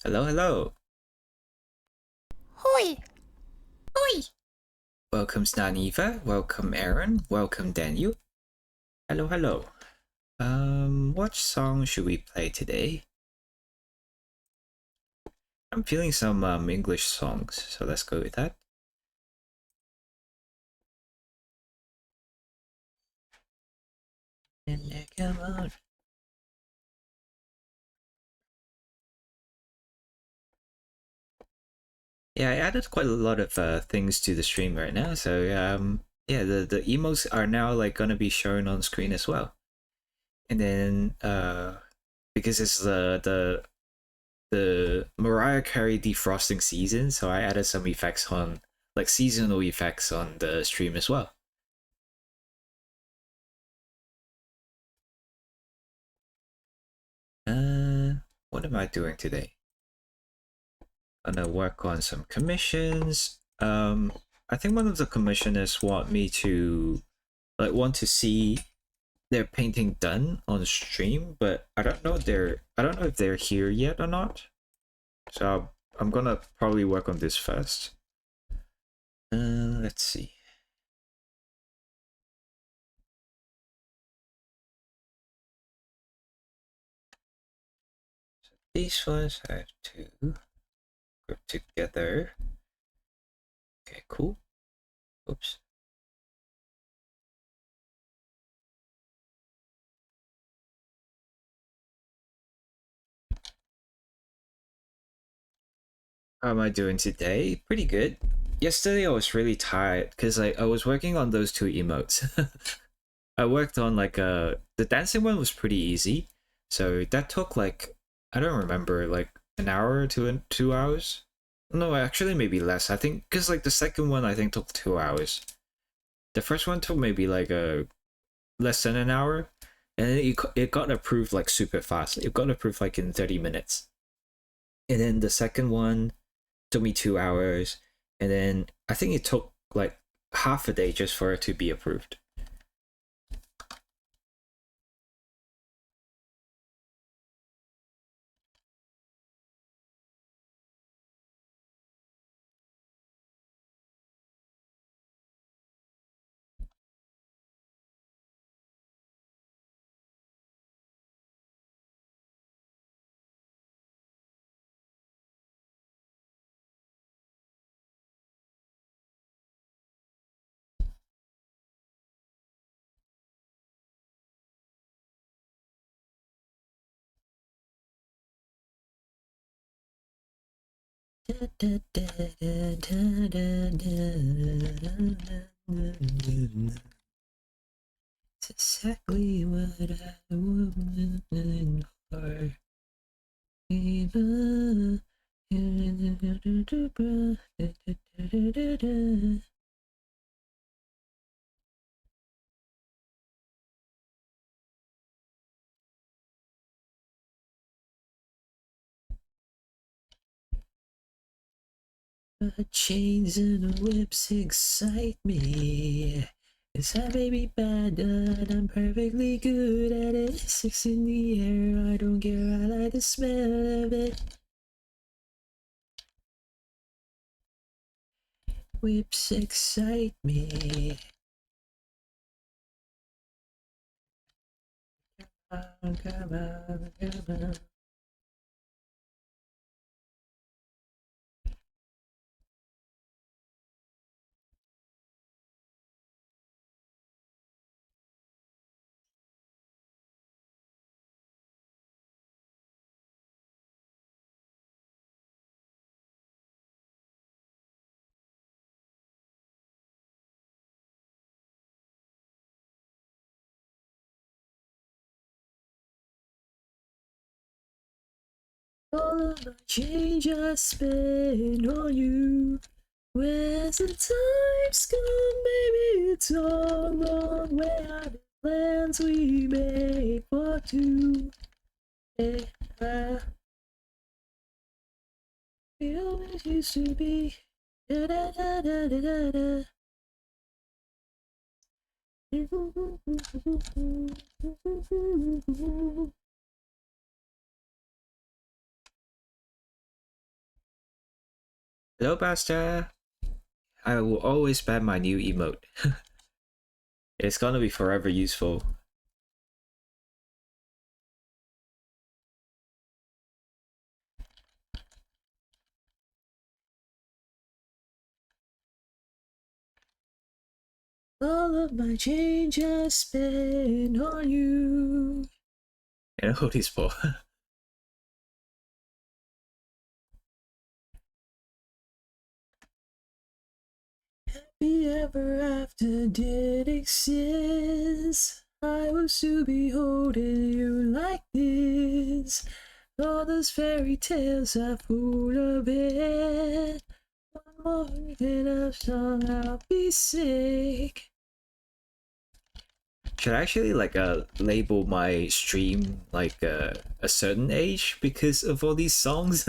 Hello, hello. Hoi! Hoi! Welcome Snaniva. Welcome Aaron. Welcome Daniel. Hello, hello. What song should we play today? I'm feeling some English songs, so let's go with that. Come on. Yeah, I added quite a lot of things to the stream right now, so yeah, the emotes are now like gonna be shown on screen as well. And then because it's the Mariah Carey defrosting season, so I added some effects on like seasonal effects on the stream as well. What am I doing today? Gonna work on some commissions. I think one of the commissioners want to see their painting done on stream, but I don't know if they're here yet or not. So I'm gonna probably work on this first. Let's see. These ones I have to group together. Okay, cool. Oops. How am I doing today? Pretty good. Yesterday I was really tired because I was working on those two emotes. I worked on the dancing one was pretty easy, so that took like I don't remember like an hour to 2 hours. No, actually maybe less. I think because like the second one I think took 2 hours. The first one took maybe like a less than an hour, and it got approved like super fast. It got approved like in 30 minutes, and then the second one took me 2 hours, and then I think it took like half a day just for it to be approved. It's exactly what I would for. Chains and whips excite me. Cause I may be bad, but I'm perfectly good at it. Six in the air, I don't care, I like the smell of it. Whips excite me. Come on, come on. All of the change I spend on you. When the times come, baby, it's all wrong. Where are the plans we made for two? Hey, we always used to be. Da, da, da, da, da, da, da. Hello, Basta. I will always spam my new emote. It's gonna be forever useful. All of my change I spent on you. And hold his paw. Happy ever after did exist. I was to be holding you like this. All those fairy tales are full of it. One more than a song, I'll be sick. Should I actually like label my stream like a certain age because of all these songs?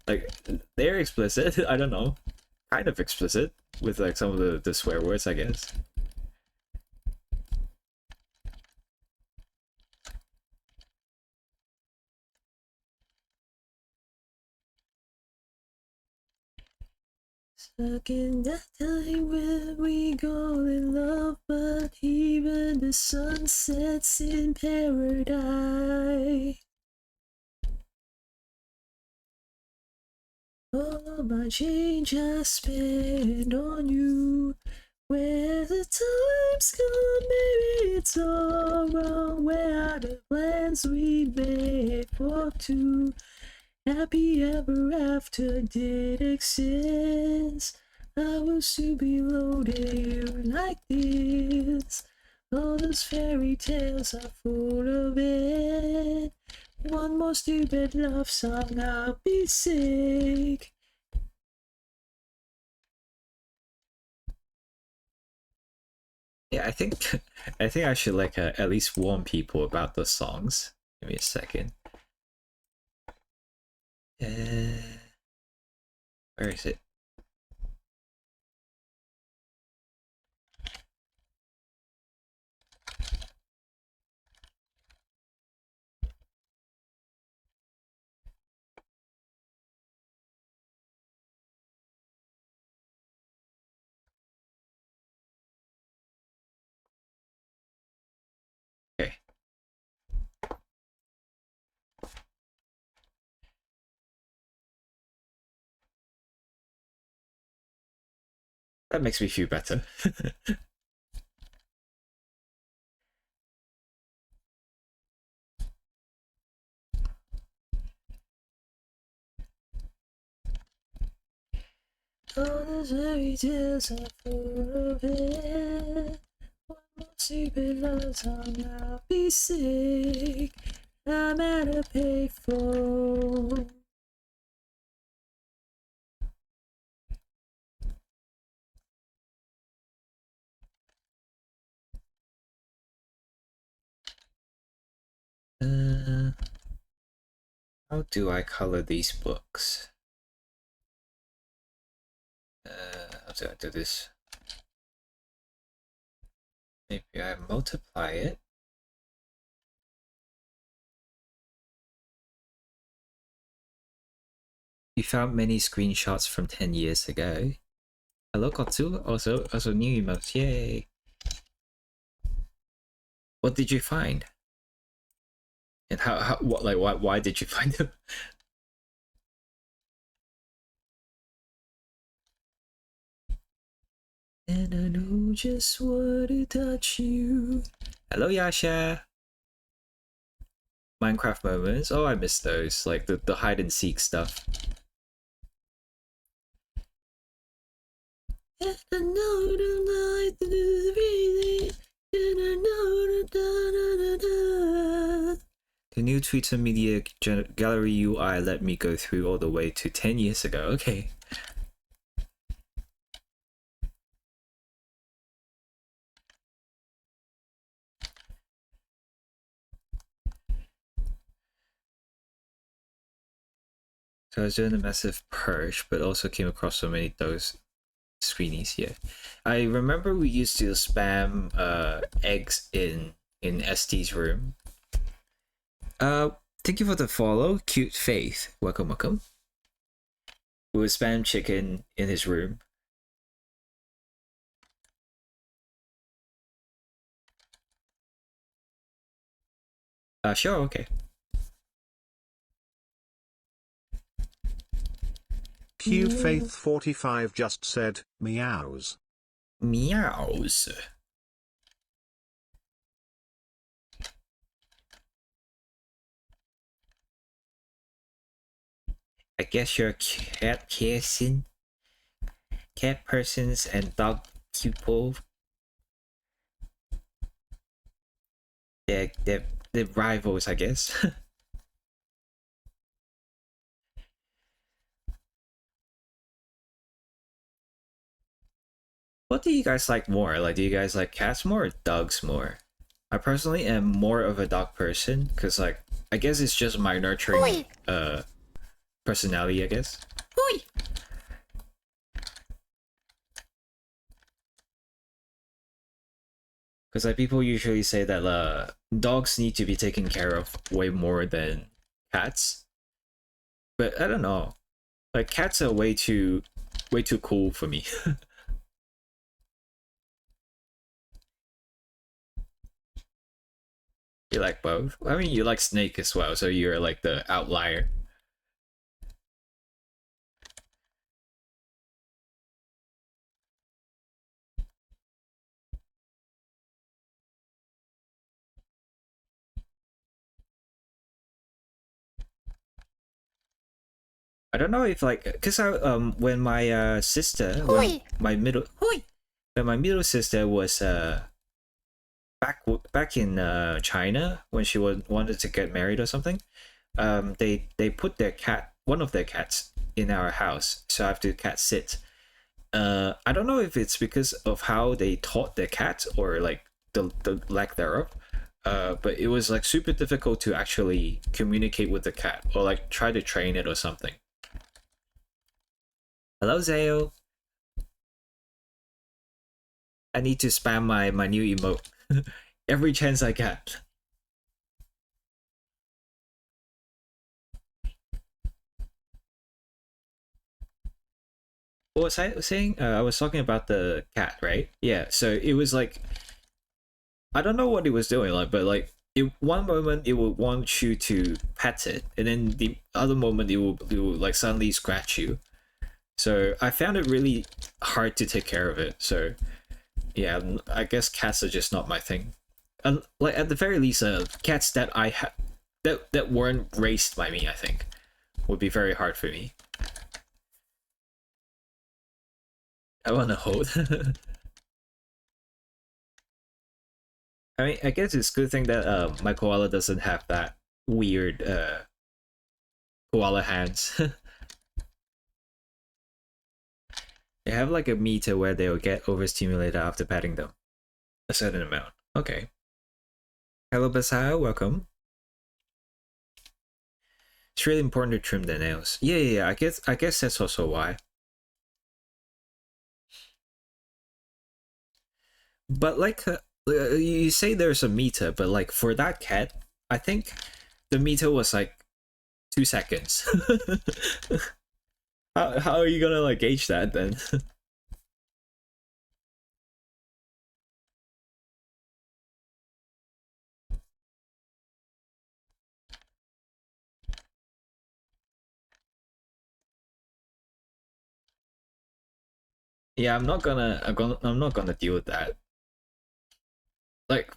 Like they're explicit. I don't know, kind of explicit with like some of the swear words, I guess. Stuck in that time when we go in love, but even the sun sets in paradise. All my change I spent on you. Where the time's gone, maybe it's all wrong. Where are the plans we made for two? Happy ever after did exist. I was to be loading you like this. All those fairy tales are full of it. One more stupid love song, I'll be sick. Yeah, I think I should like at least warn people about the songs. Give me a second. Where is it? Okay. That makes me feel better. All the fairy tales are full of it. One more stupid love song, I'll be sick. I'm at a payphone. How do I color these books? How do I do this? Maybe I multiply it. You found many screenshots from 10 years ago. Hello, Kotsu. Also new emotes. Yay! What did you find? And what, like, why did you find them? And I know just what to touch you. Hello, Yasha. Minecraft moments. Oh, I miss those. Like the hide and seek stuff. And I know the night really. And I know the new Twitter media gallery UI let me go through all the way to 10 years ago. Okay. So I was doing a massive purge, but also came across so many of those screenies here. I remember we used to spam eggs in ST's room. Thank you for the follow, cute faith. Welcome, welcome. We would spam chicken in his room. Sure, okay. Q Faith 45 just said, meows. Meows. I guess you're cat person, cat persons and dog people. They're rivals, I guess. What do you guys like more? Like, do you guys like cats more or dogs more? I personally am more of a dog person because, like, I guess it's just my nurturing personality, I guess. Oi! Because like people usually say that dogs need to be taken care of way more than cats, but I don't know. Like cats are way too cool for me. You like both? I mean, you like Snake as well, so you're like the outlier. I don't know if like, cause I when my sister, when Oi! my middle, Oi! when my middle sister was back in China when she wanted to get married or something, they put their cat, one of their cats, in our house, so I have to cat sit. I don't know if it's because of how they taught their cat or like the lack thereof. But it was like super difficult to actually communicate with the cat or like try to train it or something. Hello, Zayo. I need to spam my new emote every chance I get. What was I saying? I was talking about the cat, right? Yeah. So it was like I don't know what it was doing, like, but like one moment it would want you to pet it, and then the other moment it will like suddenly scratch you. So I found it really hard to take care of it. So yeah, I guess cats are just not my thing. And like at the very least, cats that I had that weren't raised by me, I think, would be very hard for me. I want to hold. I mean, I guess it's a good thing that my koala doesn't have that weird koala hands. They have like a meter where they'll get overstimulated after petting them. A certain amount. Okay. Hello, Basaya. Welcome. It's really important to trim the nails. Yeah. I guess that's also why. But like, you say there's a meter, but like for that cat, I think the meter was like 2 seconds. How are you gonna like gauge that then? Yeah, I'm not gonna deal with that. Like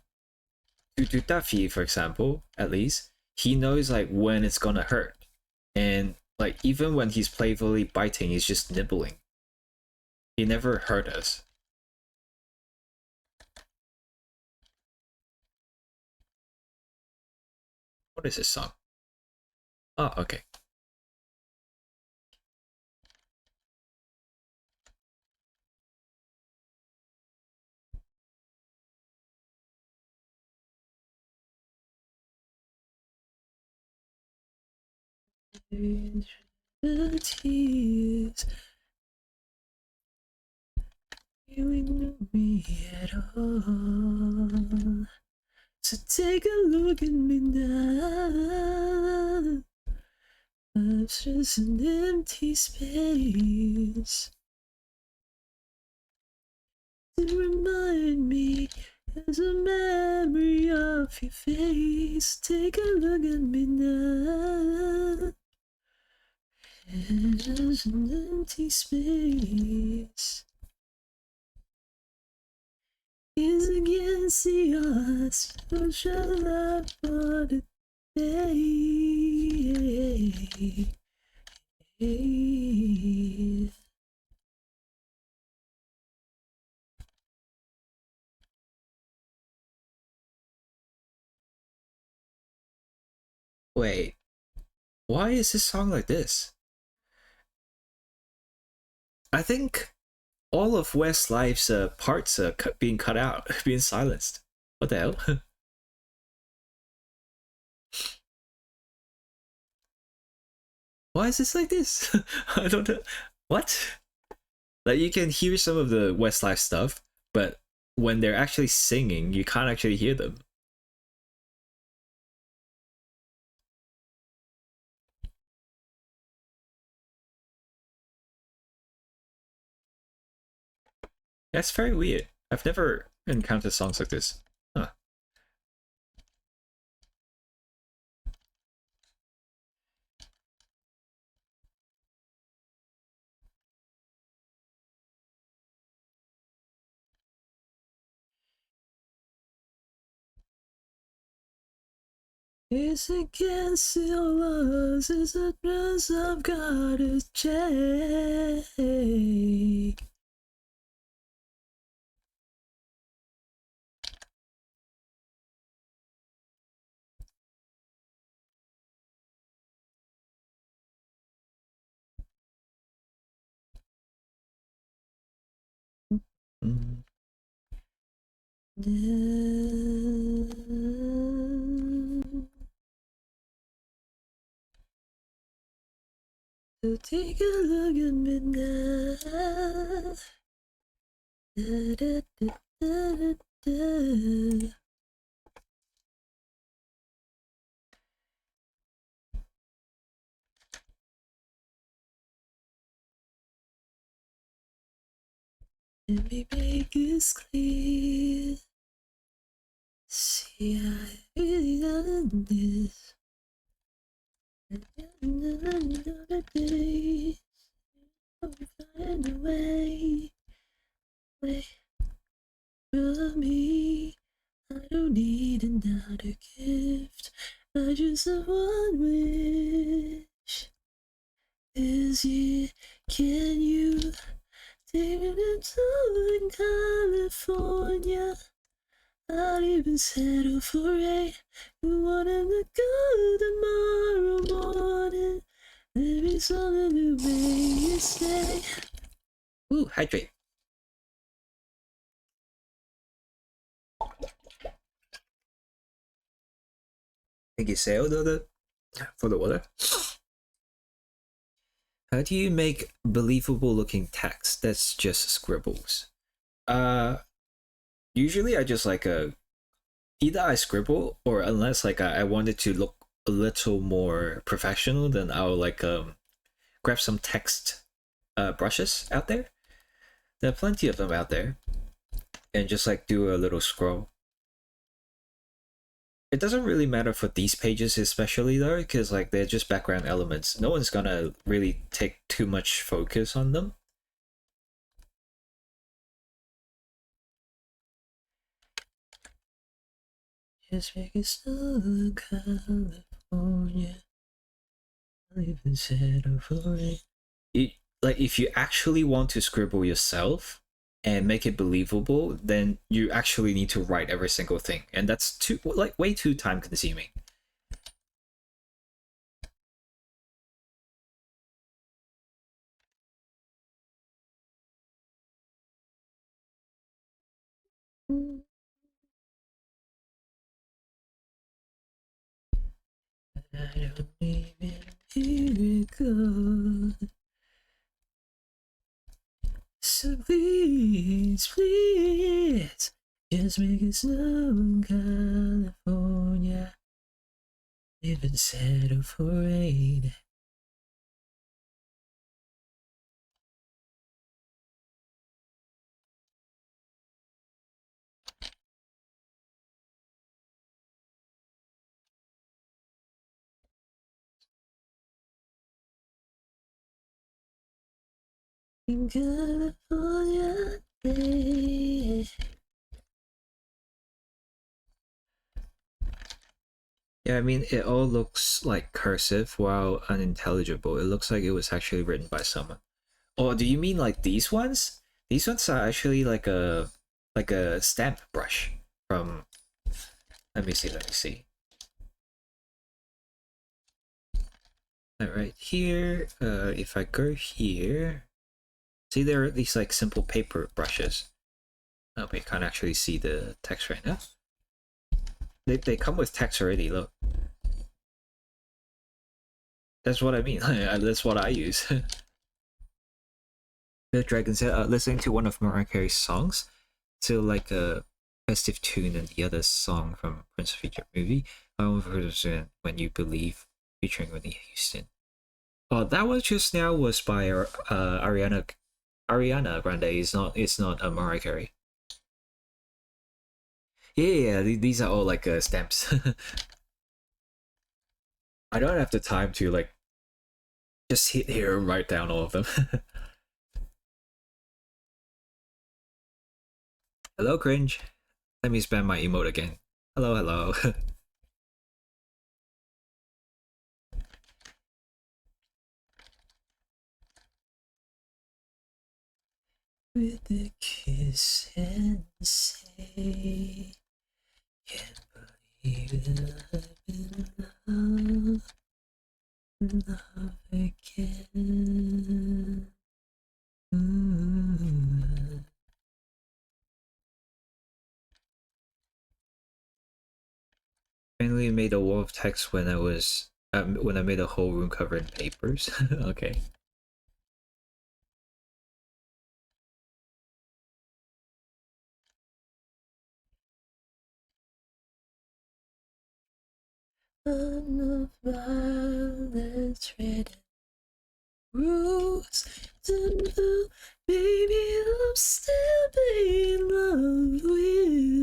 to Duffy, for example, at least he knows like when it's gonna hurt, and like even when he's playfully biting, he's just nibbling. He never hurt us. What is this song? Oh, okay. The tears you ignore me at all. So take a look at me now. It's just an empty space to remind me. There's a memory of your face. Take a look at me now. It's just an empty space. Is against the odds. So shall I for the day? Wait, why is this song like this? I think all of Westlife's parts are being cut out, being silenced. What the hell? Why is this like this? I don't know. What? Like, you can hear some of the Westlife stuff, but when they're actually singing, you can't actually hear them. That's very weird. I've never encountered songs like this. Huh. It's against your laws, it's a dress I've gotta check. Mm. So take a look at me now. Da, da, da, da, da. Let me make this clear. See, I really done this. Another day, I'll find a way from me. I don't need another gift. I just have one wish. This year, can you take me to Southern California? I'll even settle for rain. You wanted to go tomorrow morning. There is something to make you stay. Ooh, hydrate. Thank you, Sail, for the water. How do you make believable looking text that's just scribbles? Usually I just like either I scribble, or unless like I wanted to look a little more professional, then I'll like grab some text brushes out there. There are plenty of them out there, and just like do a little scroll. It doesn't really matter for these pages especially though, because like they're just background elements. No one's gonna really take too much focus on them. Just make it snow in California. I'll even settle for it. Like if you actually want to scribble yourself and make it believable, then you actually need to write every single thing, and that's too like way too time consuming. I don't even hear it go. So please, please, just make it snow in California. Even settle for rain. In California day. Yeah, I mean, it all looks like cursive while unintelligible. It looks like it was actually written by someone. Oh, do you mean like these ones? These ones are actually like a stamp brush from. Let me see. Let me see. Right here. If I go here, see there are these like simple paper brushes. Oh, we can't actually see the text right now. They come with text already. Look. That's what I mean. That's what I use. The Dragon said, listening to one of Mariah Carey's songs, to like a festive tune and the other song from Prince of Egypt movie, When You Believe, featuring Whitney Houston. Oh, that one just now was by Ariana Grande. It's not Mariah Carey. Yeah, these are all like stamps. I don't have the time to like just hit here and write down all of them. Hello, cringe. Let me spam my emote again. Hello, hello. With a kiss and say, can't believe that I've been loved, love again. Finally made a wall of text when I made a whole room covered in papers. Okay. On the violence red rose and blue, baby, I'm still in love with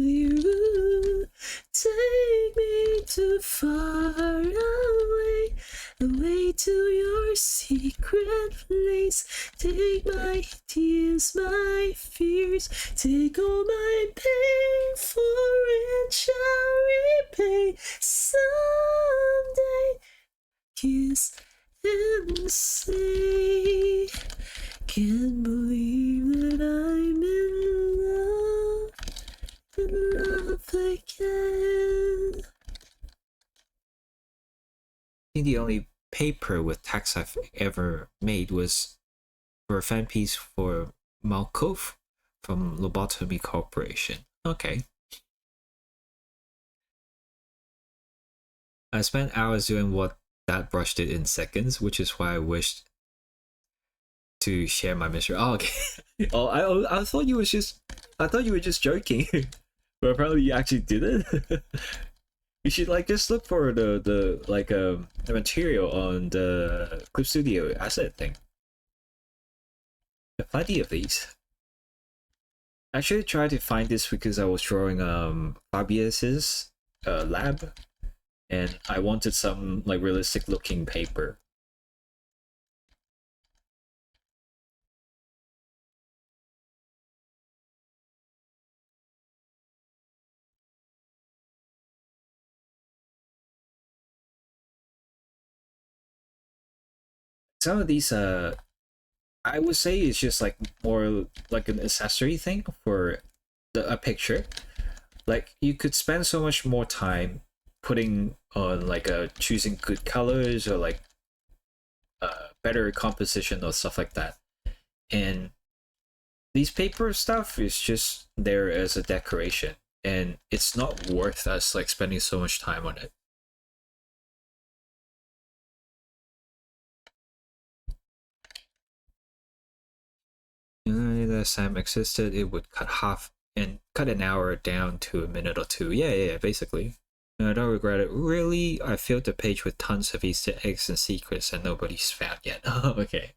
you. Take me too far away, away to your secret place. Take my tears, my fears, take all my pain, for it shall repay someday. Kiss and say, can't believe that I'm in love again. I think the only paper with text I've ever made was for a fan piece for Malkov from Lobotomy Corporation. Okay. I spent hours doing what that brush did in seconds, which is why I wished to share my mystery. Oh, okay. Oh, I thought you were just joking, but apparently you actually did it. You should like just look for the material on the Clip Studio asset thing. There are plenty of these. I actually tried to find this because I was drawing Fabius's lab, and I wanted some like realistic looking paper. Some of these I would say it's just like more like an accessory thing for a picture. Like you could spend so much more time putting on like choosing good colors or like better composition or stuff like that. And these paper stuff is just there as a decoration, and it's not worth us like spending so much time on it. If Sam existed, it would cut an hour down to a minute or two. Yeah, basically. And I don't regret it. Really, I filled the page with tons of Easter eggs and secrets and nobody's found yet. Okay.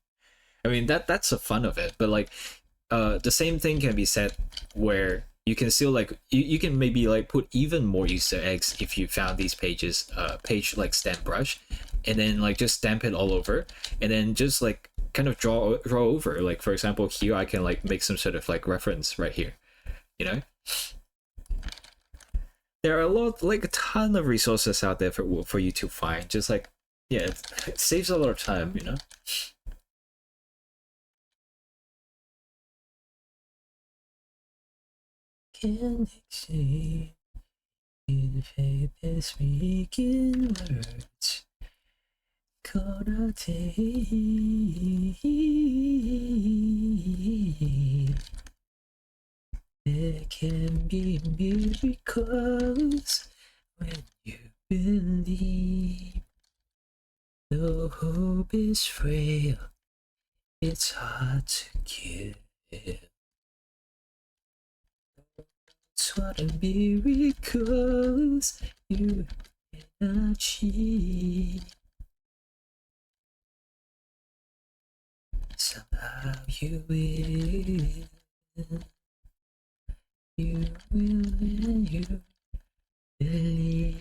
I mean that's the fun of it, but like the same thing can be said where you can still like you can maybe like put even more Easter eggs if you found these page like stamp brush, and then like just stamp it all over, and then just like kind of draw over. Like for example, here I can like make some sort of like reference right here. You know, there are a lot, like a ton of resources out there for you to find. Just like yeah, it saves a lot of time. You know. Can see in faith speaking words. There can be miracles when you believe. Though hope is frail, it's hard to give. It's what a miracles you can achieve. Somehow you will. You will and you believe.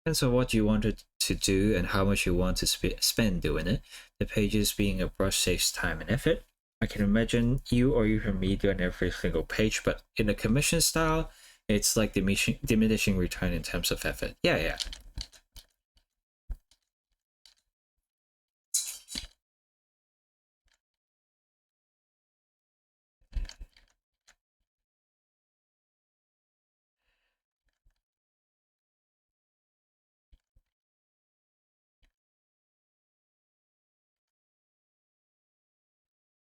Depends on what you wanted to do and how much you want to spend doing it. The pages being a brush saves time and effort. I can imagine you or even me doing every single page, but in a commission style, it's like diminishing return in terms of effort. Yeah.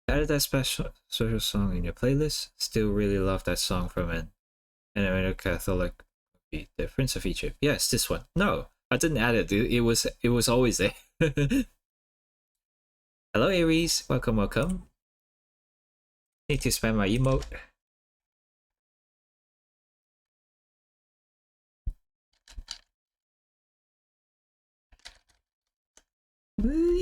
Added that special song in your playlist. Still really love that song from an animated Catholic movie, The Prince of Egypt. Yes, this one. No, I didn't add it. It was always there. Hello, Aries. Welcome. Need to spam my emote. Believe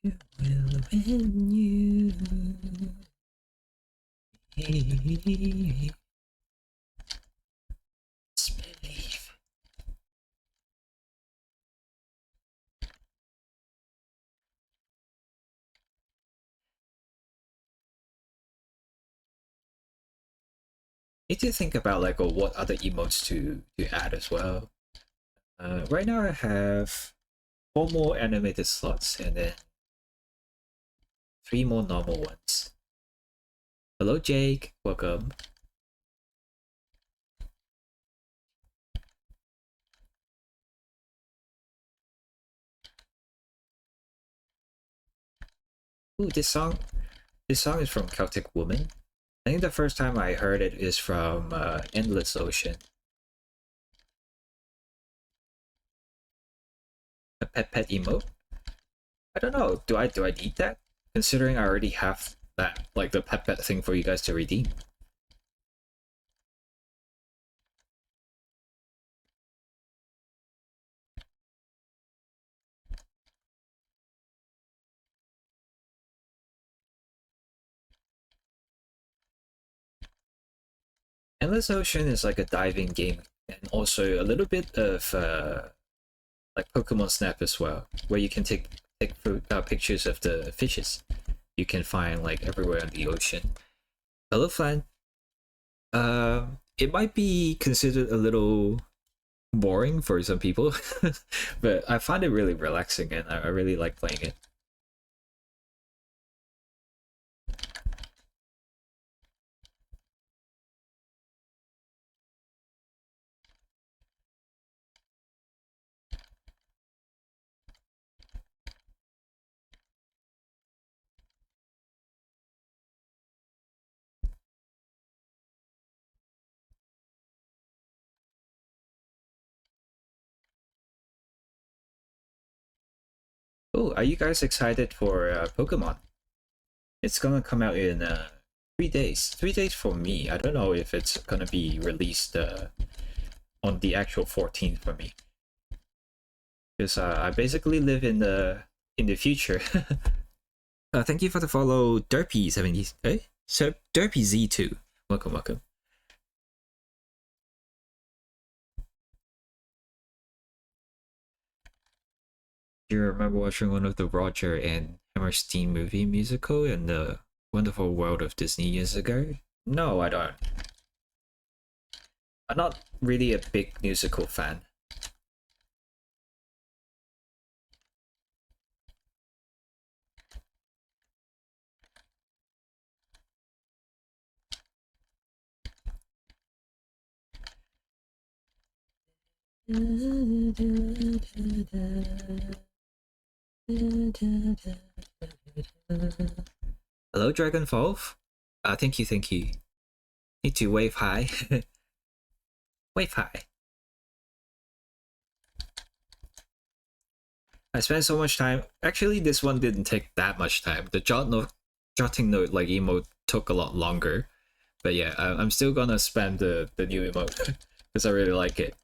you will when you believe. Need to think about like what other emotes to add as well. Right now I have 4 more animated slots and then 3 more normal ones. Hello Jake, welcome. Ooh, this song is from Celtic Woman. I think the first time I heard it is from Endless Ocean. A pet emote? I don't know. Do I need that? Considering I already have that, like the pet thing for you guys to redeem. Endless Ocean is like a diving game and also a little bit of like Pokemon Snap as well, where you can take pictures of the fishes you can find like everywhere in the ocean. Hello, Flan. It might be considered a little boring for some people, but I find it really relaxing and I really like playing it. Oh, are you guys excited for Pokemon? It's gonna come out in 3 days. 3 days for me. I don't know if it's gonna be released on the actual 14th for me. Because I basically live in the future. Thank you for the follow, Derpy70. So Derpy Z2. Welcome, welcome. Do you remember watching one of the Roger and Hammerstein movie musical in the Wonderful World of Disney years ago? No, I don't. I'm not really a big musical fan. Hello, Dragonfall. Thank you, thank you. Need to wave high. Wave high. I spent so much time. Actually, this one didn't take that much time. The jotting note like emote took a lot longer. But yeah, I'm still gonna spam the new emote because I really like it.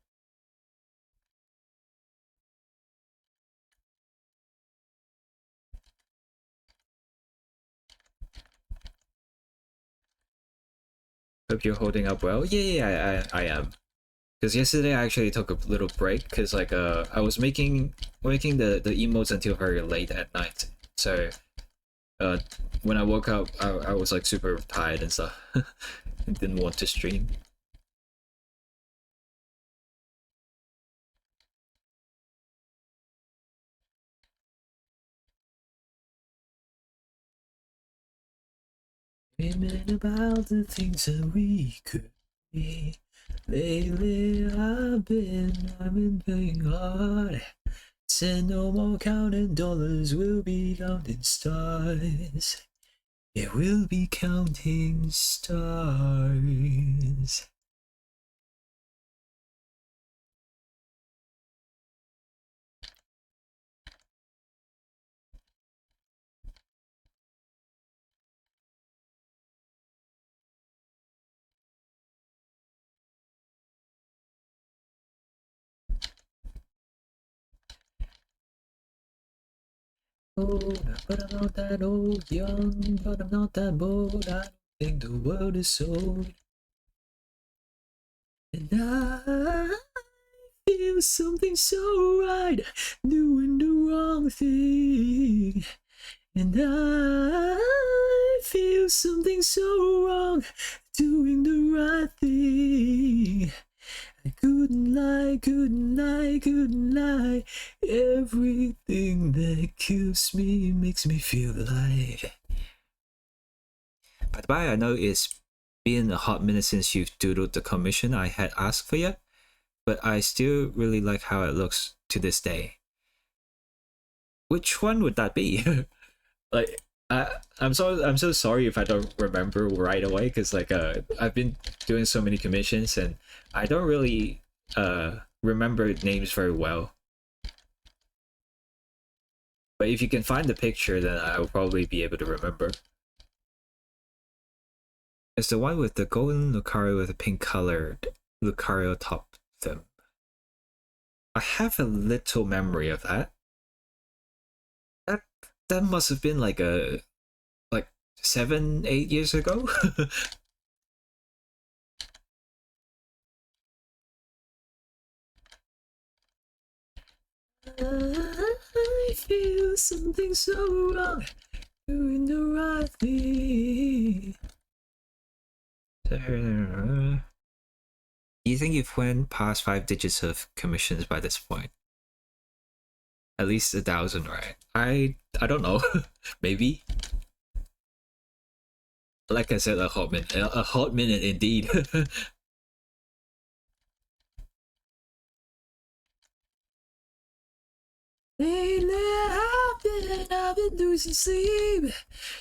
Hope you're holding up well. Yeah, I am. Because yesterday I actually took a little break because like I was making the emotes until very late at night. So when I woke up, I was like super tired and stuff. And didn't want to stream. Dreaming about the things that we could be. Lately I've been playing hard. Said no more counting dollars, we'll be counting stars. Yeah, we'll be counting stars. Oh, but I'm not that old, young, but I'm not that bold. I don't think the world is sold. And I feel something so right, doing the wrong thing. And I feel something so wrong, doing the right thing. I couldn't lie, couldn't lie, couldn't lie. Everything that kills me makes me feel alive. By the way, I know it's been a hot minute since you've doodled the commission I had asked for you, but I still really like how it looks to this day. Which one would that be? Like, I'm so sorry if I don't remember right away, because like I've been doing so many commissions and I don't really remember names very well. But if you can find the picture, then I'll probably be able to remember. It's the one with the golden Lucario with a pink colored Lucario top them. I have a little memory of that. That must have been like 7-8 years ago. I feel something so wrong, doing the right thing. You think you've went past 5 digits of commissions by this point? At least 1,000, right? I don't know. Maybe. Like I said, a hot minute indeed. Lately I've been losing sleep,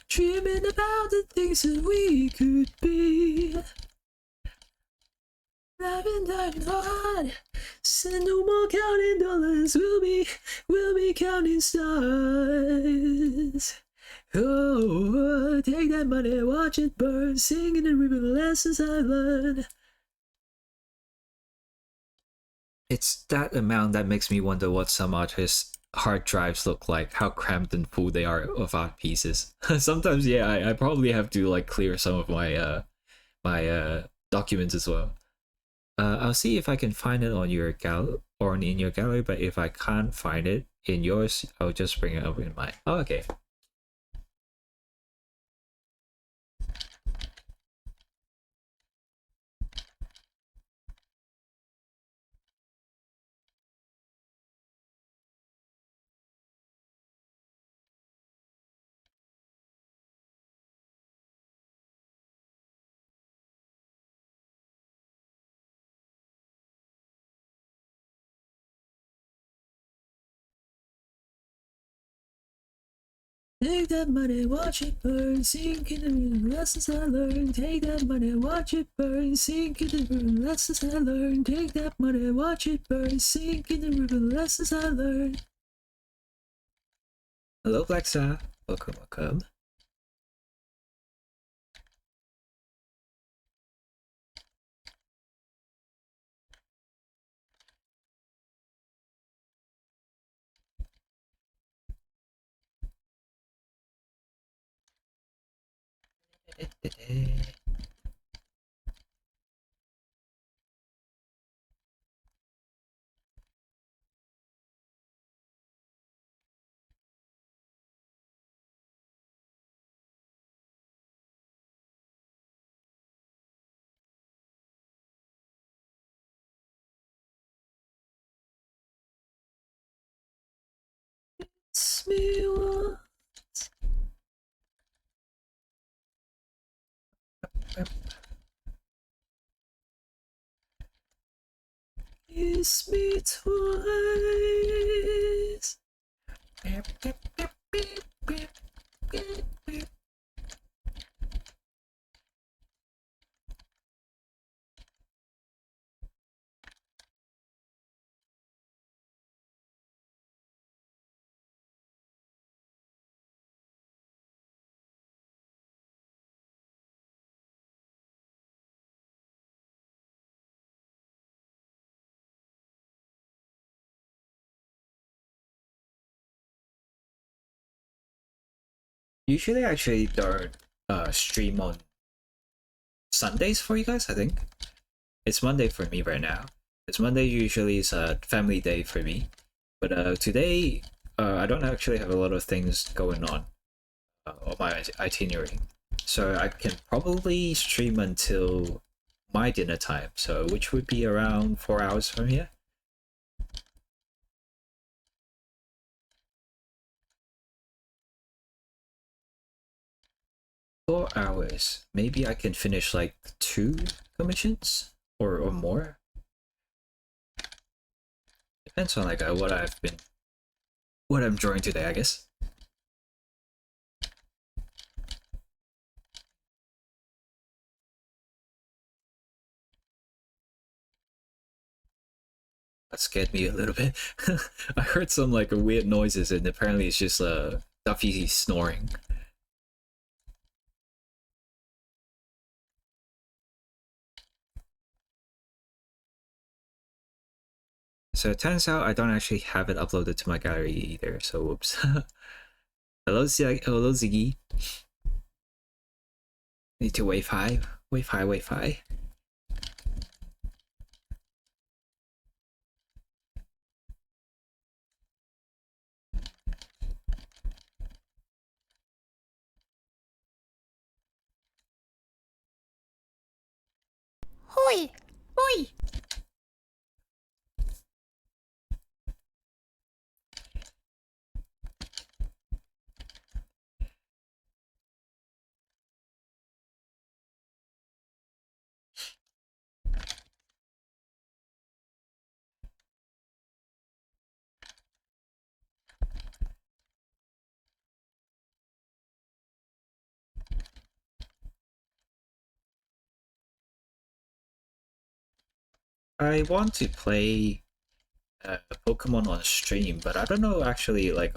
dreaming about the things that we could be. I've been dying hard, said no more counting dollars, we'll be counting stars. Oh, take that money, watch it burn, sing in the river, the lessons I learned. It's that amount that makes me wonder what some artists' hard drives look like, how cramped and full they are of art pieces. Sometimes, yeah, I probably have to like clear some of my documents as well. I'll see if I can find it on your in your gallery, but if I can't find it in yours, I'll just bring it up in mine. Oh, okay. Take that money, watch it burn, sink in the lessons I learned. Take that money, watch it burn, sink in the lessons I learned. Take that money, watch it burn, sink in the river, lessons I learned. Hello, Blackstar. Welcome, welcome. It's me once. Kiss me twice. Usually, I actually don't stream on Sundays for you guys. I think it's Monday for me right now. It's Monday usually is a family day for me, but today I don't actually have a lot of things going on my itinerary, so I can probably stream until my dinner time. So which would be around 4 hours from here. 4 hours. Maybe I can finish like 2 commissions or more. Depends on like what I'm drawing today, I guess. That scared me a little bit. I heard some like weird noises, and apparently it's just Duffy snoring. So it turns out I don't actually have it uploaded to my gallery either. So whoops. Hello, hello Ziggy. Need to Wi-Fi, Wi-Fi, Wi-Fi. Hoi! Hoi! I want to play Pokemon on stream, but I don't know actually like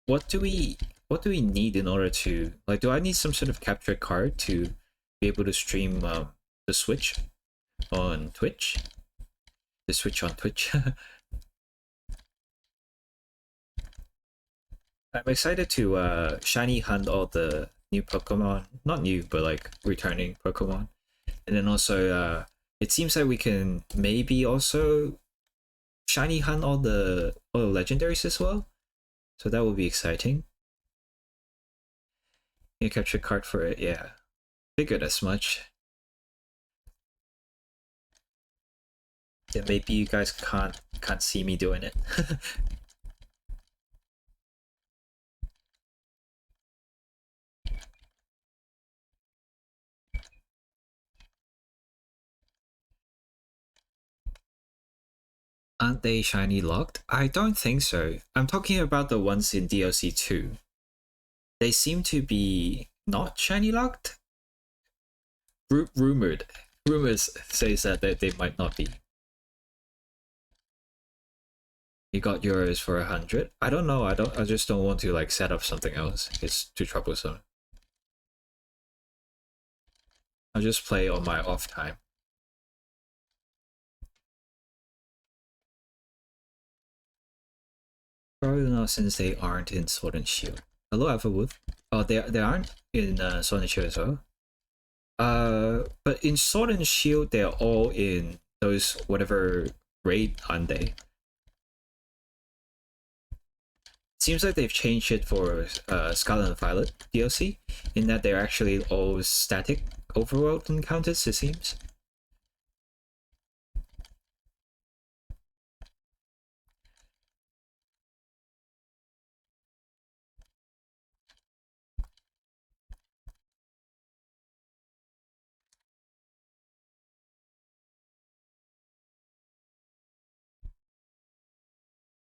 what do we what do we need in order to like? Do I need some sort of capture card to be able to stream the Switch on Twitch? The Switch on Twitch. I'm excited to shiny hunt all the new Pokemon. Not new, but like returning Pokemon. And then also it seems like we can maybe also shiny hunt all the legendaries as well. So that would be exciting. You capture card for it, yeah. Figured as much. Yeah, maybe you guys can't see me doing it. Aren't they shiny locked? I don't think so. I'm talking about the ones in DLC 2. They seem to be not shiny locked. Rumored. Rumors says that they might not be. You got yours for 100. I don't know. I just don't want to like set up something else. It's too troublesome. I'll just play on my off time. Probably not since they aren't in Sword and Shield. Hello, Alphawood. Oh, they aren't in Sword and Shield as well. But in Sword and Shield, they're all in those whatever raid, aren't they? Seems like they've changed it for Scarlet and Violet DLC, in that they're actually all static overworld encounters, it seems.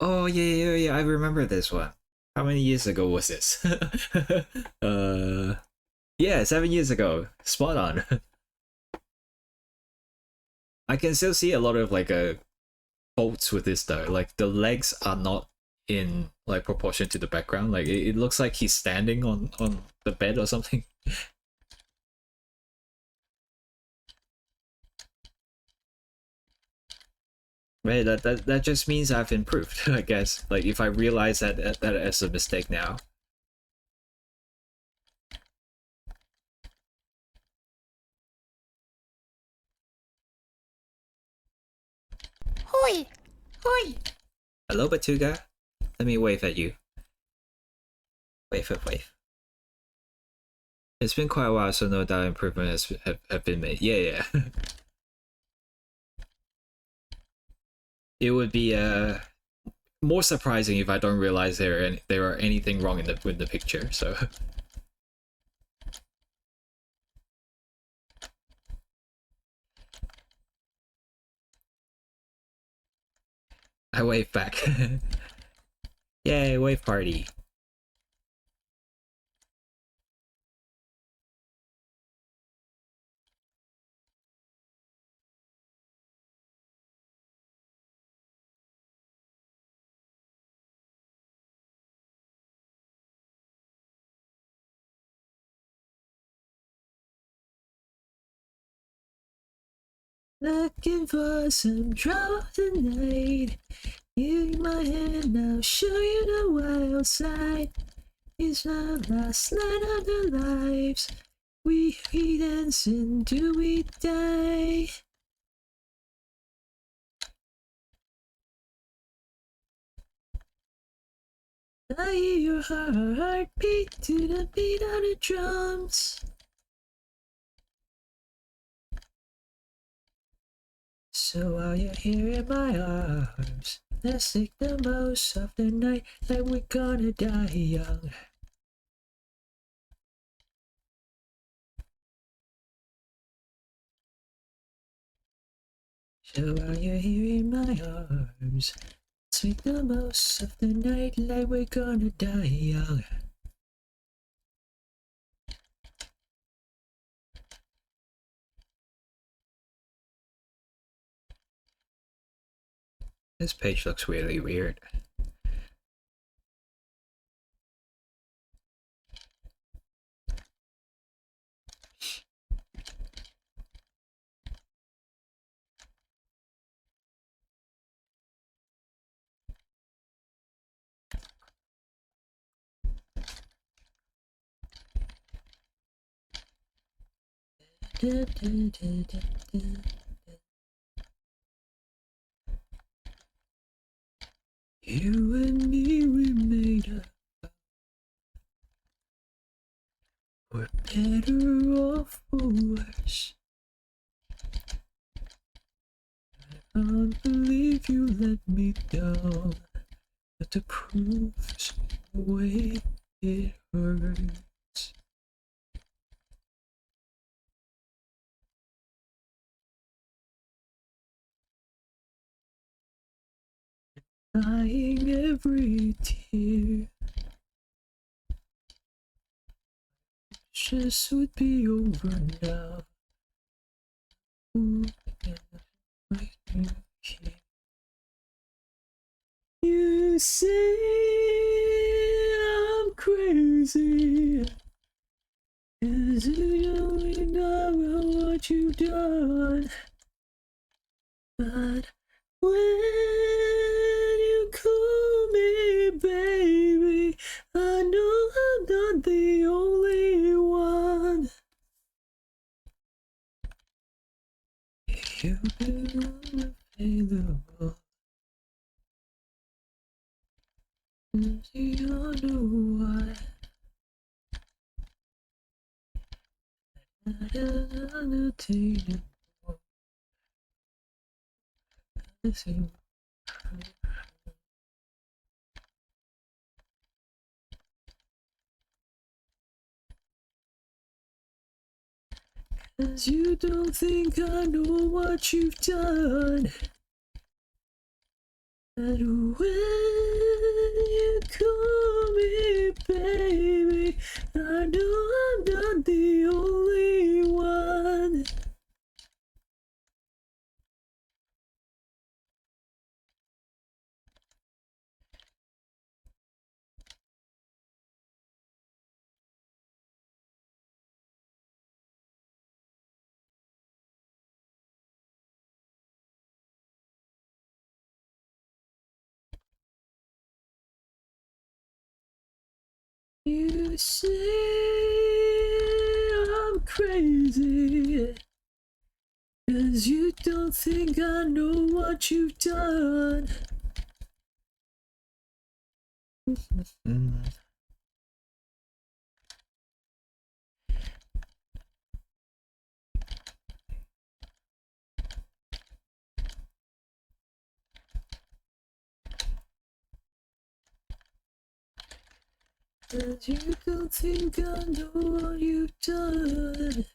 Oh yeah, I remember this one. How many years ago was this? uh, yeah, 7 years ago. Spot on. I can still see a lot of like faults with this though. Like the legs are not in like proportion to the background. Like it looks like he's standing on the bed or something. Right, that just means I've improved, I guess. Like if I realize that as a mistake now. Hoi! Hoi! Hello, Batuga. Let me wave at you. Wave. It's been quite a while, so no doubt improvements have been made. Yeah. It would be more surprising if I don't realize there are anything wrong in the picture. So I wave back. Yay, wave party. Looking for some trouble tonight. Take my hand, I'll show you the wild side. It's our last night of our lives. We dance until we die. I hear your heartbeat to the beat of the drums. So while you're here in my arms, let's take the most of the night like we're gonna die young. So while you're here in my arms, let's make the most of the night like we're gonna die young. This page looks really weird. You and me, we made up. We're better off or worse. I can't believe you let me down. But the proof's the way it hurts. Crying every tear. Just would be over now. Ooh, yeah, right here. You say I'm crazy, 'cause you only know what you've done. But when you call me baby, I know I'm not the only one. You've been unavailable. Do you know why? I don't unattainable. Cause you don't think I know what you've done. And when you call me baby, I know I'm not the only one. You say I'm crazy, 'cause you don't think I know what you've done. Cause you don't think I know what you've done.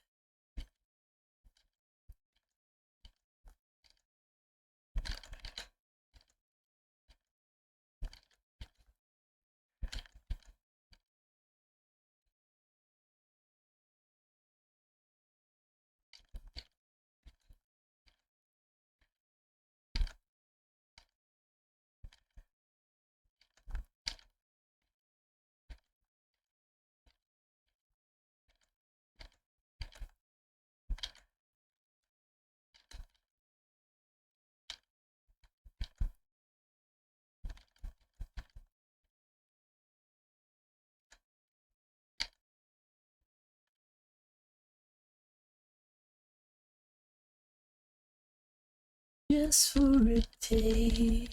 Just for a day.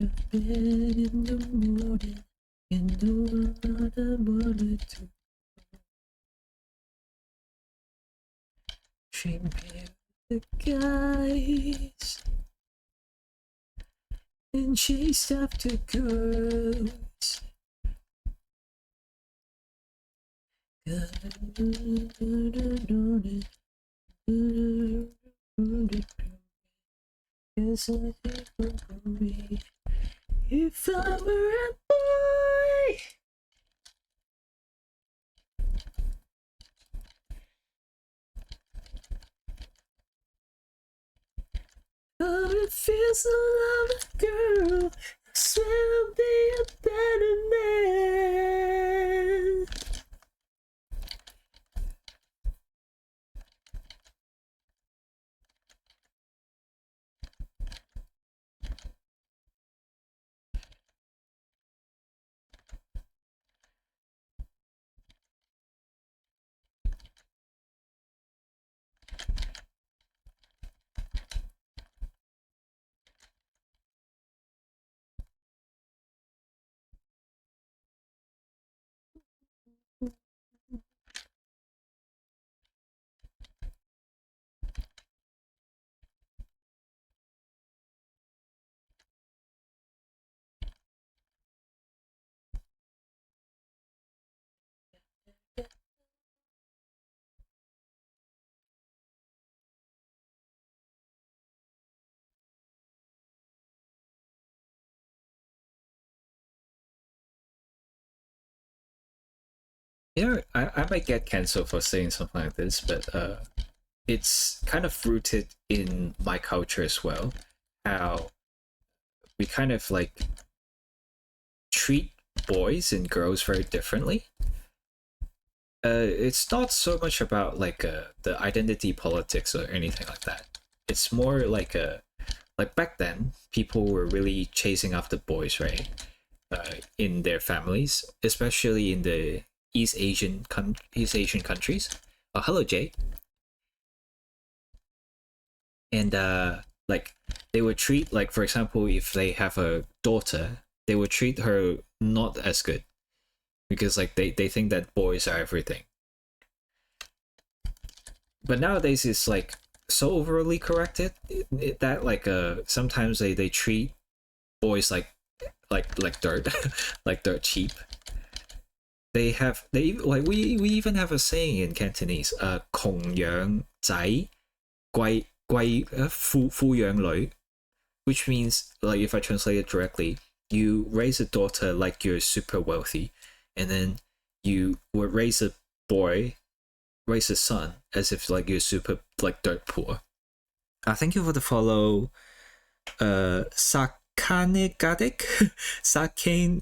I've been in the morning, you know what I wanted to dream here with the guys and chase after girls. Cause I think for me, if I were a boy, oh, it feels so lovely, girl. I swear I'll be a better man. You know, I might get cancelled for saying something like this, but it's kind of rooted in my culture as well. How we kind of like treat boys and girls very differently. It's not so much about like the identity politics or anything like that. It's more like like back then, people were really chasing after boys, right? In their families, especially in the East Asian countries. Oh, hello, Jay. And like they would treat, like, for example, if they have a daughter, they would treat her not as good because like they think that boys are everything. But nowadays it's like so overly corrected that like sometimes they treat boys like dirt, like dirt cheap. They like we even have a saying in Cantonese, 窮養仔富養女, which means, like, if I translate it directly, you raise a daughter like you're super wealthy, and then you would boy raise a son as if like you're super like dirt poor. Thank you for the follow, Sakanagadik,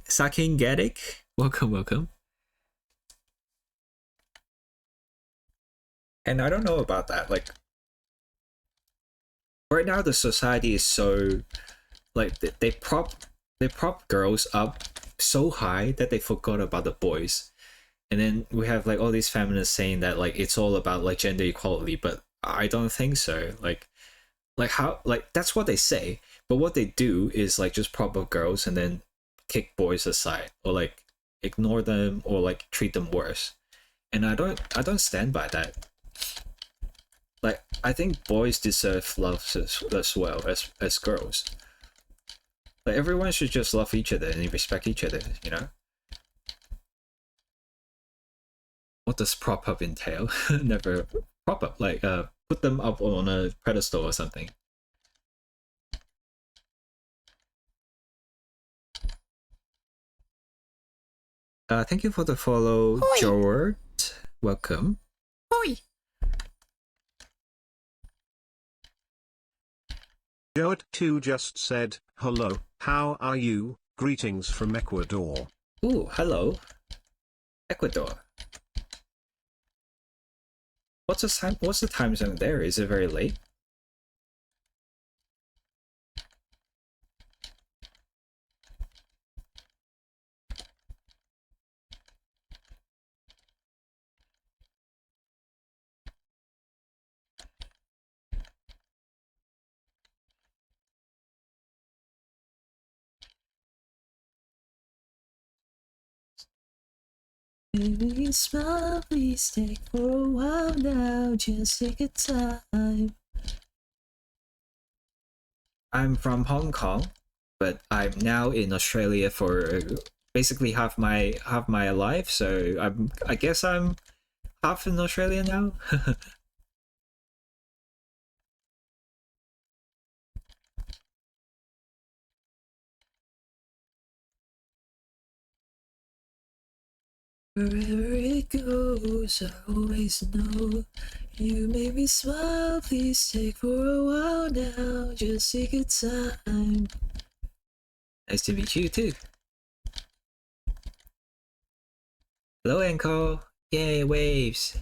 Sakangadik. Welcome. And I don't know about that. Like right now, the society is so like they prop girls up so high that they forgot about the boys. And then we have like all these feminists saying that like it's all about like gender equality, but I don't think so. Like how, like that's what they say, but what they do is like just prop up girls and then kick boys aside, or like ignore them, or like treat them worse. And I don't stand by that. Like I think boys deserve love as well as girls. Like everyone should just love each other and respect each other, you know? What does prop up entail? Never. Prop up, like put them up on a pedestal or something. Thank you for the follow, Hoi. George. Welcome. Hoi. Joet2 just said, hello, how are you? Greetings from Ecuador. Ooh, hello. Ecuador. What's the time zone there? Is it very late? Baby, smile, please take for a while now, just take a time. I'm from Hong Kong, but I'm now in Australia for basically half my life, so I guess I'm half in Australia now. Wherever it goes, I always know you make me smile. Please take for a while now, just take a time. Nice to meet you too. Hello, Anko. Yay, waves.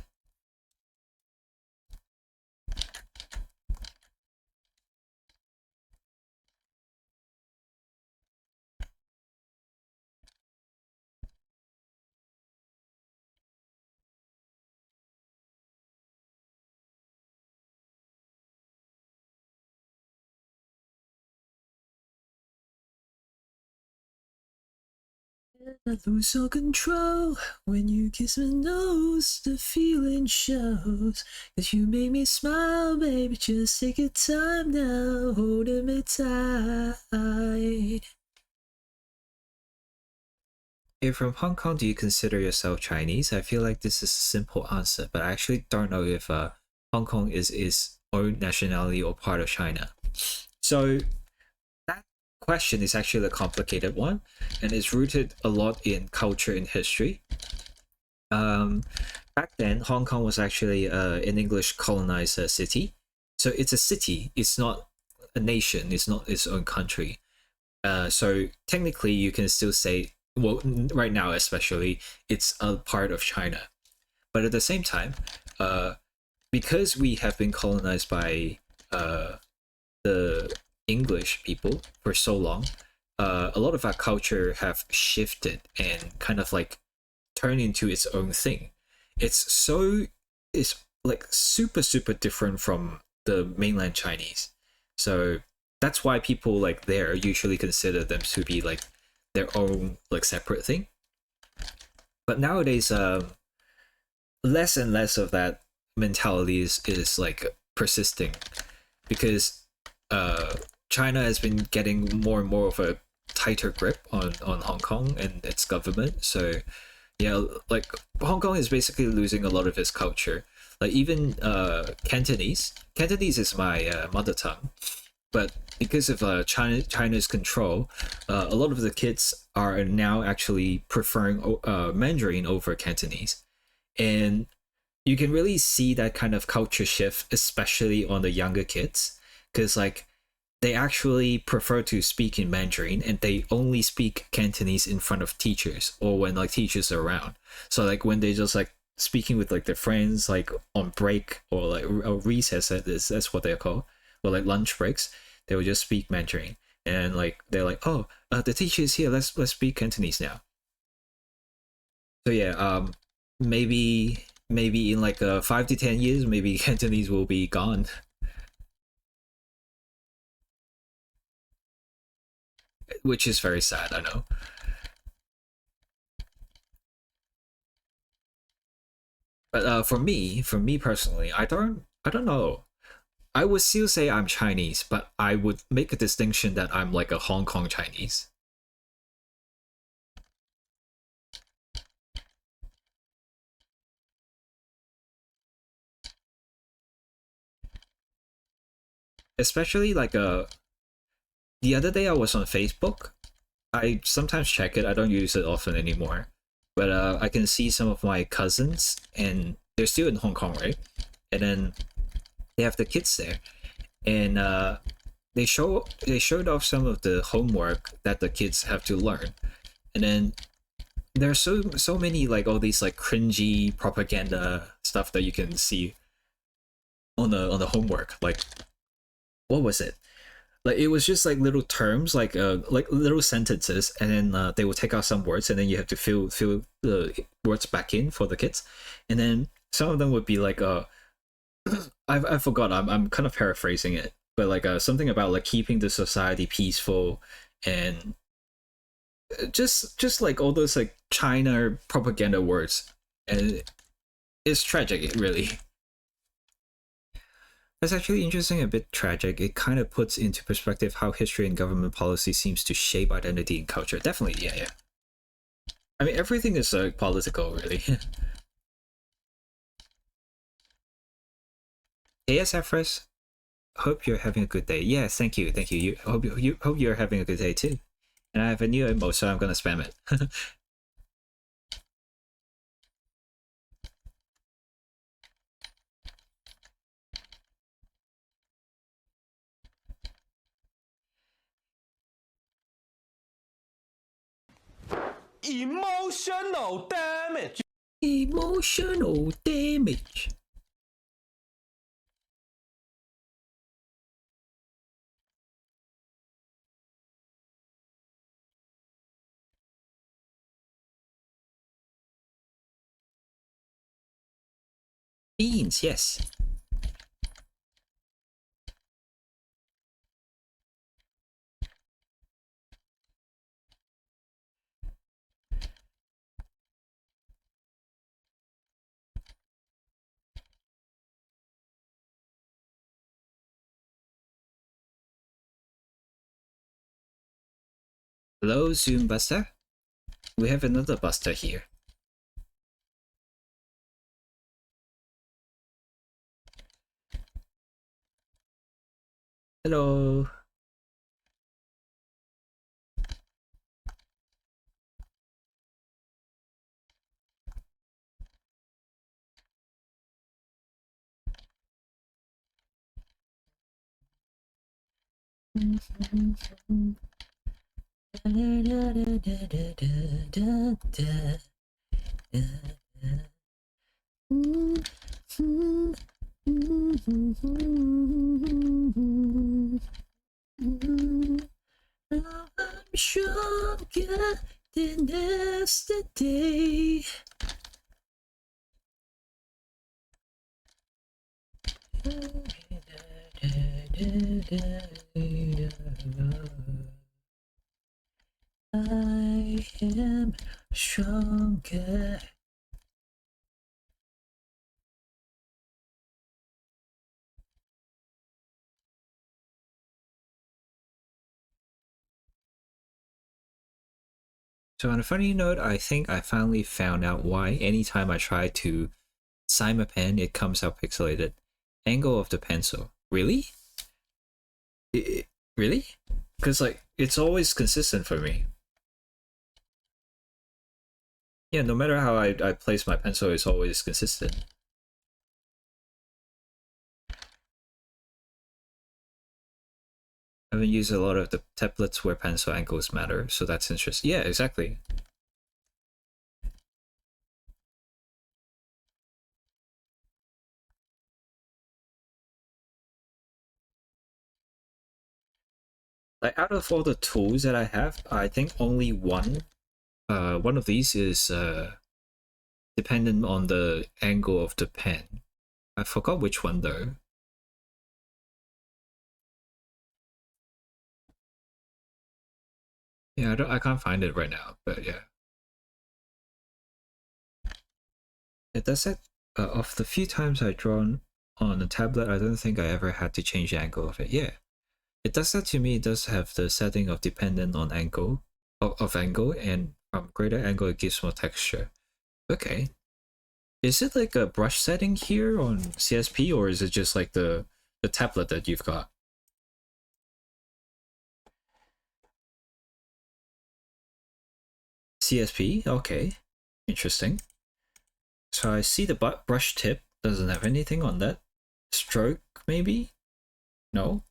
I lose all control when you kiss my nose. The feeling shows, 'cause you make me smile, baby. Just take your time now, holding me tight. If from Hong Kong, do you consider yourself Chinese? I feel like this is a simple answer, but I actually don't know if Hong Kong is its own nationality or part of China. So that question is actually a complicated one, and it's rooted a lot in culture and history. Um, Back then, Hong Kong was actually an English colonized city, so it's a city. It's not a nation. It's not its own country. So technically, you can still say, well, right now especially, it's a part of China. But at the same time, uh, because we have been colonized by uh, the English people for so long, a lot of our culture have shifted and kind of like turned into its own thing. It's so it's like super different from the mainland Chinese. So that's why people like there usually consider them to be like their own like separate thing. But nowadays, less and less of that mentality is like persisting because uh, China has been getting more and more of a tighter grip on Hong Kong and its government. So yeah, like Hong Kong is basically losing a lot of its culture. Like even Cantonese is my mother tongue, but because of China's control, a lot of the kids are now actually preferring Mandarin over Cantonese, and you can really see that kind of culture shift, especially on the younger kids, because like they actually prefer to speak in Mandarin and they only speak Cantonese in front of teachers or when like teachers are around. So like when they just like speaking with like their friends like on break or like a recess, that's what they're called, or like lunch breaks, they will just speak Mandarin. And like they're like, oh, the teacher is here. Let's speak Cantonese now. So yeah, maybe in like 5 to 10 years, maybe Cantonese will be gone, which is very sad. I know. But for me personally, I don't know. I would still say I'm Chinese, but I would make a distinction that I'm like a Hong Kong Chinese, especially like the other day I was on Facebook. I sometimes check it. I don't use it often anymore, but I can see some of my cousins, and they're still in Hong Kong, right? And then they have the kids there, and they showed off some of the homework that the kids have to learn, and then there's so many like all these like cringy propaganda stuff that you can see on the homework. Like what was it? Like it was just like little terms, like little sentences, and then they will take out some words, and then you have to fill the words back in for the kids, and then some of them would be like I forgot. I'm kind of paraphrasing it, but like something about like keeping the society peaceful and just like all those like China propaganda words, and it's tragic, really. That's actually interesting, a bit tragic. It kind of puts into perspective how history and government policy seems to shape identity and culture. Definitely, yeah. I mean, everything is political, really. Yes, Efres. Hope you're having a good day. Yeah, thank you. You hope you're having a good day too. And I have a new emote, so I'm gonna spam it. Emotional damage. Emotional damage. Beans, yes. Hello, Zoom Buster. We have another Buster here. Hello. I'm stronger than yesterday. I am stronger. So on a funny note, I think I finally found out why anytime I try to sign my pen, it comes out pixelated. Angle of the pencil. Really? Really? Because like it's always consistent for me. Yeah, no matter how I place my pencil, it's always consistent. I haven't used a lot of the templates where pencil angles matter, so that's interesting. Yeah, exactly. Like out of all the tools that I have, I think only one of these is dependent on the angle of the pen. I forgot which one though. Yeah, I can't find it right now, but yeah. It does it. Of the few times I've drawn on a tablet, I don't think I ever had to change the angle of it. Yeah, it does that to me. It does have the setting of dependent on angle of angle, and from greater angle it gives more texture. Okay, is it like a brush setting here on CSP, or is it just like the tablet that you've got? CSP, okay, interesting. So I see the brush tip doesn't have anything on that. Stroke, maybe? No?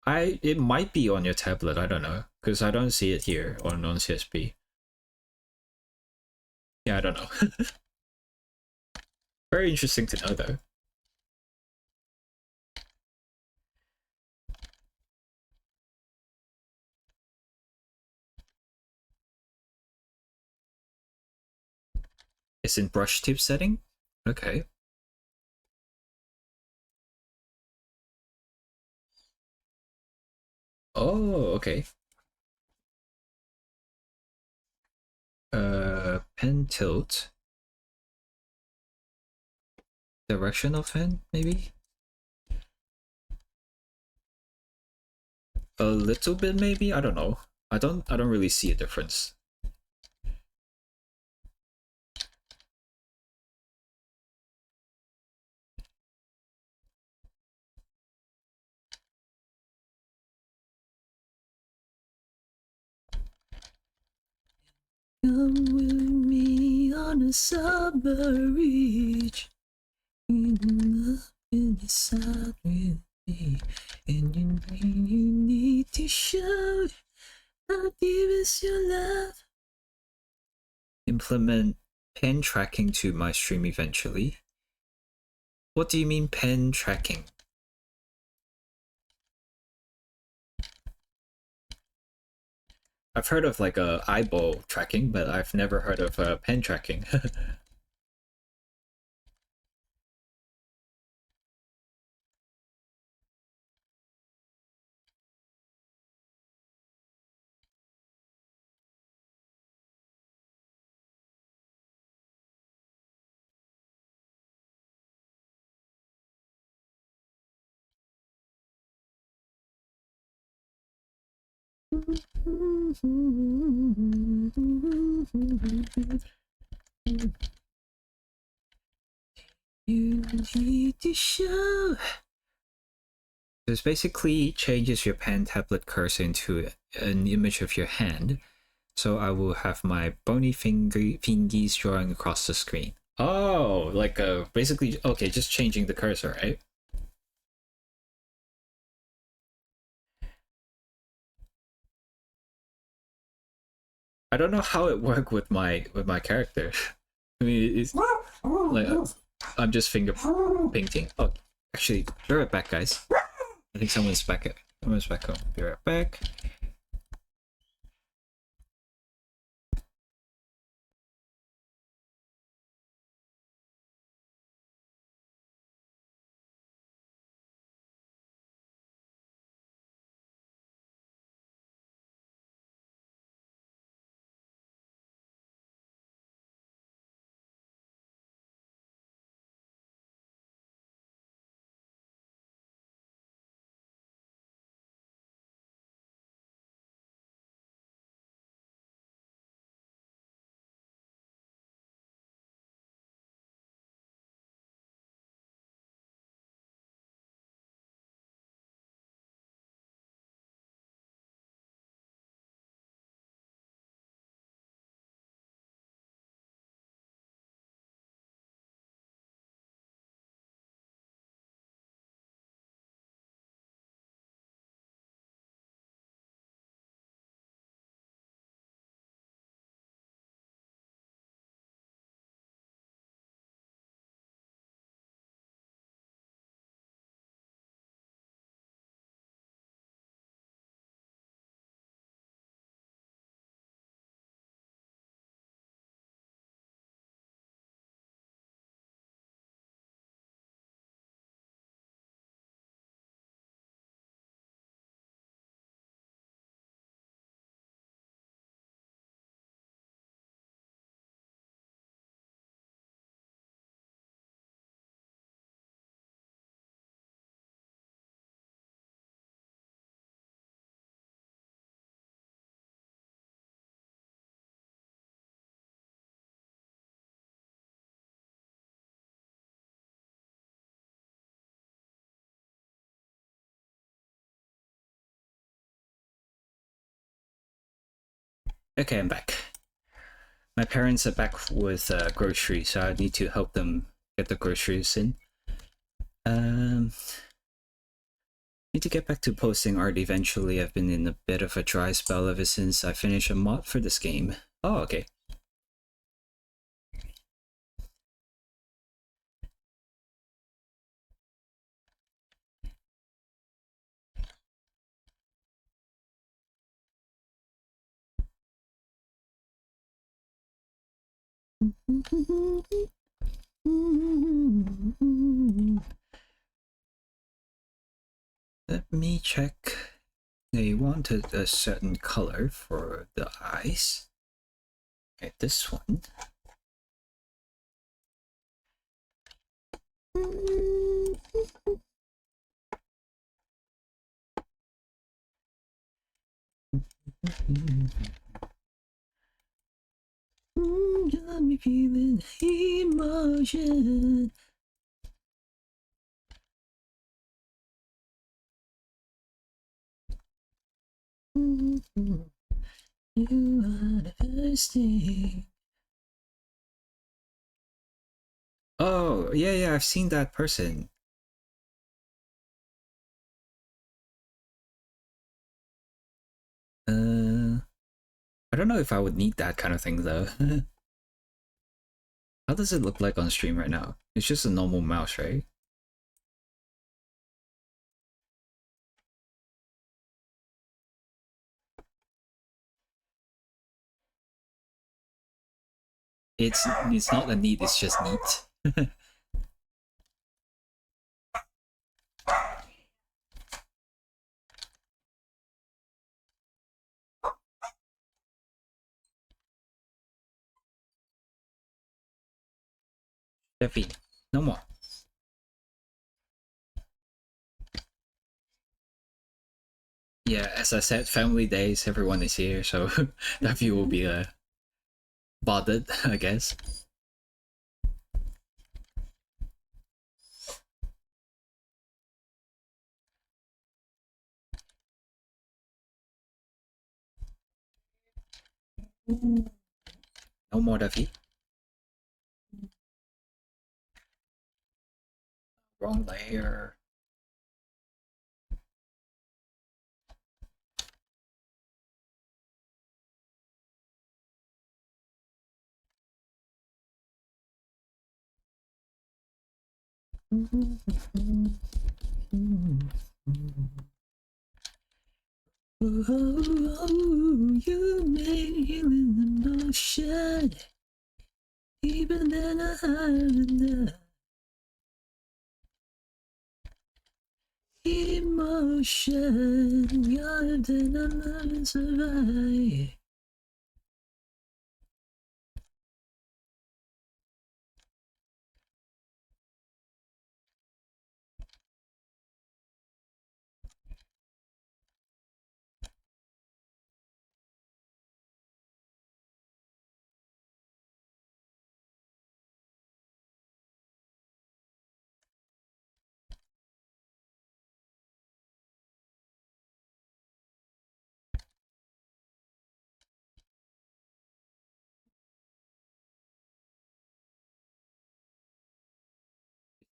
It might be on your tablet, I don't know. Because I don't see it here on CSP. Yeah, I don't know. Very interesting to know though. It's in brush tip setting? Okay. Oh, okay. Pen tilt. Direction of pen, maybe? A little bit maybe? I don't know. I don't really see a difference. Come with me on a summer beach. In the sun with me, and you need to show how deep is your love. Implement pen tracking to my stream eventually. What do you mean pen tracking? I've heard of like a eyeball tracking, but I've never heard of pen tracking. You need to show. This basically changes your pen tablet cursor into an image of your hand. So I will have my bony fingies drawing across the screen. Oh, like basically, okay, just changing the cursor, right? I don't know how it worked with my character. I mean, it's like I'm just finger painting. Oh, actually, be right back, guys. I think someone's back. Someone's back home. Be right back. Okay, I'm back. My parents are back with groceries, so I need to help them get the groceries in. Need to get back to posting art eventually. I've been in a bit of a dry spell ever since I finished a mod for this game. Oh, okay. Let me check. They wanted a certain color for the eyes. Okay, this one. You got me feeling emotion. You are the first thing. Oh, yeah, I've seen that person. I don't know if I would need that kind of thing though. How does it look like on stream right now? It's just a normal mouse, right? It's not a need, it's just neat. Devi, no more. Yeah, as I said, family days, everyone is here, so Devi will be bothered, I guess. No more Devi. Wrong layer. You made healing emotion, even then I haven't emotion, you're than I never survive.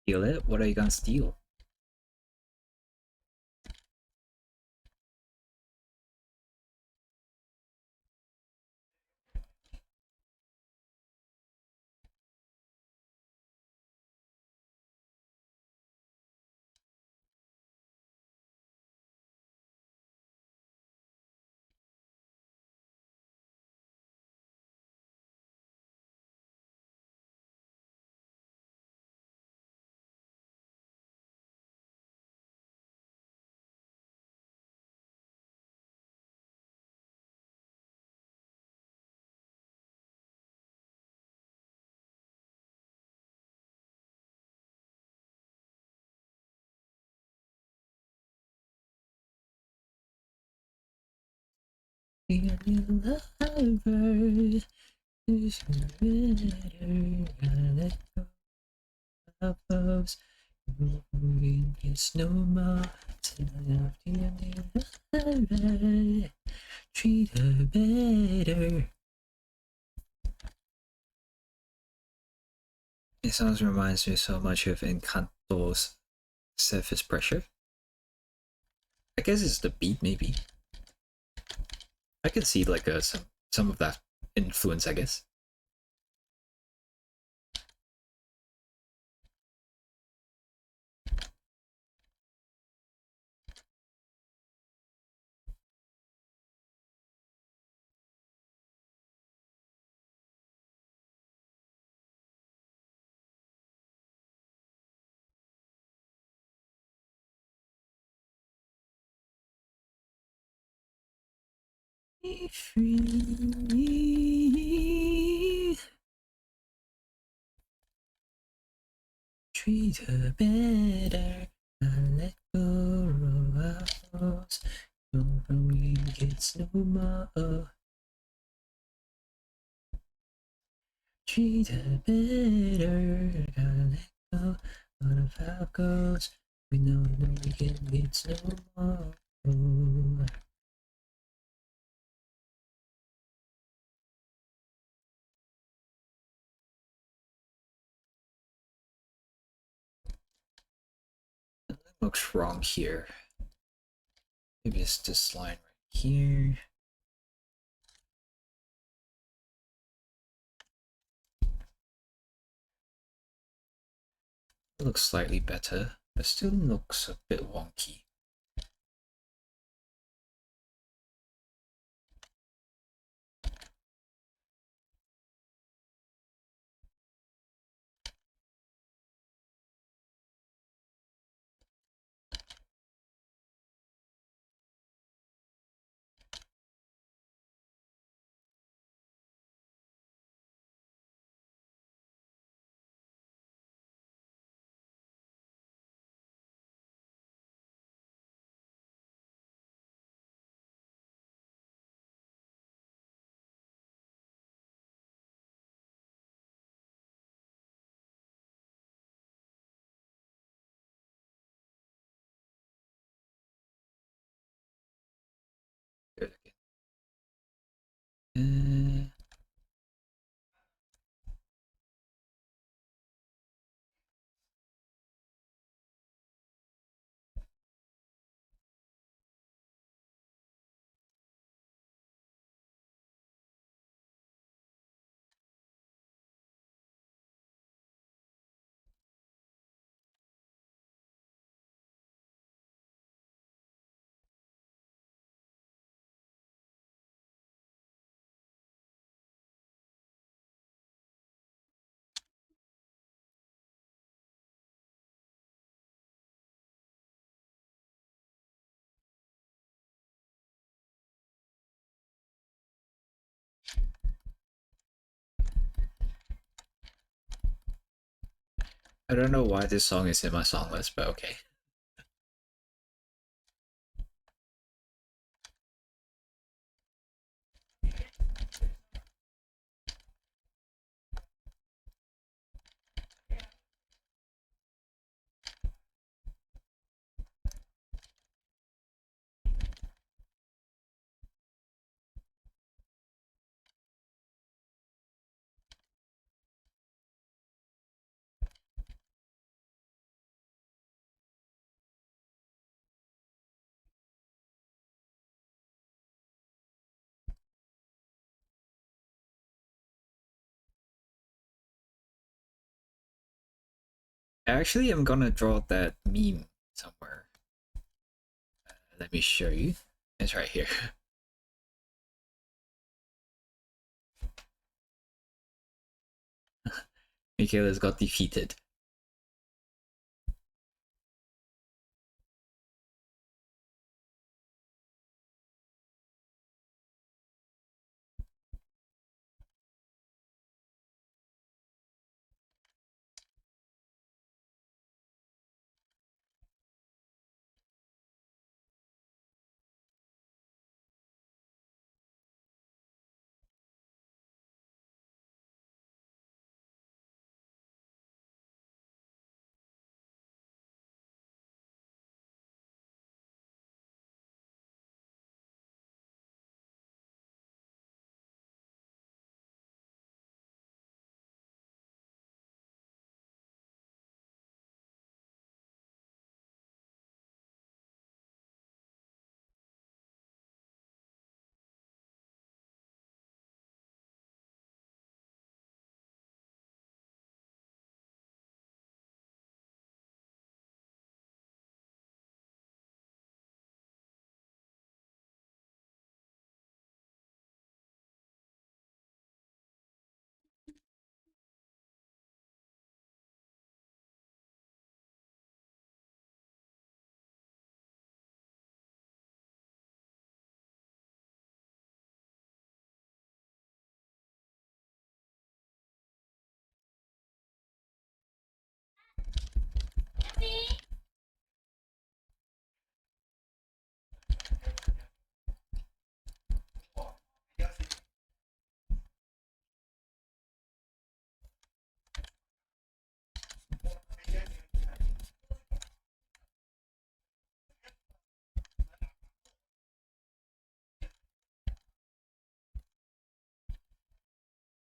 Steal it? What are you gonna steal? Be a new lover, who's better, gotta let go of those moving, it's no more. Till I have to be a new lover, treat her better. It sounds reminds me so much of Encanto's Surface Pressure. I guess it's the beat, maybe. I can see like some of that influence, I guess. Be free. Treat her better. And let go of our thoughts. Don't worry, it's no more. Treat her better. Gotta let go of our goals. We know no weekend gets no more. Looks wrong here. Maybe it's this line right here. It looks slightly better, but still looks a bit wonky. Good again. I don't know why this song is in my song list, but okay. Actually, I'm gonna draw that meme somewhere. Let me show you. It's right here. Michaela's got defeated.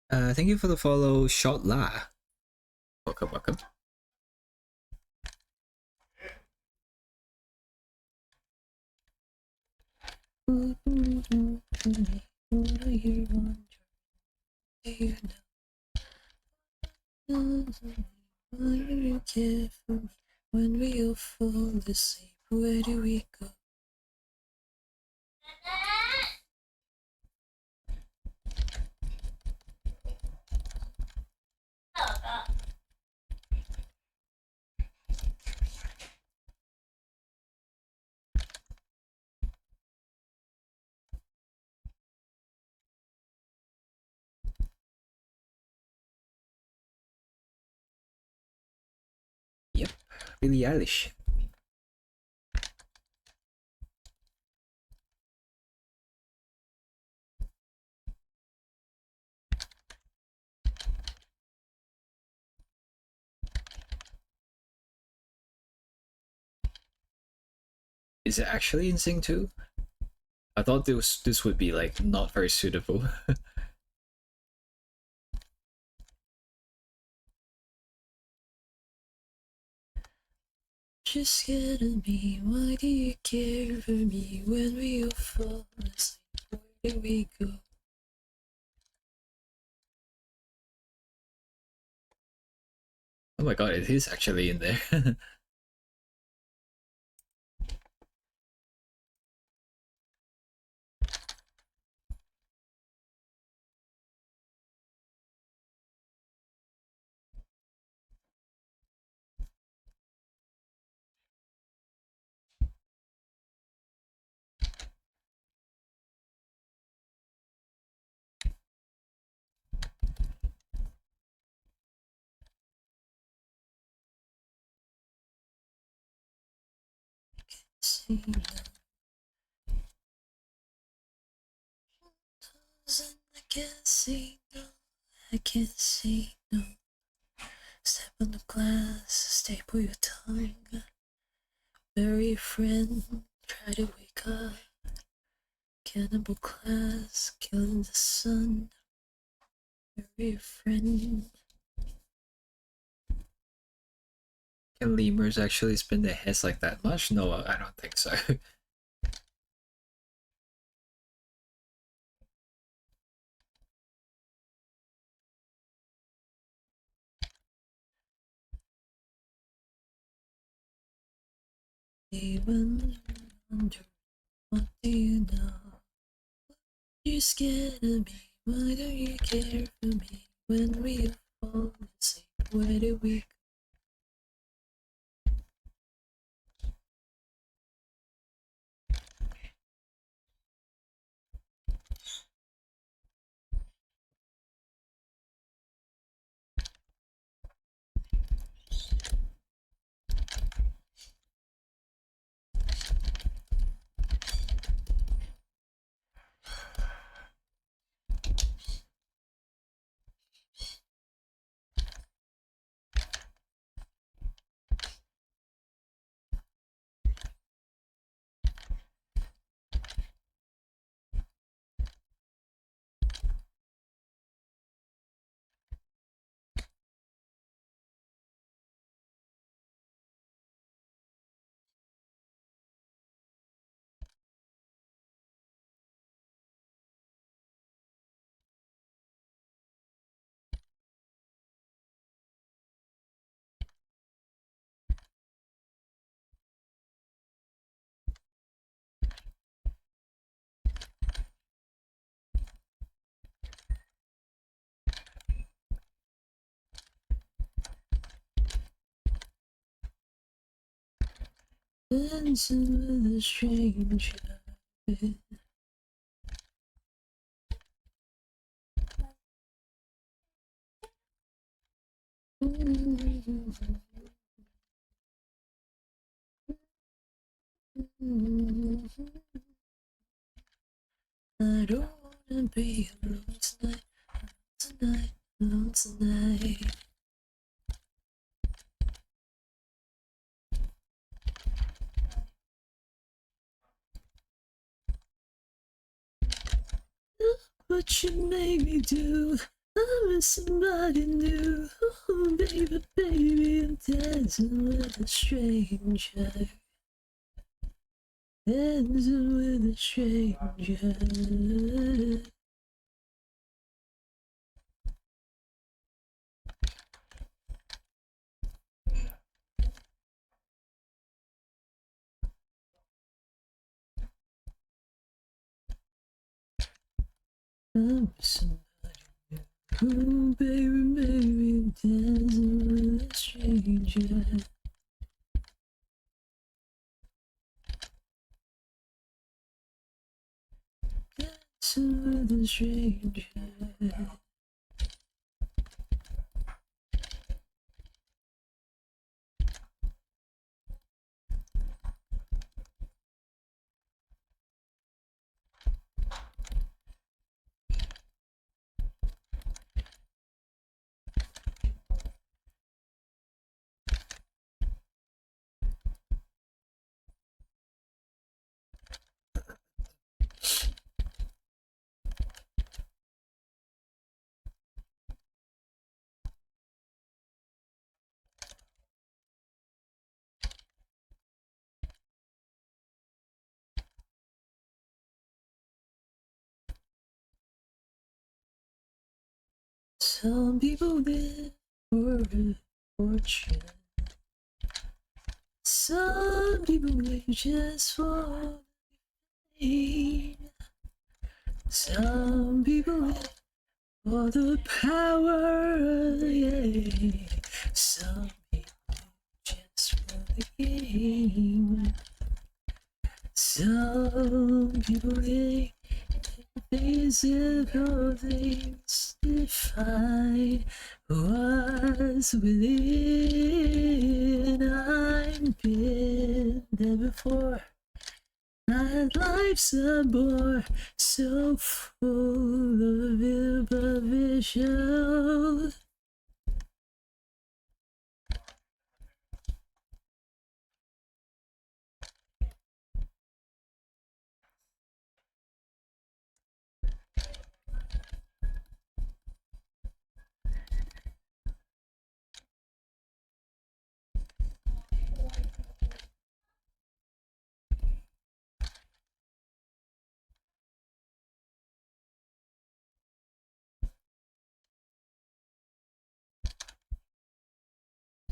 Thank you for the follow, Shot La. Welcome, welcome. When we all fall asleep, where do we go? Yep, Billie Eilish. Is it actually in Sing 2? I thought this would be like not very suitable. Just scared of me, why do you care for me when we all fall asleep? Where do we go? Oh my god, it is actually in there. say no. I can't say no. I can't say no. Step on the glass, staple your tongue. Bury a friend, try to wake up. Cannibal class, killing the sun. Bury a friend. Can lemurs actually spin their heads like that much? No, I don't think so. Even wonder, what do you know? You're scared of me, why don't you care for me? When we fall asleep, where do we go? Dancing with a stranger. I don't wanna be alone tonight, tonight, alone tonight. Look what you made me do. I'm with somebody new. Oh, baby, baby, I'm dancing with a stranger. Dancing with a stranger. I'm with somebody new. Oh, baby, baby, I'm dancing with a stranger. Dancing with a stranger. Some people live for a fortune. Some people live just for fame. Some people live for the power, yeah. Some people live just for the game. Some people live physical things define what's within. I've been there before. My life's a bore, so full of improvisation.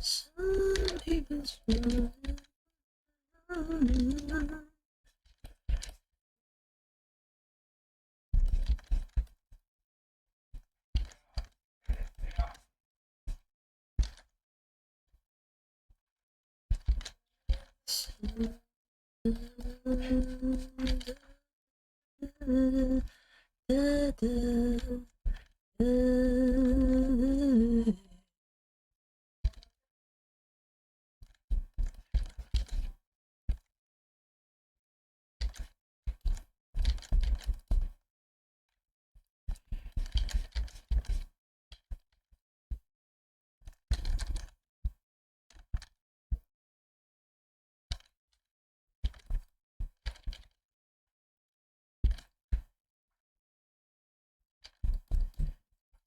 Some people's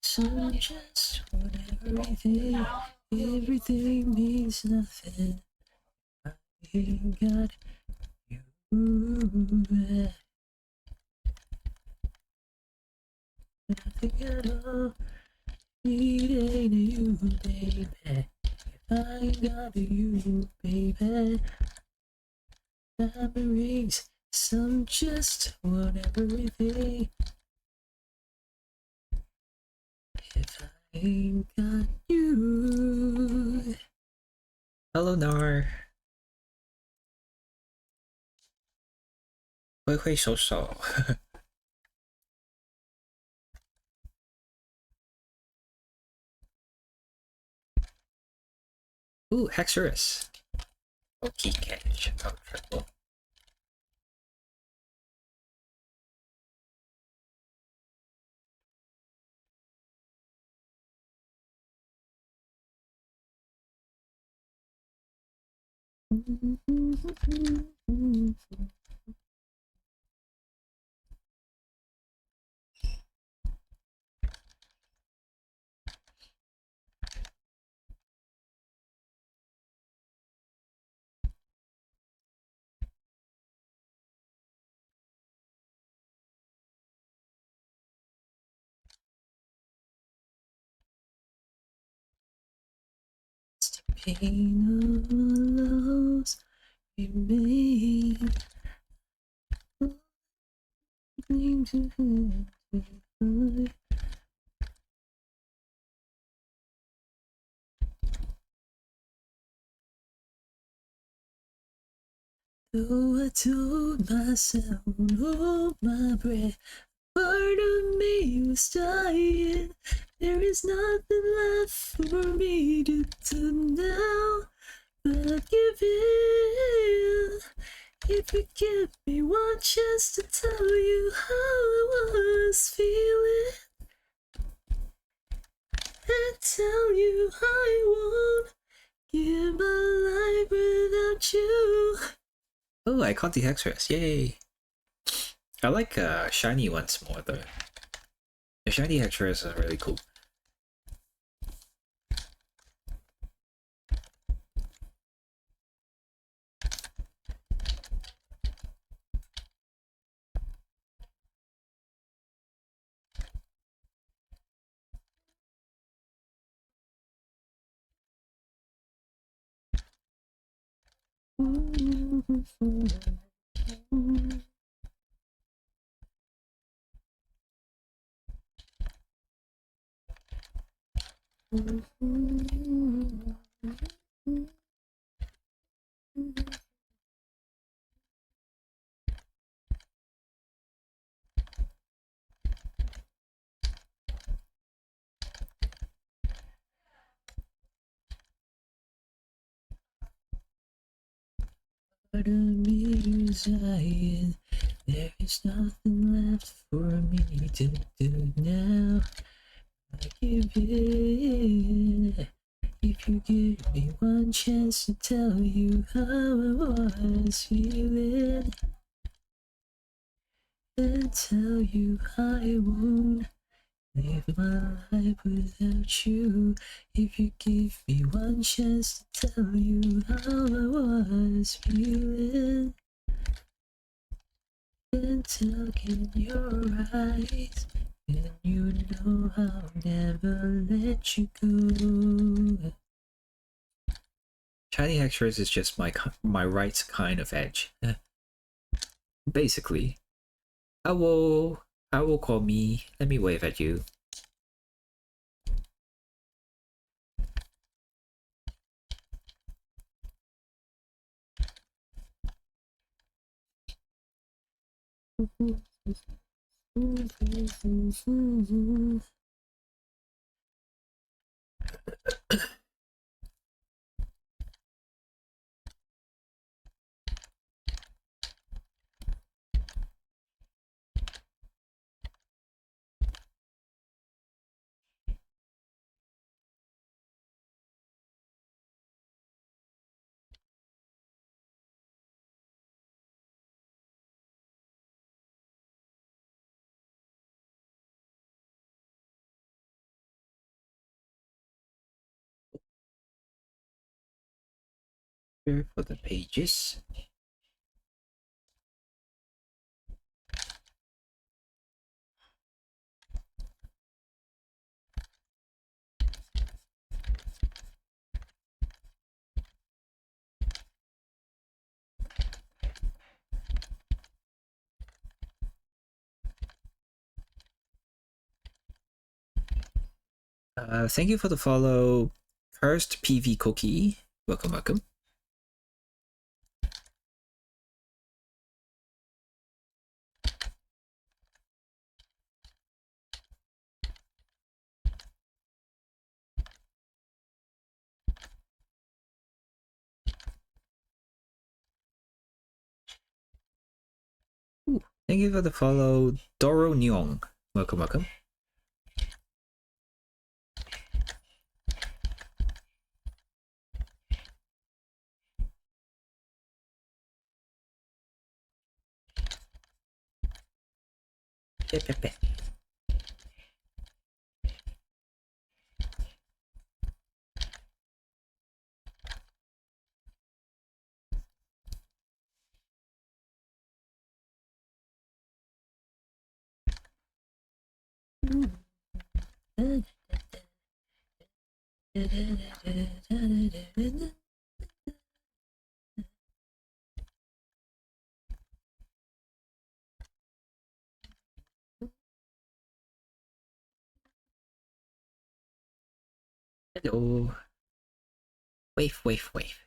some just want everything. Everything means nothing. I ain't got you. Nothing at all. Need ain't you, baby. If I ain't got you, baby. Diamond rings. Some just want everything. If I ain't got you. Hello, Nar. 挥挥手手。Ooh, Hexerus. Okay, catch. Oh, triple. It's the pain of loss remain. Though I told myself, hold my breath, part of me was dying. There is nothing left for me to do now but give in. If you give me one chance to tell you how I was feeling, and tell you I won't give my life without you. Oh, I caught the Hexerus, yay! I like shiny ones more though. The shiny Hexerus is really cool. Part of me is dying. There is nothing left for me to do now. I give in. If you give me one chance to tell you how I was feeling, and tell you I won't live my life without you. If you give me one chance to tell you how I was feeling, and look in your eyes, and you know I'll never let you go. Shiny Extras is just my right kind of edge. Basically. Owl call me. Let me wave at you. Here for the pages. Thank you for the follow, Cursed PV Cookie. Welcome, welcome. Ooh, thank you for the follow, Doro Nyong. Welcome, welcome. Hello. Wave, wave, wave.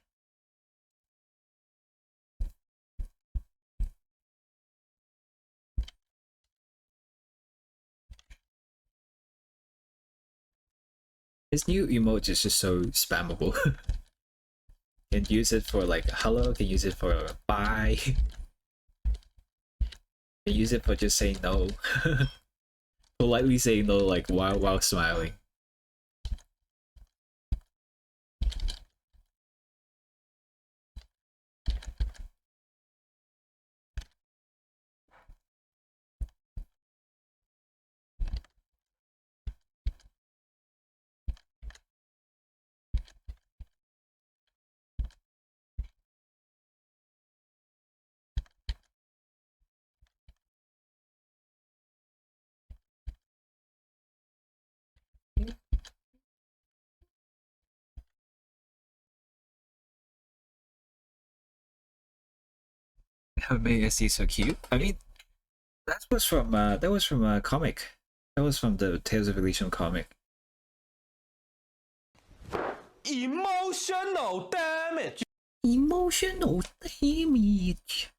This new emote is just so spammable. Can use it for like hello, can use it for bye. Can use it for just saying no. Politely saying no like while smiling. MASD so cute. I mean, that was from a comic. That was from the Tales of Elysium comic. Emotional damage. Emotional damage.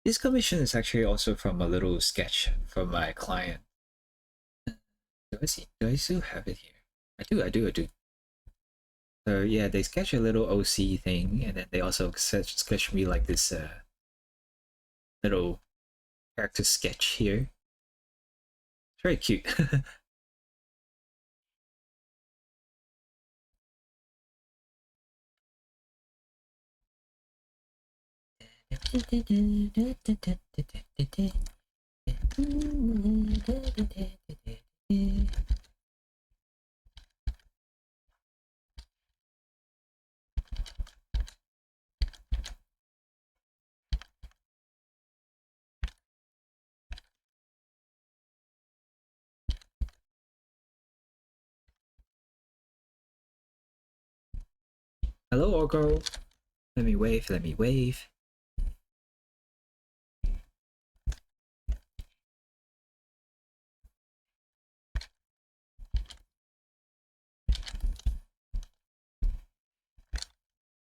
This commission is actually also from a little sketch from my client. Do I see? Do I still have it here? I do. So yeah, they sketch a little OC thing, and then they also sketch me like this little character sketch here. It's very cute. Hello, Orgo. Let me wave, let me wave.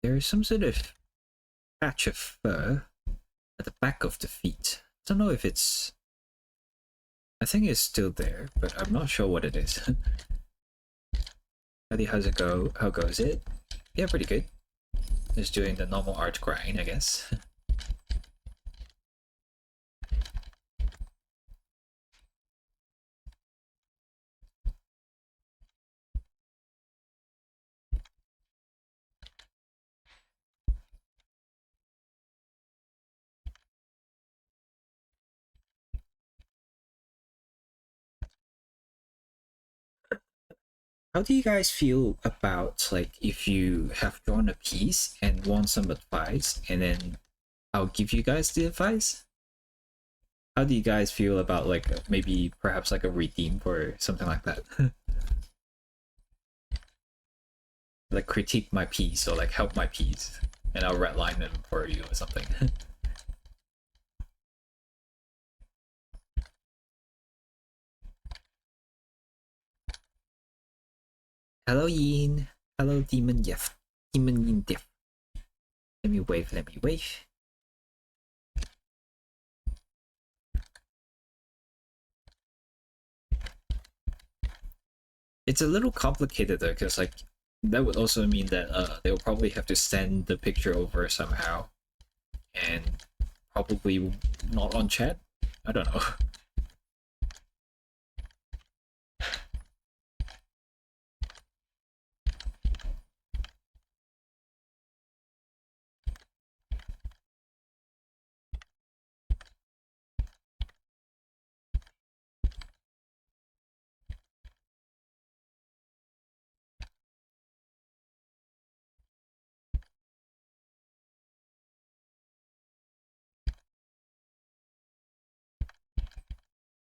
There is some sort of patch of fur at the back of the feet. I don't know if it's... I think it's still there, but I'm not sure what it is. Buddy, how's it go? How goes it? Yeah, pretty good. Just doing the normal art grind, I guess. How do you guys feel about, like, if you have drawn a piece and want some advice, and then I'll give you guys the advice? How do you guys feel about, like, maybe perhaps like a redeem or something like that? Like critique my piece or like help my piece, and I'll redline them for you or something. Hello Yin. Hello Demon Yef. Demon Yin Diff. Let me wave, let me wave. It's a little complicated though, because like that would also mean that they'll probably have to send the picture over somehow, and probably not on chat. I don't know.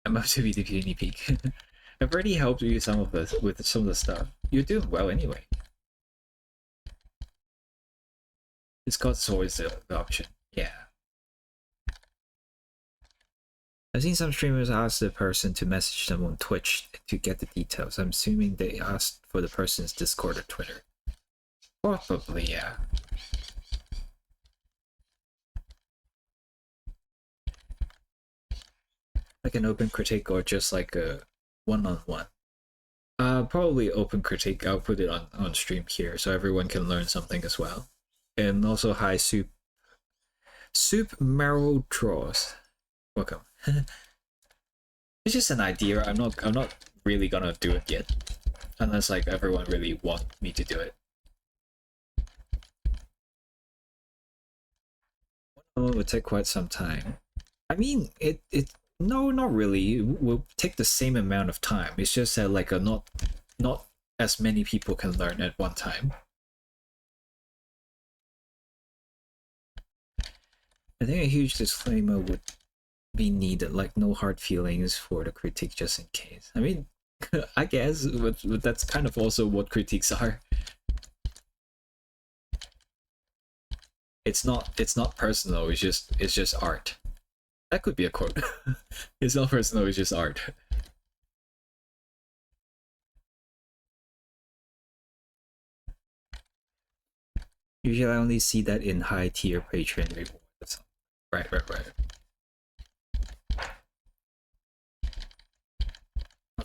I'm about to be the guinea pig. I've already helped you some of this with some of the stuff. You're doing well anyway. Discord's always the option. Yeah. I've seen some streamers ask the person to message them on Twitch to get the details. I'm assuming they asked for the person's Discord or Twitter. Probably, yeah. Like an open critique or just like a one-on-one. Probably open critique. I'll put it on stream here so everyone can learn something as well. And also hi Soup Marrow Draws. Welcome. It's just an idea. I'm not really gonna do it yet. Unless like everyone really want me to do it. Oh, it would take quite some time. I mean, it no, not really. It will take the same amount of time. It's just that like not as many people can learn at one time. I think a huge disclaimer would be needed, like no hard feelings for the critique just in case. I mean, I guess, but that's kind of also what critiques are. It's not personal. It's just art. That could be a quote. It's not personal. It's just art. Usually, I only see that in high tier patron rewards. Right.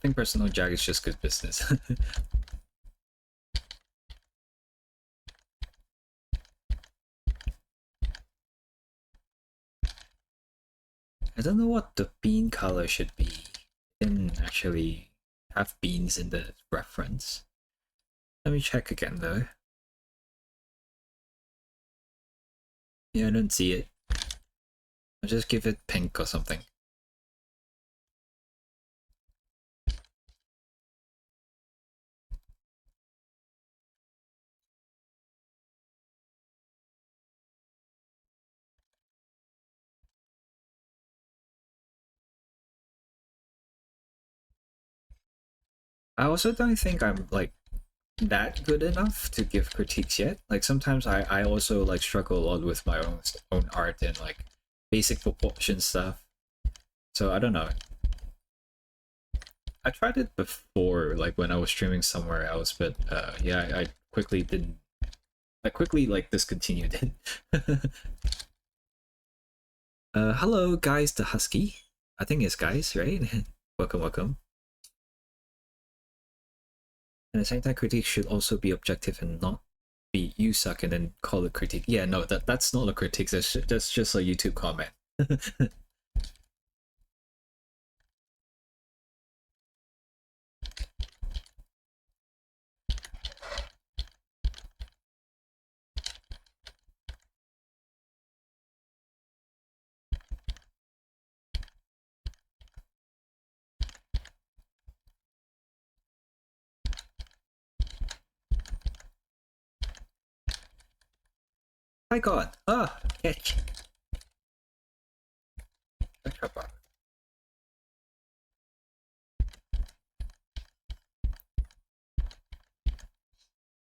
think personal jag is just good business. I don't know what the bean color should be. Didn't actually have beans in the reference. Let me check again though. Yeah, I don't see it. I'll just give it pink or something. I also don't think I'm like that good enough to give critiques yet. Like sometimes I also like struggle a lot with my own art and like basic proportion stuff. So I don't know. I tried it before, like when I was streaming somewhere else, but yeah, I quickly didn't. I quickly like discontinued it. Hello guys, the husky. I think it's guys, right? Welcome, welcome. And at the same time, critique should also be objective and not be you suck and then call it critique. Yeah, no, that's not a critique. That's just a YouTube comment. My God! Ah, catch.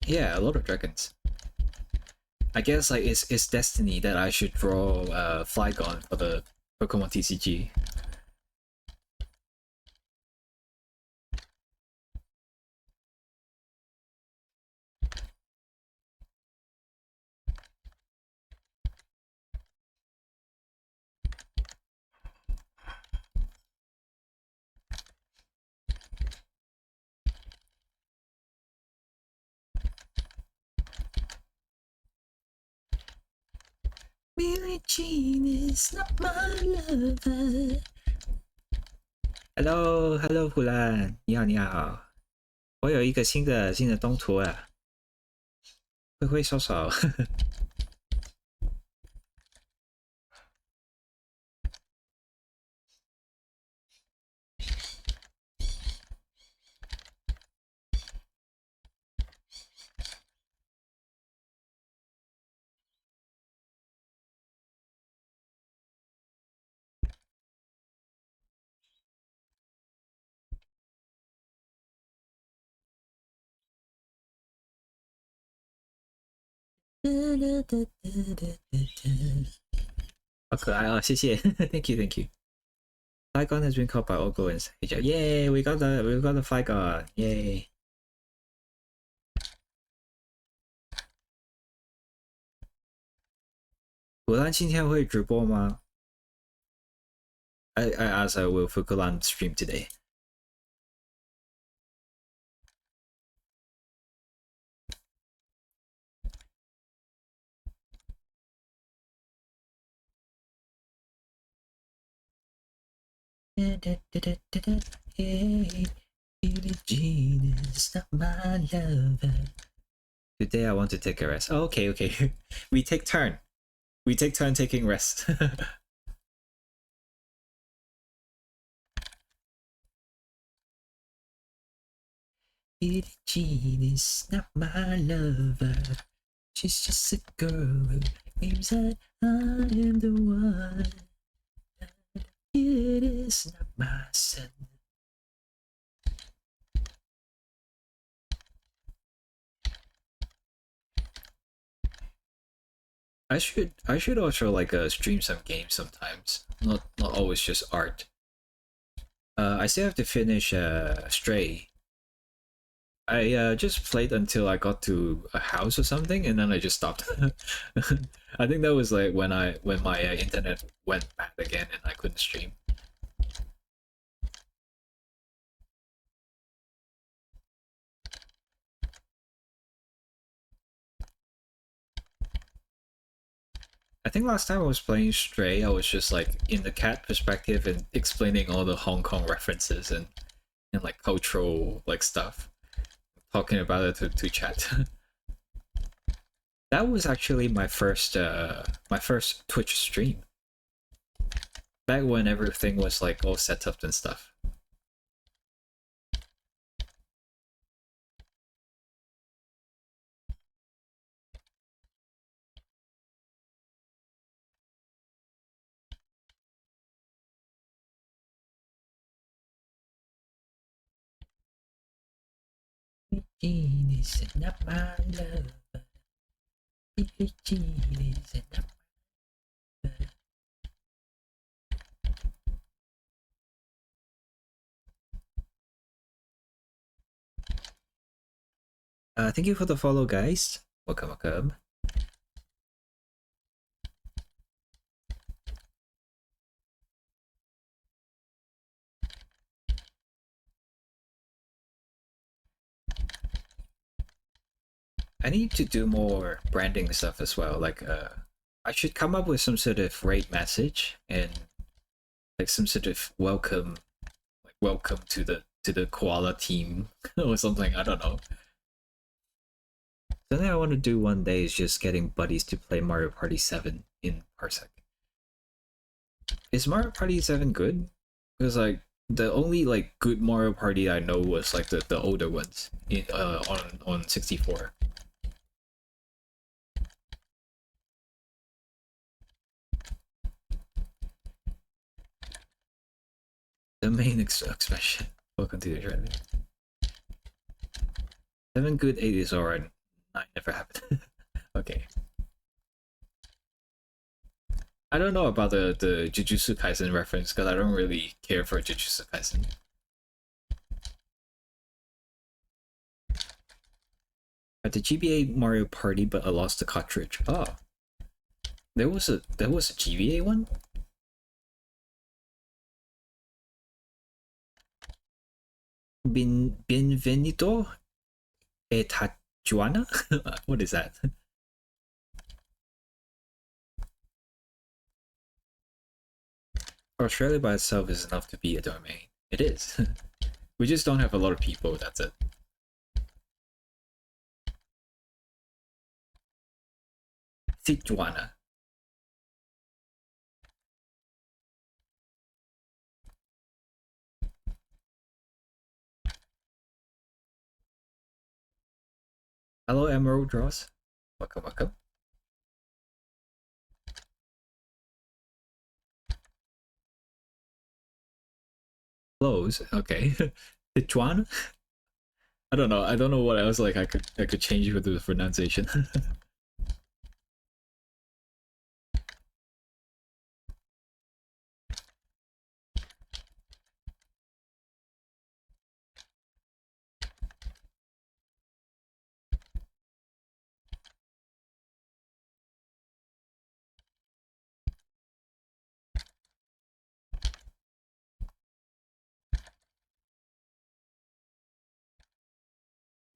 Yeah, a lot of dragons. I guess like it's destiny that I should draw Flygon for the Pokemon TCG. Billie Jean is not my lover. Hello， 虎兰，你好，你好。我有一个新的东图啊，挥挥手手。好可爱哦，谢谢，Thank you, thank you. Flygon has been caught by all goals. Yay, we got the Flygon. Yay. 虎兰今天会直播吗？I asked will Fukulan stream today. Hey, Billie Jean is not my lover. Today I want to take a rest. Oh, okay, okay. We take turn. We take turn taking rest. Billie Jean is not my lover. She's just a girl who aims at I am the one. It is not my son. I should also like stream some games sometimes. Not always just art. I still have to finish Stray. I just played until I got to a house or something, and then I just stopped. I think that was like when my internet went bad again and I couldn't stream. I think last time I was playing Stray, I was just like in the cat perspective and explaining all the Hong Kong references and like cultural like stuff, talking about it to chat. That was actually my first Twitch stream back when everything was like all set up and stuff. Is not my love. Thank you for the follow, guys. Welcome, welcome. I need to do more branding stuff as well. Like, I should come up with some sort of rate message and like some sort of welcome, like welcome to the koala team or something. I don't know. Something I want to do one day is just getting buddies to play Mario Party 7 in Parsec. Is Mario Party 7 good? Because like the only like good Mario Party I know was like the older ones in on 64. The main expression. Welcome to the journey. 7 good, 8 is alright. 9 never happened. Okay. I don't know about the Jujutsu Kaisen reference because I don't really care for Jujutsu Kaisen. At the GBA Mario Party, but I lost the cartridge. Oh, there was a GBA one. Bienvenido e Tajuana? What is that? Australia by itself is enough to be a domain. It is. We just don't have a lot of people, that's it. Tijuana. Hello, Emerald Ross. Welcome, welcome. Close. Okay. Tijuana. I don't know. I don't know what else like I could change with the pronunciation.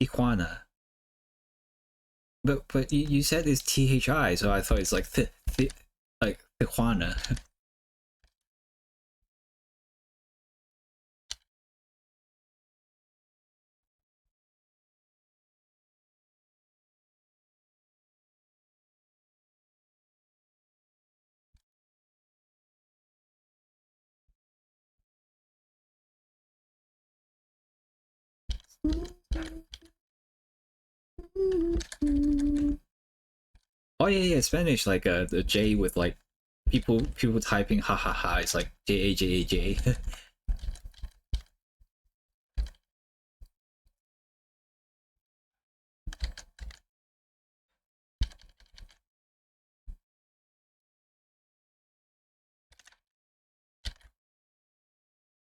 Tijuana. But you said it's THI, so I thought it's like like Tijuana. Oh yeah, Spanish like the J with like people typing ha ha ha. It's like JAJAJ.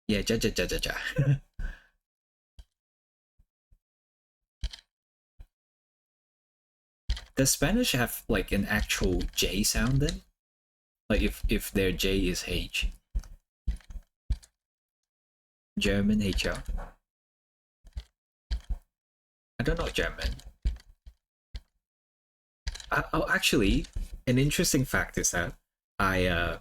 Yeah, ja ja ja ja ja. Does Spanish have like an actual J sound then? Like if their J is H. German HR. I don't know German. Oh, actually, an interesting fact is that I uh,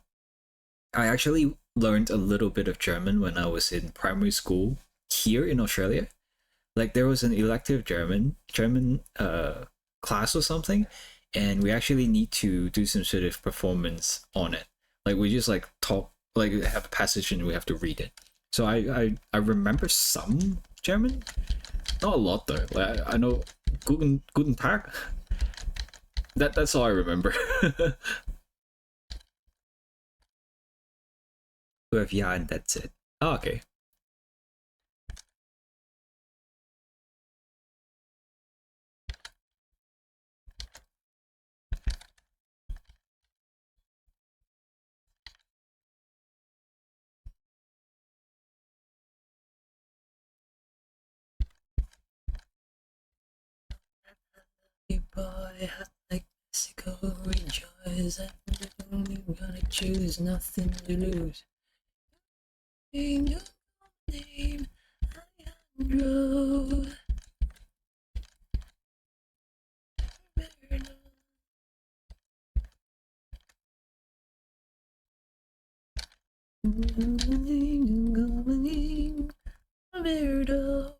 I actually learned a little bit of German when I was in primary school here in Australia. Like there was an elective German class or something, and we actually need to do some sort of performance on it. Like we just like talk, like have a passage and we have to read it. So I remember some German, not a lot though. Like I know guten Tag. That's all I remember. Yeah, and that's it. Oh, okay. Hey boy, hot like Mexico, rejoice. I'm gonna choose nothing to lose. In your name, Alejandro. Alberto.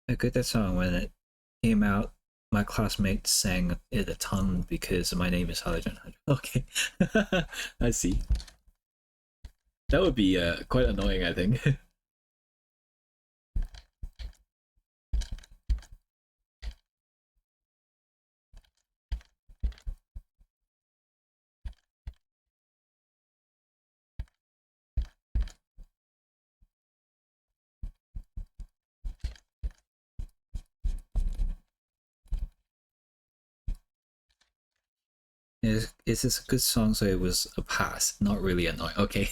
I got that song when it came out. My classmates sang it a ton because my name is Alejandro. Okay, I see. That would be quite annoying, I think. It's just a good song, so it was a pass, not really annoying. Okay.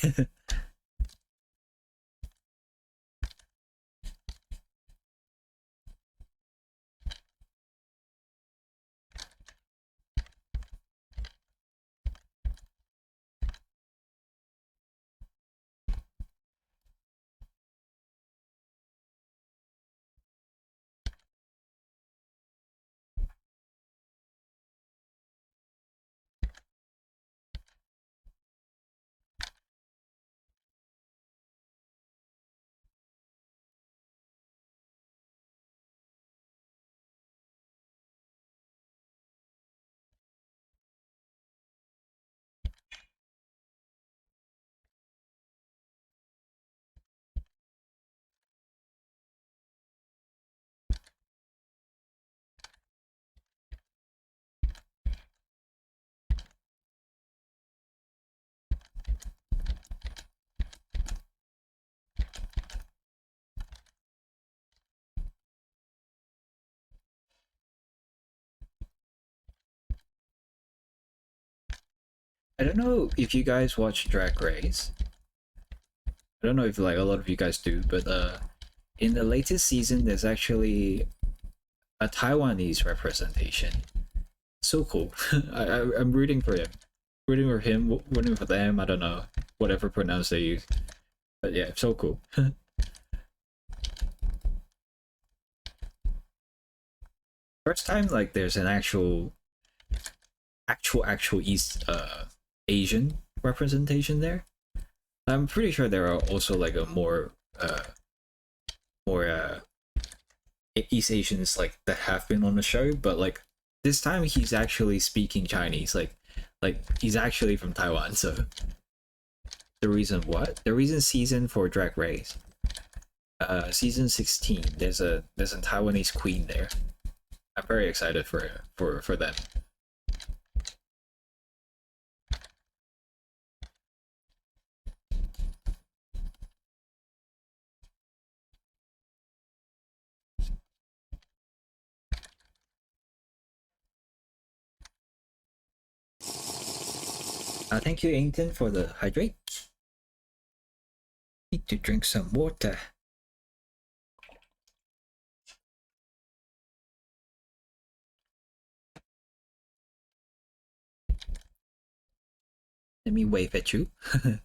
I don't know if you guys watch Drag Race. I don't know if like a lot of you guys do, but in the latest season, there's actually a Taiwanese representation. So cool. I'm rooting for him. Rooting for him, rooting for them. I don't know, whatever pronounce they use. But yeah, so cool. First time like there's an actual East Asian representation there. I'm pretty sure there are also like a more East Asians like that have been on the show, but like this time he's actually speaking Chinese, like he's actually from Taiwan. So the reason season for Drag Race, season 16. There's a Taiwanese queen there. I'm very excited for them. Thank you, Inkton, for the hydrate. Need to drink some water. Let me wave at you. I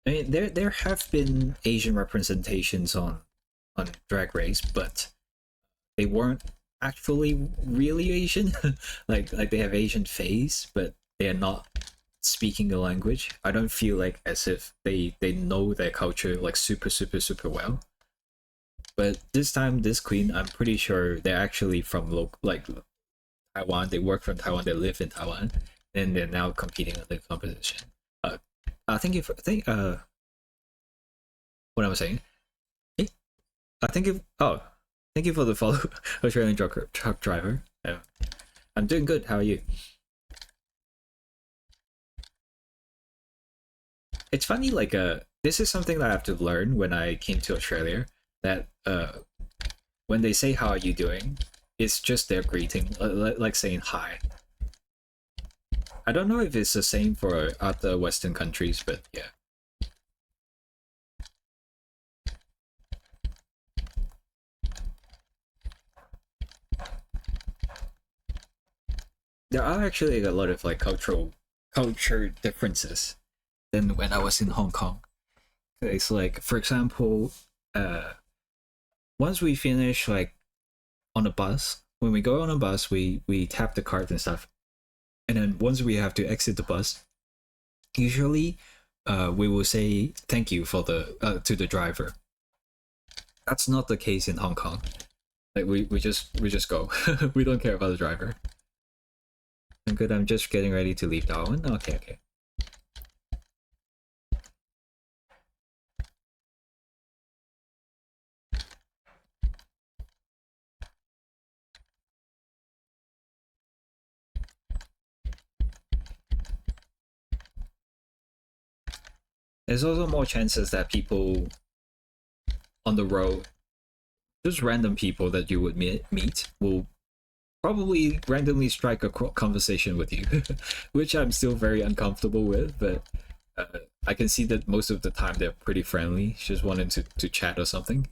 mean, there have been Asian representations on Drag Race, but they weren't actually really Asian. Like they have Asian face, but they are not speaking the language. I don't feel like as if they know their culture like super well. But this time, this queen, I'm pretty sure they're actually from like Taiwan. They work from Taiwan. They live in Taiwan, and they're now competing in the competition. I think if I think what I was saying. Eh? I think if thank you for the follow, Australian truck driver. I'm doing good. How are you? It's funny, like this is something that I have to learn when I came to Australia. That when they say how are you doing, it's just their greeting, like saying hi. I don't know if it's the same for other Western countries, but yeah. There are actually a lot of like culture differences than when I was in Hong Kong. It's like, for example, uh, once we finish like on a bus, when we go on a bus, we tap the card and stuff, and then once we have to exit the bus, usually, we will say thank you for the to the driver. That's not the case in Hong Kong. Like we just go. We don't care about the driver. I'm good. I'm just getting ready to leave Darwin. Okay. There's also more chances that people on the road, just random people that you would meet, will probably randomly strike a conversation with you, which I'm still very uncomfortable with. But I can see that most of the time they're pretty friendly, just wanting to chat or something.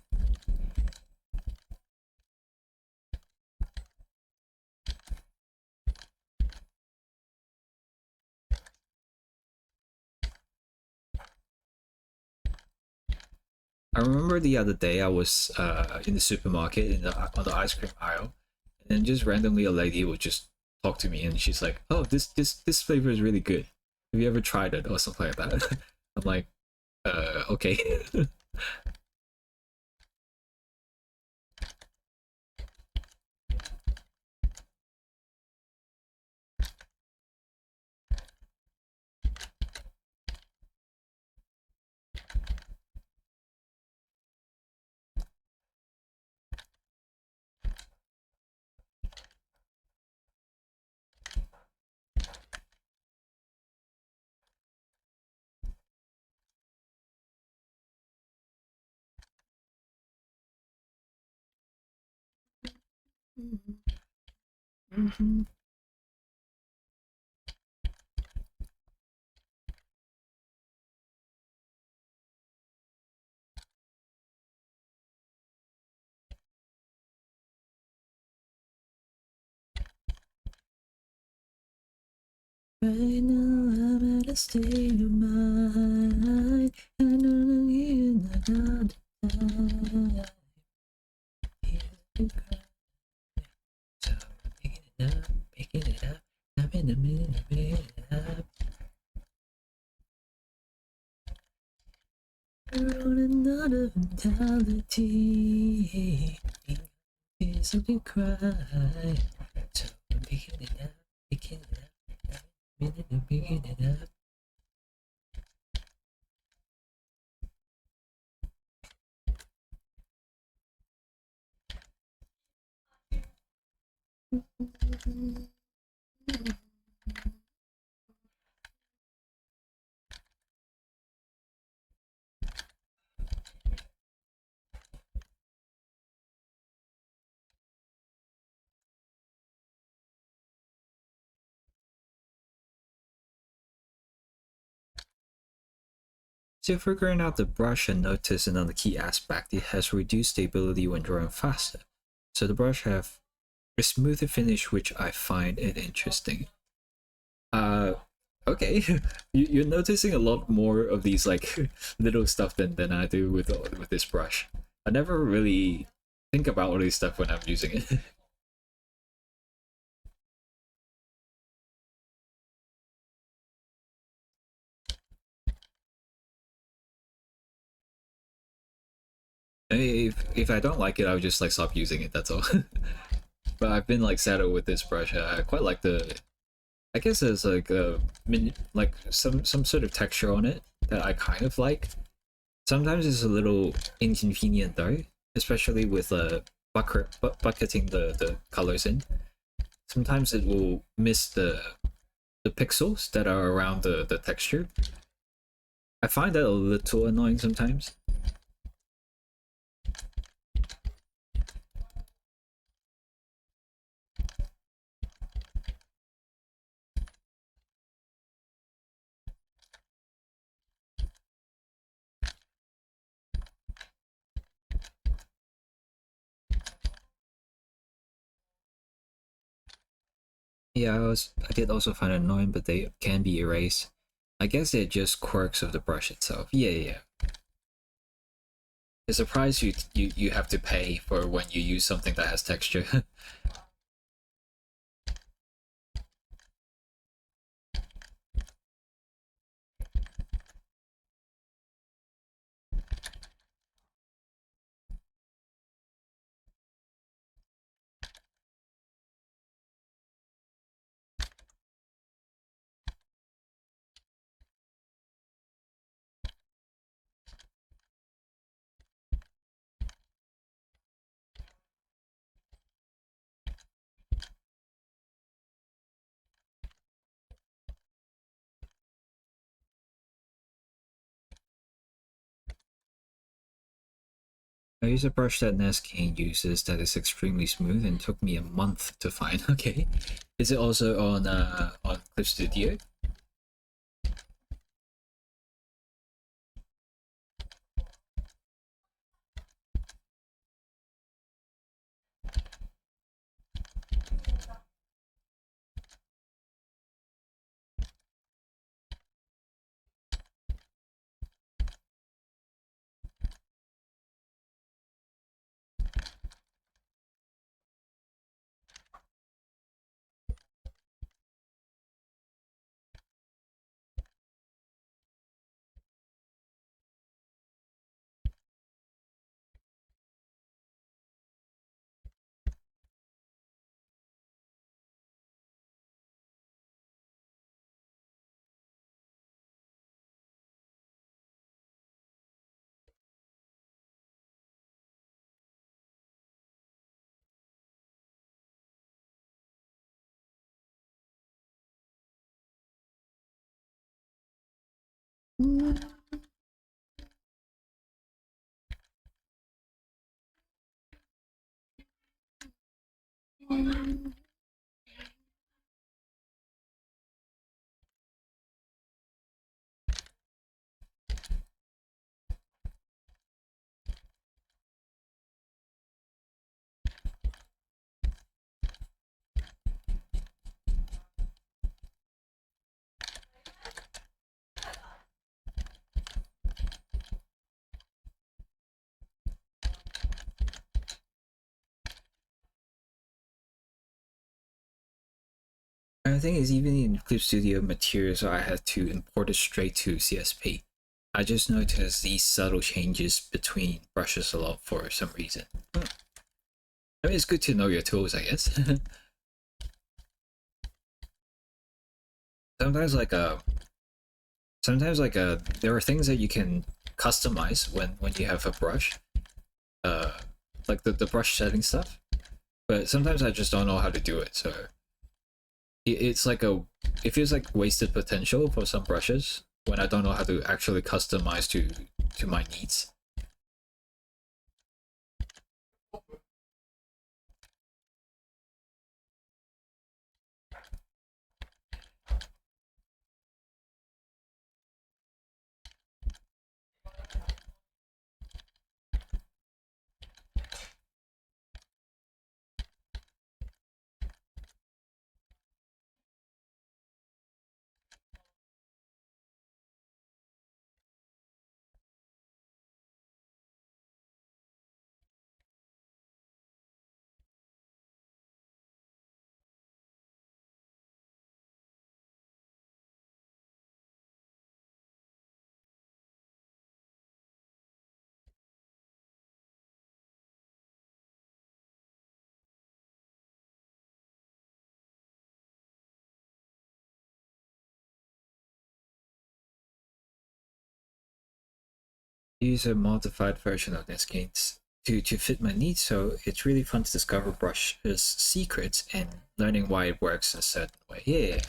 I remember the other day I was in the supermarket on the ice cream aisle, and then just randomly a lady would just talk to me, and she's like, "Oh, this flavor is really good. Have you ever tried it or something like that?" I'm like, okay." Right now I'm at a state of mind. I know you not die. So picking it up, I'm in the middle of it up. We're on another mentality. It's a big cry. So I'm picking it up, picking it up. Minute of picking it up. So figuring out the brush and notice another key aspect, it has reduced stability when drawing faster. So the brush have a smoother finish, which I find it interesting. Okay. You're noticing a lot more of these like little stuff than I do with this brush. I never really think about all these stuff when I'm using it. If I don't like it, I'll just like stop using it. That's all. But I've been like saddled with this brush. I quite like the. I guess there's like a like some sort of texture on it that I kind of like. Sometimes it's a little inconvenient though, especially with bucketing the colors in. Sometimes it will miss the pixels that are around the texture. I find that a little annoying sometimes. Yeah, I did also find it annoying, but they can be erased. I guess they're just quirks of the brush itself. Yeah. It's a price you have to pay for when you use something that has texture. I use a brush that Nescane uses that is extremely smooth and took me a month to find. Okay, is it also on Clip Studio? I think it's even in Clip Studio materials, I had to import it straight to CSP. I just noticed these subtle changes between brushes a lot for some reason. I mean, it's good to know your tools, I guess. sometimes like uh there are things that you can customize when you have a brush, uh like the brush setting stuff, but sometimes I just don't know how to do it, so it's like it feels like wasted potential for some brushes when I don't know how to actually customize to my needs. use a modified version of this game to fit my needs, so it's really fun to discover brushes secrets and learning why it works a certain way. Yeah.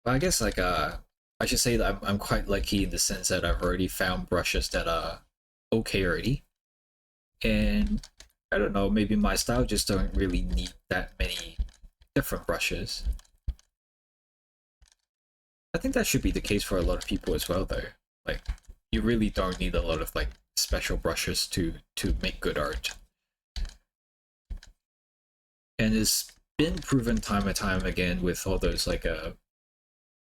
But I guess like I should say that I'm quite lucky in the sense that I've already found brushes that are okay already. And I don't know, maybe my style just don't really need that many different brushes. I think that should be the case for a lot of people as well though. Like you really don't need a lot of like special brushes to make good art. And it's been proven time and time again with all those like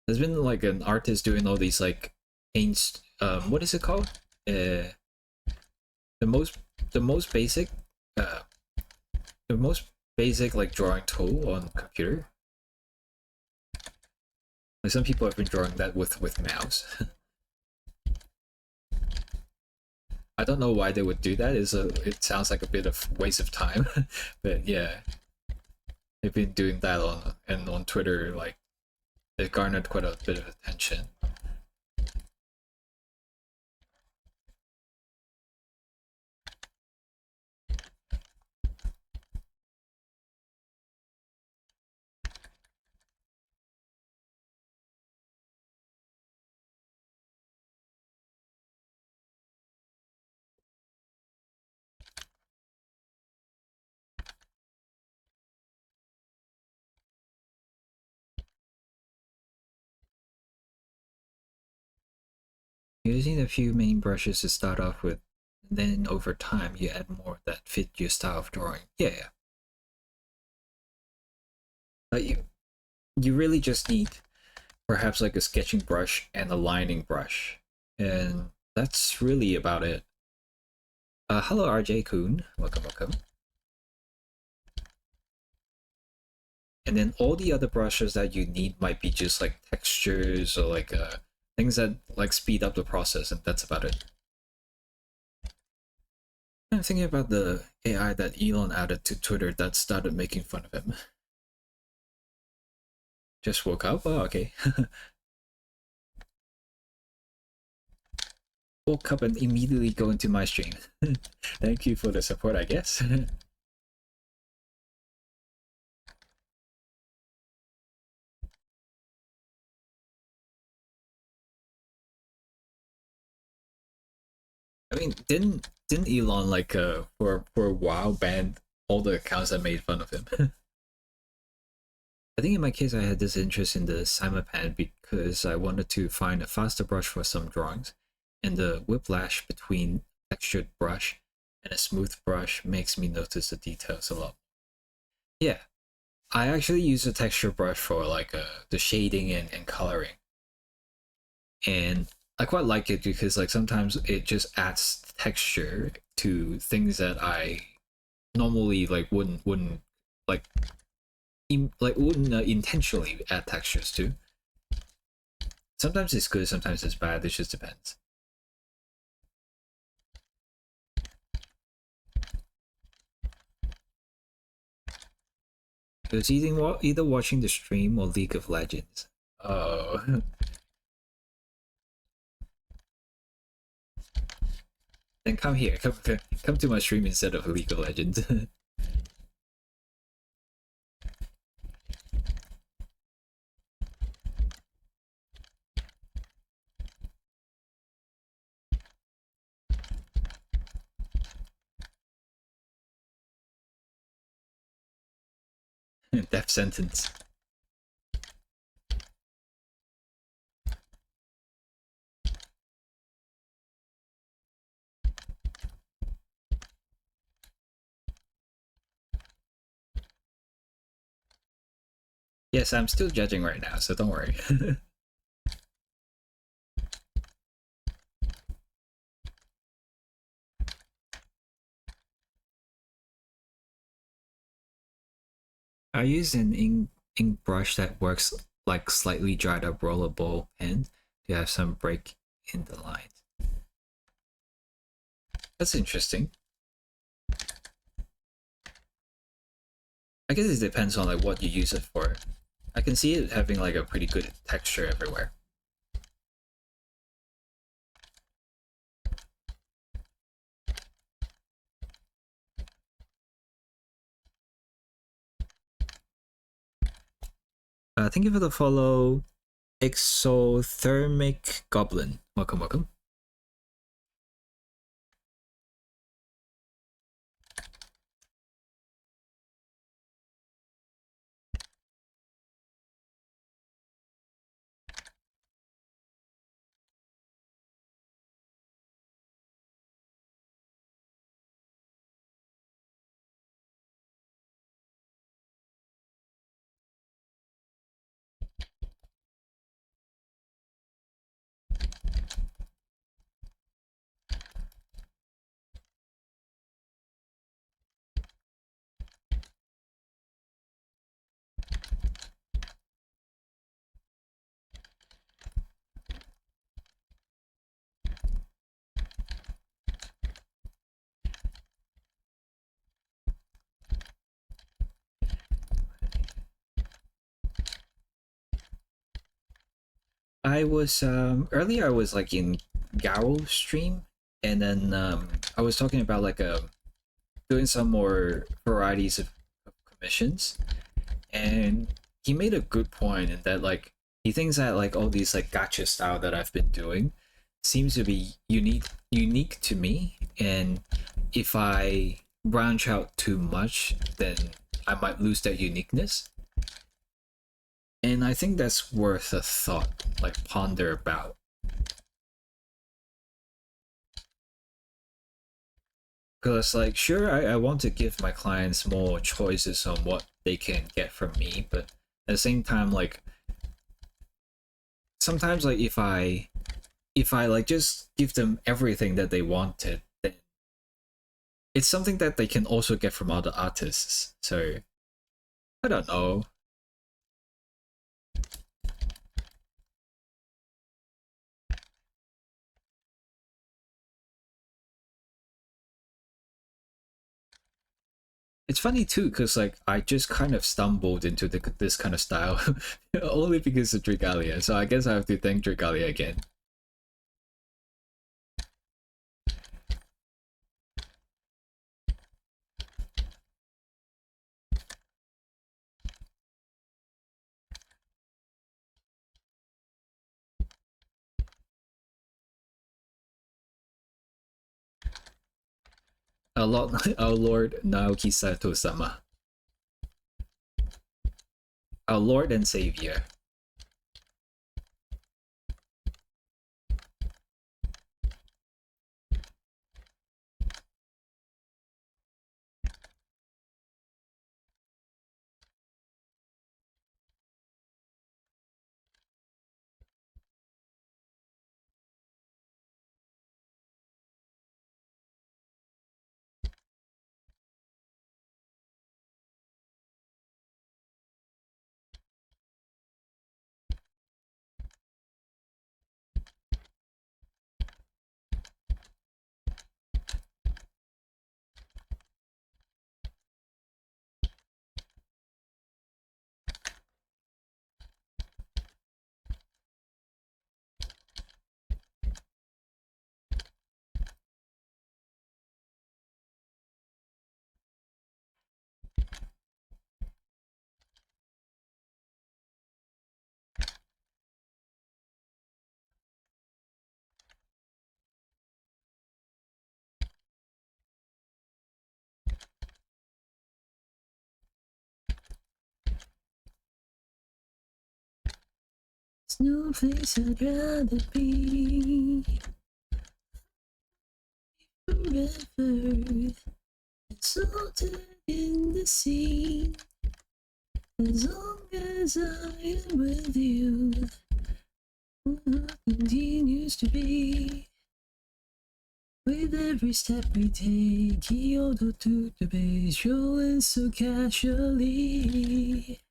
there's been like an artist doing all these like paints what is it called? The most the most basic uh the most basic like drawing tool on computer. Like some people have been drawing that with mouse. I don't know why they would do that. It sounds like a bit of waste of time, but yeah, they've been doing that on Twitter. Like it garnered quite a bit of attention. Using a few main brushes to start off with, then over time you add more that fit your style of drawing. Yeah, like you really just need perhaps like a sketching brush and a lining brush, and that's really about it. Hello RJ Kun, welcome, welcome. And then all the other brushes that you need might be just like textures or like things that like speed up the process, and that's about it. I'm thinking about the AI that Elon added to Twitter that started making fun of him. Just woke up? Oh, okay. Woke up and immediately go into my stream. Thank you for the support, I guess. I mean, didn't Elon like for a while ban all the accounts that made fun of him? I think in my case I had this interest in the Simapan because I wanted to find a faster brush for some drawings, and the whiplash between textured brush and a smooth brush makes me notice the details a lot. Yeah, I actually use a texture brush for like the shading and coloring, and I quite like it because like sometimes it just adds texture to things that I normally like wouldn't like wouldn't intentionally add textures to. Sometimes it's good, sometimes it's bad. It just depends. It was either watching the stream or League of Legends. Oh. Then come here, come to my stream instead of League of Legends. Death sentence. Yes, I'm still judging right now, so don't worry. I use an ink brush that works like slightly dried up rollerball pen, You have some break in the lines. That's interesting. I guess it depends on like what you use it for. I can see it having like a pretty good texture everywhere. Thank you for the follow, Exothermic Goblin. Welcome, welcome. I was earlier I was like in Garo stream, and then I was talking about like doing some more varieties of commissions, and he made a good point in that like he thinks that like all these like gacha style that I've been doing seems to be unique to me, and if I branch out too much, then I might lose that uniqueness. And I think that's worth a thought, like ponder about. Because like sure I want to give my clients more choices on what they can get from me, but at the same time like sometimes like if I like just give them everything that they wanted, then it's something that they can also get from other artists. So I don't know. It's funny too, because like I just kind of stumbled into this kind of style only because of Dragalia. So I guess I have to thank Dragalia again. Our Lord Naoki Sato-sama, our Lord and Savior. There's no place I'd rather be forever. It's salted in the sea. As long as I am with you, what continues to be. With every step we take, Kyoto to the base, showing so casually.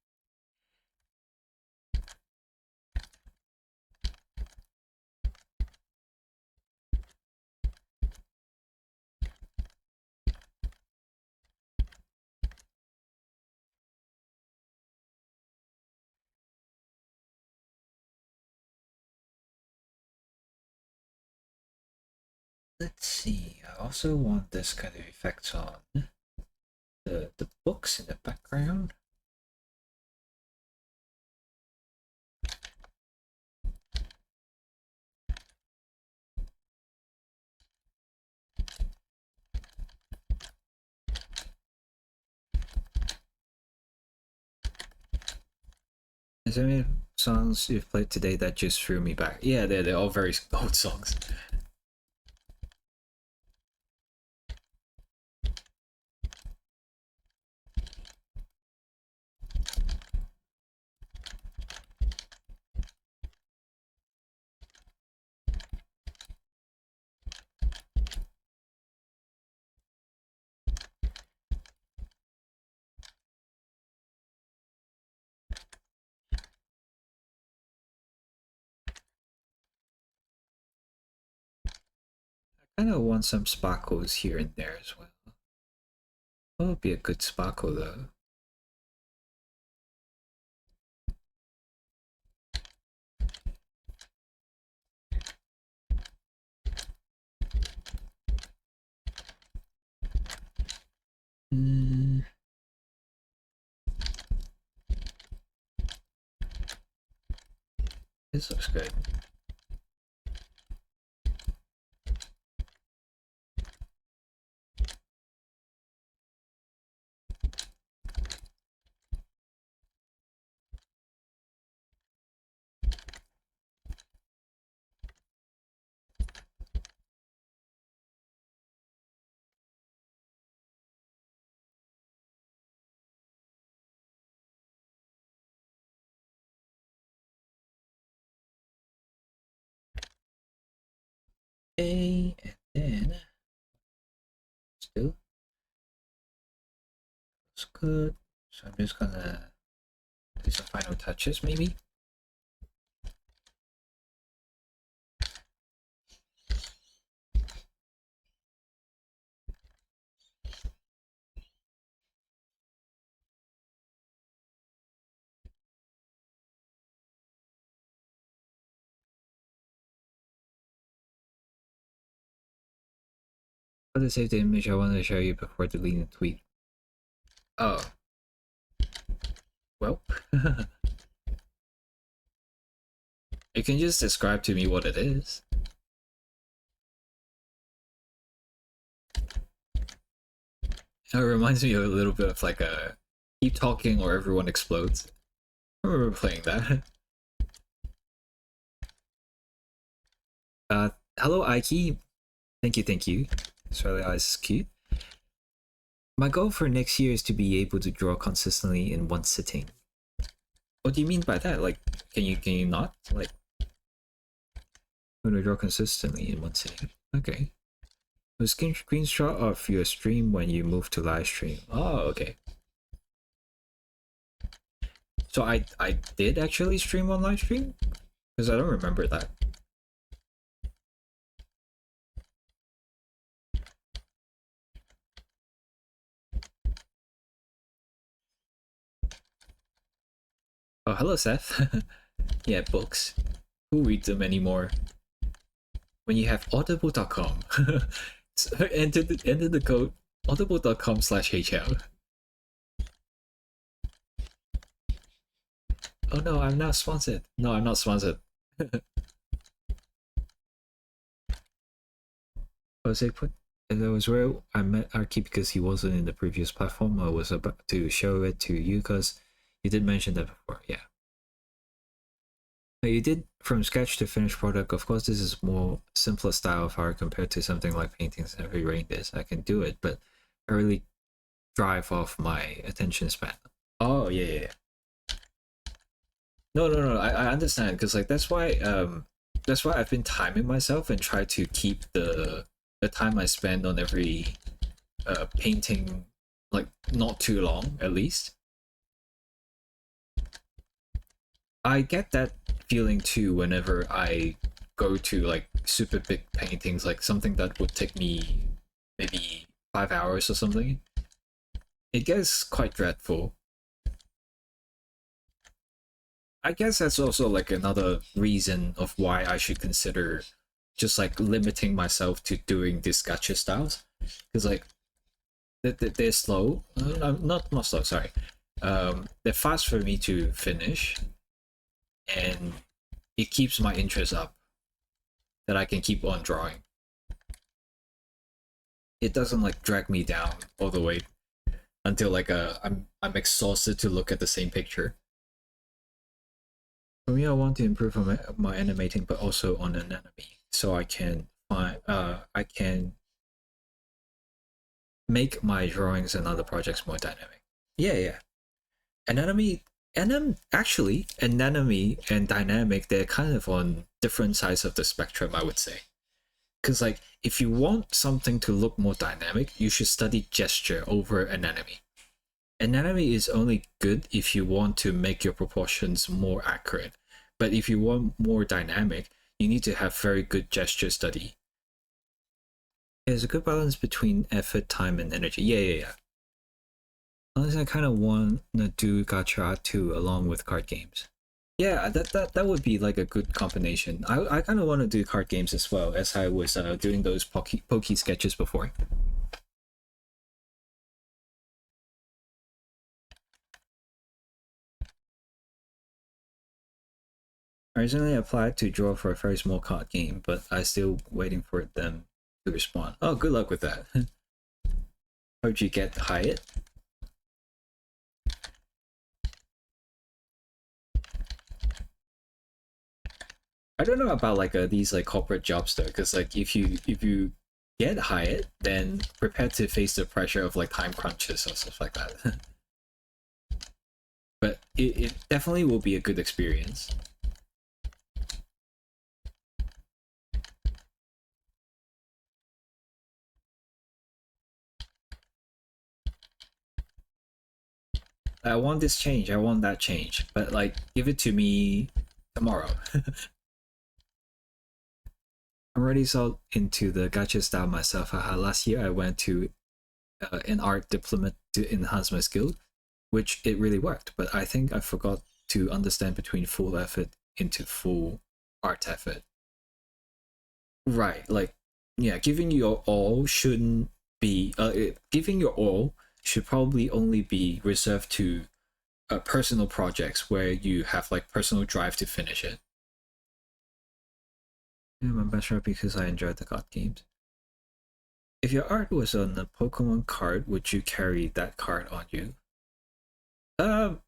Let's see. I also want this kind of effects on the books in the background. Is there any songs you've played today that just threw me back? Yeah, they're all very old songs. I kind of want some sparkles here and there as well. What would be a good sparkle though? Hmm. This looks good. A and then still looks good. So I'm just gonna do some final touches maybe. For the save the image I wanted to show you before deleting the tweet. Oh. Well. You can just describe to me what it is. It reminds me a little bit of like a keep talking or everyone explodes. I remember playing that. Hello Aiki. Thank you. Australia Eyes is cute. My goal for next year is to be able to draw consistently in one sitting. What do you mean by that? Like, can you not? Like, when we draw consistently in one sitting? Okay. A screenshot of your stream when you move to live stream. Oh, okay. So I did actually stream on live stream? Because I don't remember that. Oh, hello, Seth. Yeah, books. Who reads them anymore? When you have audible.com, so enter the code audible.com/HL. Oh no, I'm not sponsored. No, I'm not sponsored. Jose put, and that was where I met Arky because he wasn't in the previous platform. I was about to show it to you because you did mention that before. Yeah. You did from sketch to finished product. Of course, this is more simpler style of art compared to something like paintings and rewriting this. I can do it, but I really drive off my attention span. Oh yeah. No. I understand because like that's why I've been timing myself and try to keep the time I spend on every painting like not too long at least. I get that feeling too whenever I go to like super big paintings, like something that would take me maybe 5 hours or something. It gets quite dreadful. I guess that's also like another reason of why I should consider just like limiting myself to doing these gacha styles because like they're slow. Not slow. Sorry, they're fast for me to finish, and it keeps my interest up. That I can keep on drawing. It doesn't like drag me down all the way until like I'm exhausted to look at the same picture. For me, I want to improve on my animating, but also on anatomy, so I can make my drawings and other projects more dynamic. Yeah. Anatomy, actually, anatomy and dynamic, they're kind of on different sides of the spectrum, I would say. Because like, if you want something to look more dynamic, you should study gesture over anatomy. Anatomy is only good if you want to make your proportions more accurate. But if you want more dynamic, you need to have very good gesture study. There's a good balance between effort, time, and energy. Yeah. Unless I kind of want to do gacha too, along with card games. Yeah, that would be like a good combination. I kind of want to do card games as well, as I was doing those poke sketches before. I recently applied to draw for a very small card game, but I'm still waiting for them to respond. Oh, good luck with that. Hope you get hired. I don't know about like these like corporate jobs though, because like if you get hired, then prepare to face the pressure of like time crunches or stuff like that. But it definitely will be a good experience. I want this change, I want that change, but like give it to me tomorrow. I'm already so into the gacha style myself. Last year I went to an art diploma to enhance my skill, which it really worked, but I think I forgot to understand between full effort into full art effort. Right, like, yeah, giving your all shouldn't be, giving your all should probably only be reserved to personal projects where you have like personal drive to finish it. Yeah, I'm best right because I enjoyed the card games. If your art was on a Pokemon card, would you carry that card on you?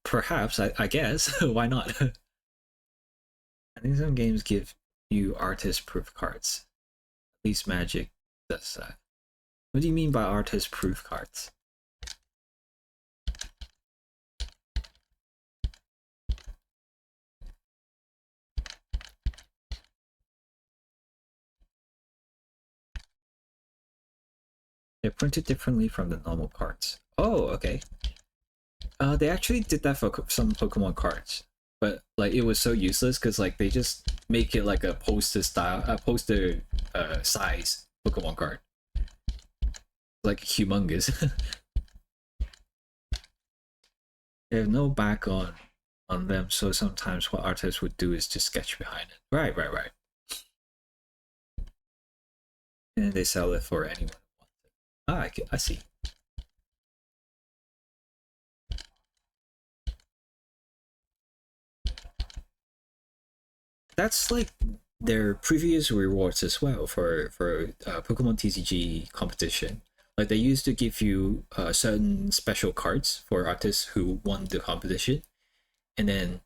Perhaps, I guess. Why not? I think some games give you artist proof cards. At least Magic does that. What do you mean by artist proof cards? They're printed differently from the normal cards. Oh, okay. They actually did that for some Pokemon cards, but like it was so useless because like they just make it like a poster style, a poster size Pokemon card, like humongous. They have no back on them, so sometimes what artists would do is just sketch behind it. Right. And they sell it for anyone who wants it. I see. That's like their previous rewards as well for Pokemon TCG competition. Like they used to give you certain special cards for artists who won the competition, and then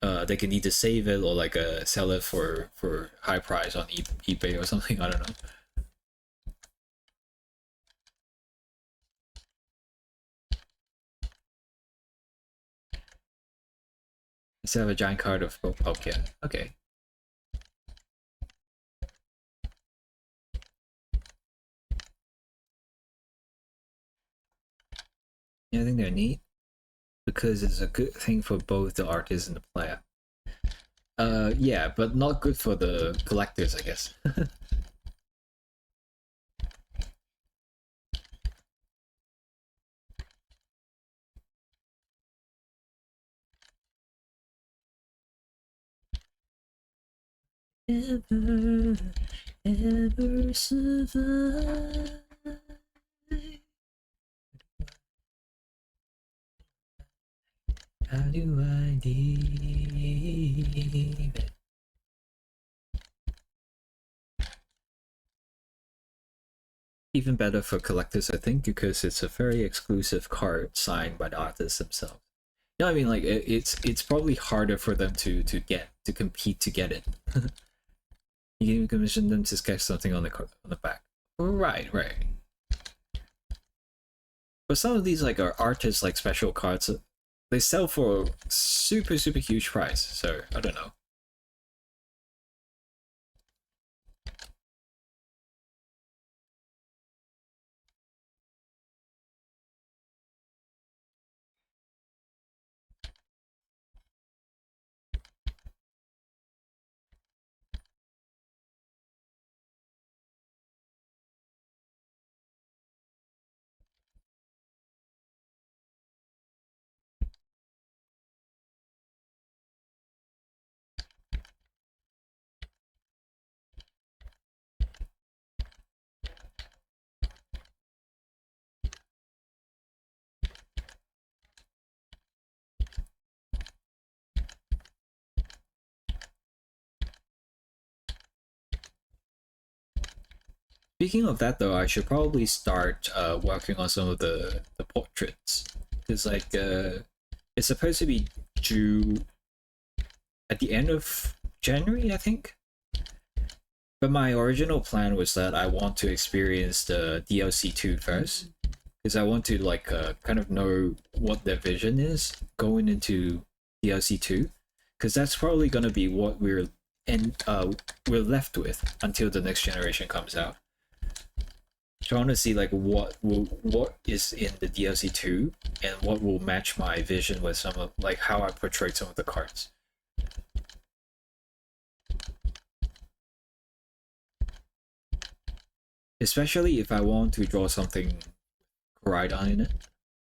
they can either save it or like sell it for high price on eBay or something. I don't know. Instead of a giant card of Pokemon. Okay. Yeah, I think they're neat because it's a good thing for both the artist and the player. Yeah, but not good for the collectors, I guess. Never ever survive? How do I leave it? Even better for collectors, I think, because it's a very exclusive card signed by the artists themselves. You know what I mean? Like it's probably harder for them to compete to get it. You can even commission them to sketch something on the back. Right, right. But some of these like are artists like special cards. They sell for a super huge price. So I don't know. Speaking of that, though, I should probably start working on some of the portraits. Because like it's supposed to be due at the end of January, I think. But my original plan was that I want to experience the DLC 2 first, because I want to like kind of know what their vision is going into DLC 2, because that's probably gonna be what we're left with until the next generation comes out. So I want to see like what is in the DLC 2 and what will match my vision with some of like how I portrayed some of the cards. Especially if I want to draw something right on in it.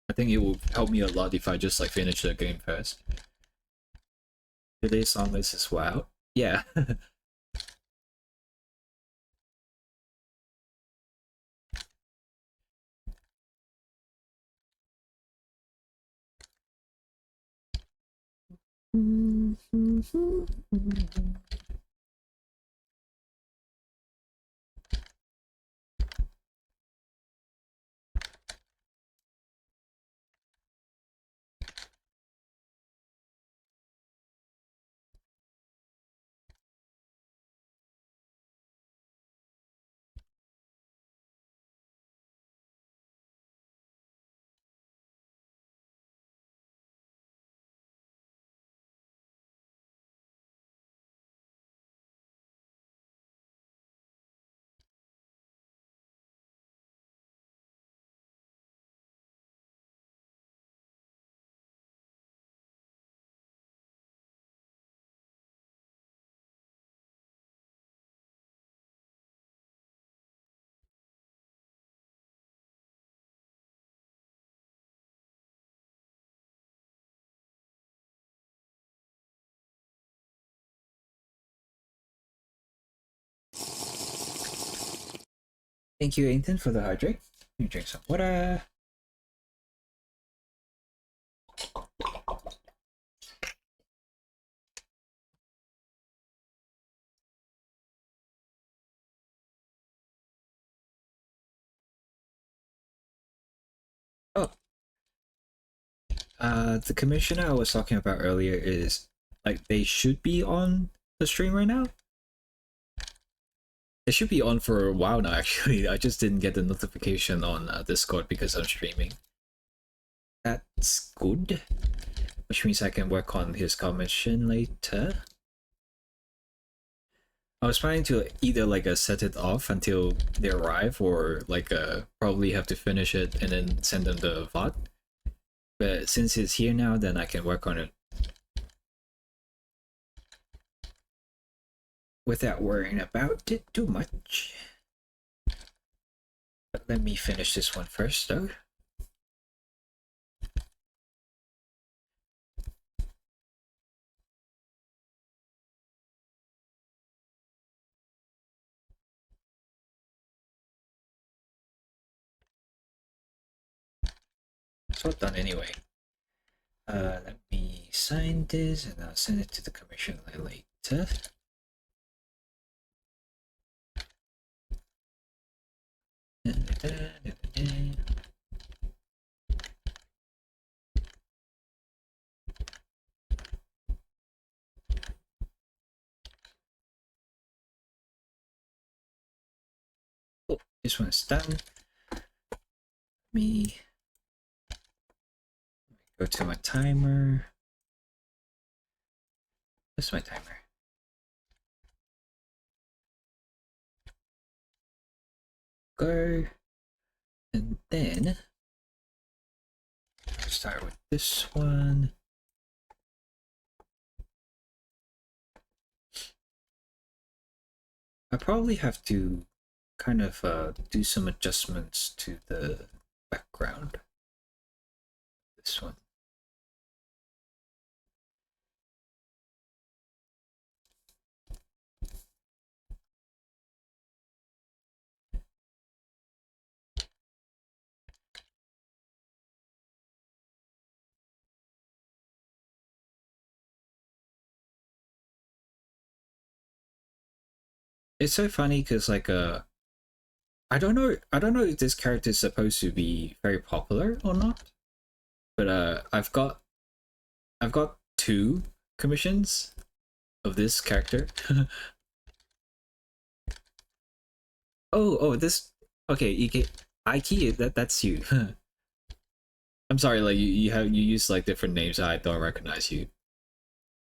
I think it will help me a lot if I just like finish the game first. Today's song list is wow. Yeah. Thank you, Ethan, for the hydrate. Let me drink some water. Oh, the commissioner I was talking about earlier is like they should be on the stream right now. They should be on for a while now. Actually, I just didn't get the notification on Discord because I'm streaming. That's good, which means I can work on his commission later. I was planning to either like set it off until they arrive, or like probably have to finish it and then send them the VOD. But since it's here now, then I can work on it without worrying about it too much. But let me finish this one first, though. it's all done anyway. Let me sign this and I'll send it to the commissioner later. Oh, this one's done. Let me go to my timer. What's my timer? Go. And then I'll start with this one. I probably have to kind of do some adjustments to the background. This one. It's so funny because like I don't know if this character is supposed to be very popular or not, but I've got two commissions of this character. Oh, this okay, Ike Ike, that's you. I'm sorry, like you use like different names, I don't recognize you.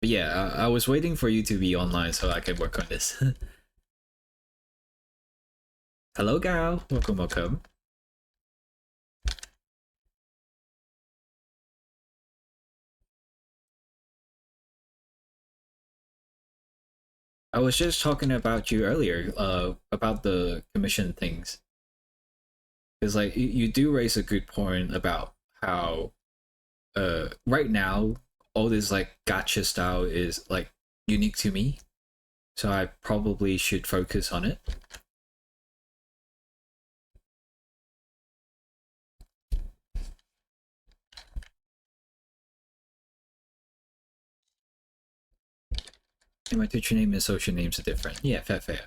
But yeah, I was waiting for you to be online so I can work on this. Hello, Gal. Welcome, welcome. I was just talking about you earlier, about the commission things. Because like you do raise a good point about how right now all this like gacha style is like unique to me. So I probably should focus on it. And my Twitch name and social names are different. Yeah, fair, fair.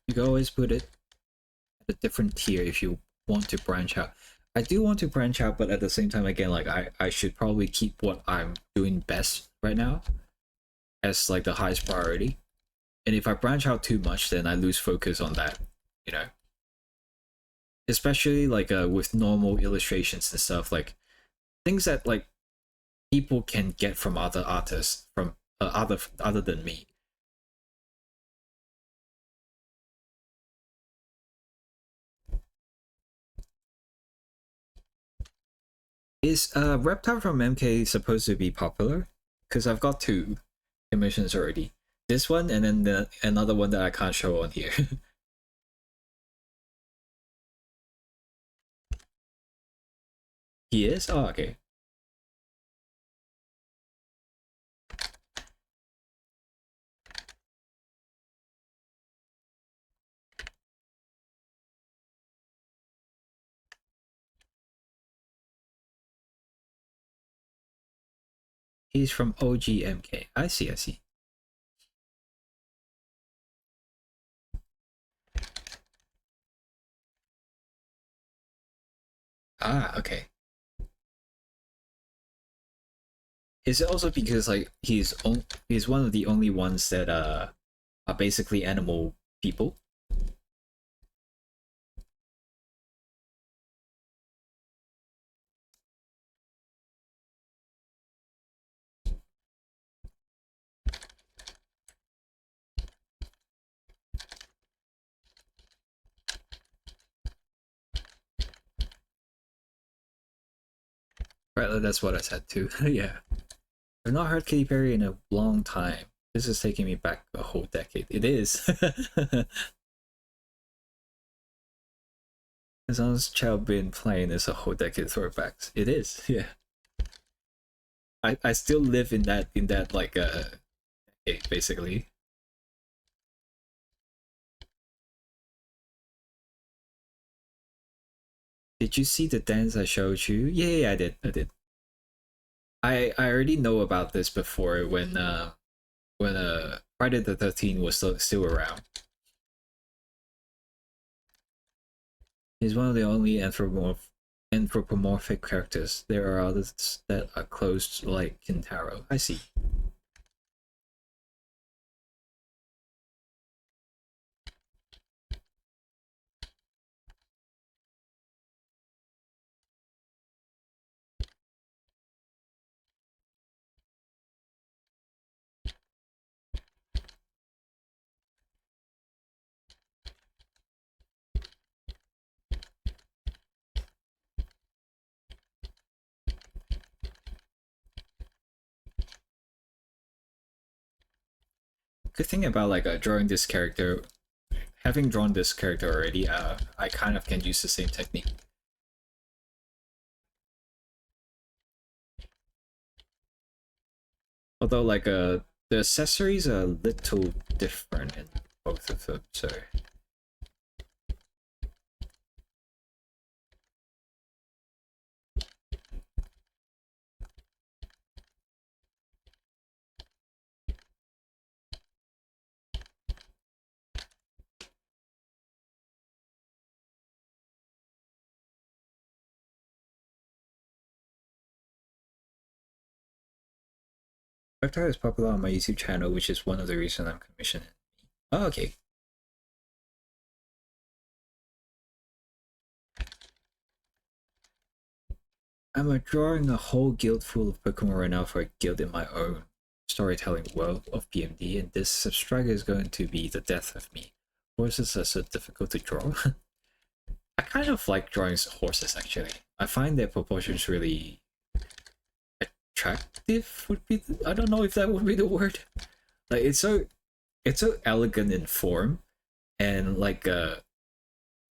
You can always put it at a different tier if you want to branch out. I do want to branch out, but at the same time, again, like I should probably keep what I'm doing best right now as like the highest priority. And if I branch out too much, then I lose focus on that, you know. Especially like with normal illustrations and stuff, like things that like people can get from other artists, from other than me. Is Reptile from MK supposed to be popular? Because I've got two commissions already. This one and then another one that I can't show on here. He is? Oh, okay. He's from OGMK. I see, I see. Ah, okay. Is it also because like he's one of the only ones that are basically animal people? Right, that's what I said too. Yeah. I've not heard Katy Perry in a long time. This is taking me back a whole decade. It is. As long as Child been playing is a whole decade throwbacks. It is, yeah. I still live in that like decade, basically. Did you see the dance I showed you? Yeah, I did. I did. I already know about this before when Friday the 13th was still around. He's one of the only anthropomorphic characters. There are others that are close like Kintaro. I see. Good thing about like drawing this character, having drawn this character already, I kind of can use the same technique. Although like the accessories are a little different in both of them, so Reptile is popular on my YouTube channel, which is one of the reasons I'm commissioning. Oh, okay. I'm drawing a whole guild full of Pokemon right now for a guild in my own storytelling world of PMD, and this substrata is going to be the death of me. Horses are so difficult to draw. I kind of like drawing horses actually. I find their proportions really attractive would be I don't know if that would be the word. Like it's so elegant in form, and like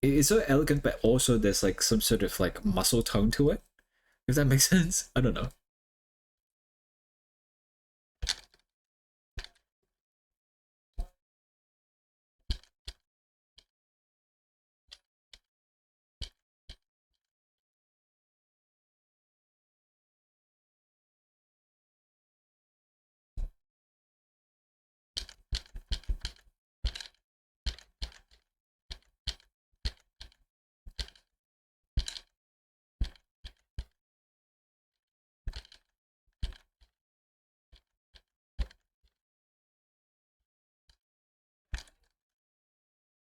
it's so elegant, but also there's like some sort of like muscle tone to it, if that makes sense. I don't know.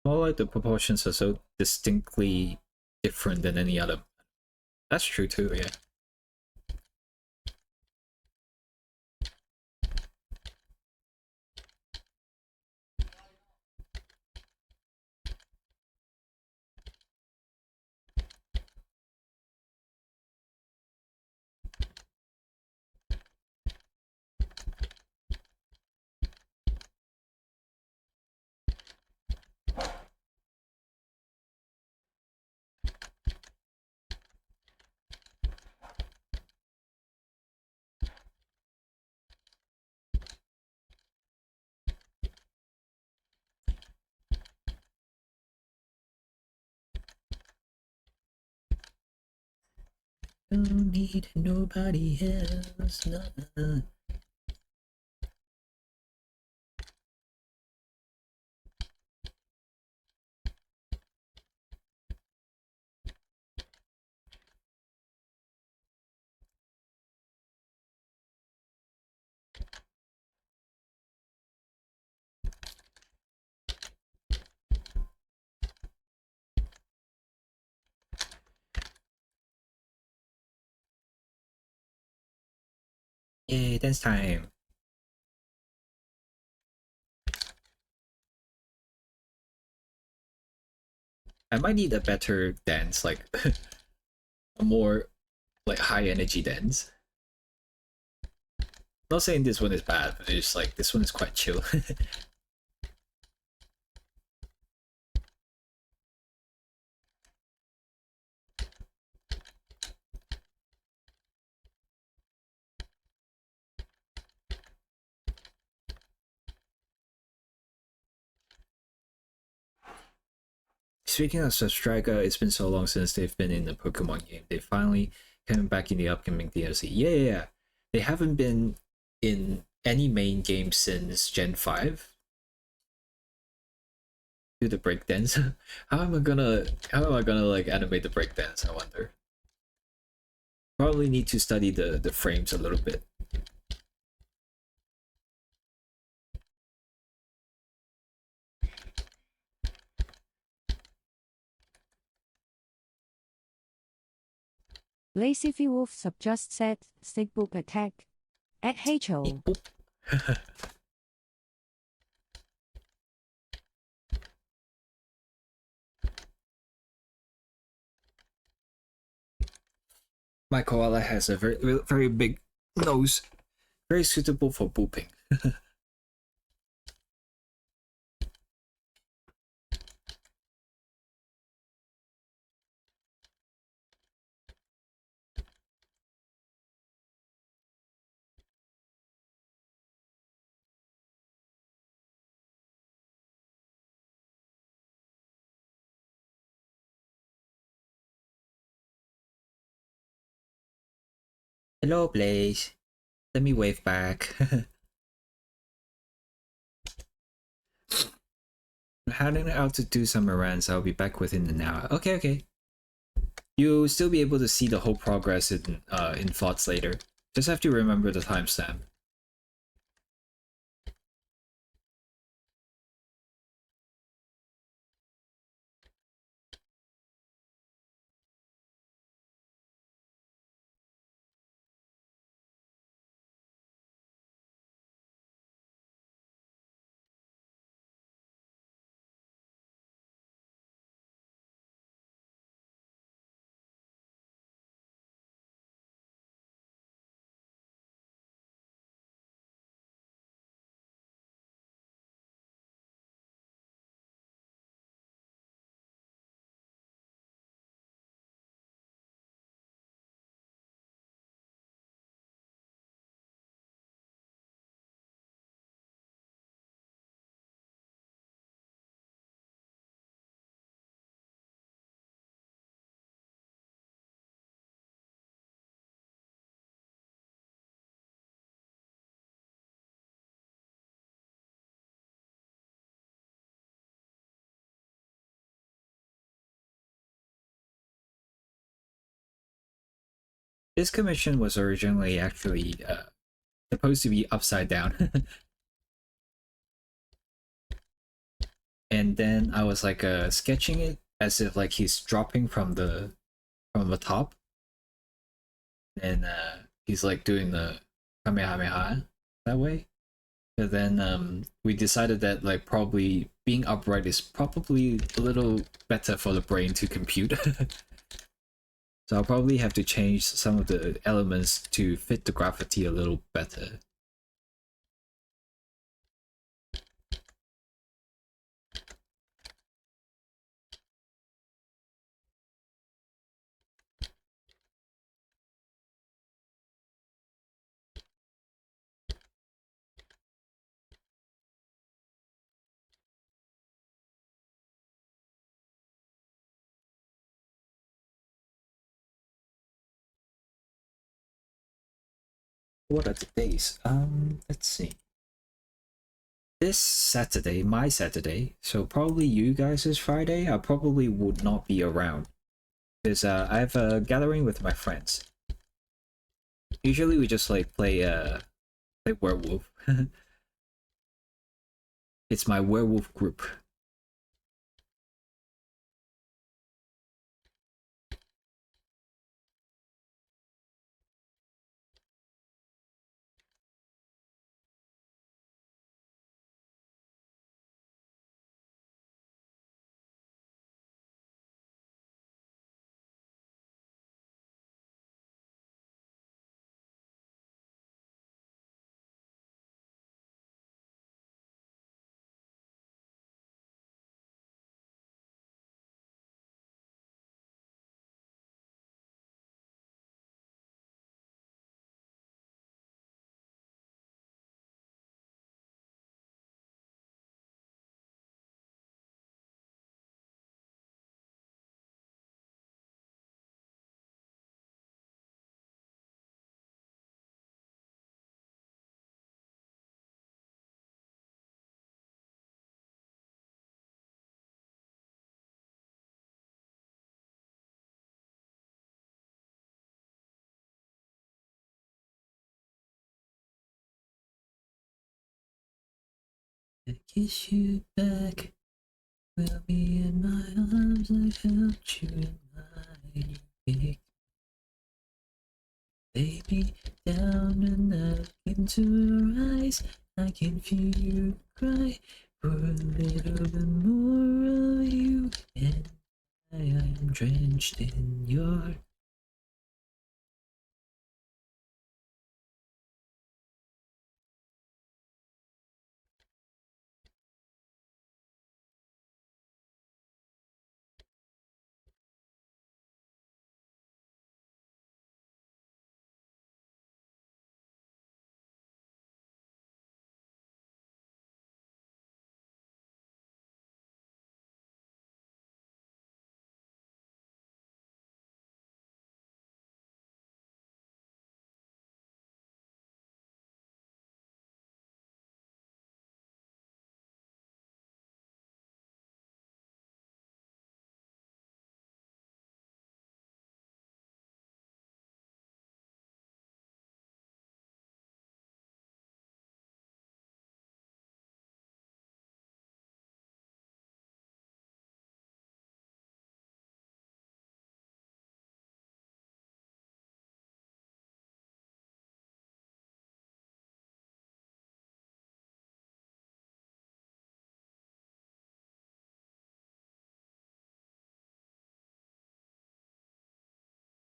All like the proportions are so distinctly different than any other. That's true too, yeah. Don't need nobody else. Nah. Yay, dance time. I might need a better dance, like a more like high energy dance. Not saying this one is bad, but it's like this one is quite chill. Speaking of Substriker, it's been so long since they've been in the Pokemon game. They finally coming back in the upcoming DLC. Yeah. They haven't been in any main game since Gen 5. Do the breakdance. How am I gonna like animate the breakdance, I wonder. Probably need to study the frames a little bit. Lazy Wolf Sub just said, Stickbook attack. At Hachel. My koala has a very big nose, very suitable for pooping. Hello, Blaze. Let me wave back. I'm heading out to do some errands. I'll be back within an hour. Okay. You'll still be able to see the whole progress in thoughts later. Just have to remember the timestamp. This commission was originally actually supposed to be upside down. And then I was like sketching it as if like he's dropping from the top, and he's like doing the kamehameha that way. But then we decided that like probably being upright is probably a little better for the brain to compute. So I'll probably have to change some of the elements to fit the gravity a little better. What are the days? Let's see. This Saturday, my Saturday, so probably you guys' Friday, I probably would not be around. Because I have a gathering with my friends. Usually we just like play werewolf. It's my werewolf group. I kiss you back. Will be in my arms. I held you in mine. You baby, down and up into your eyes. I can feel you cry for a little bit more of you, and I am drenched in your.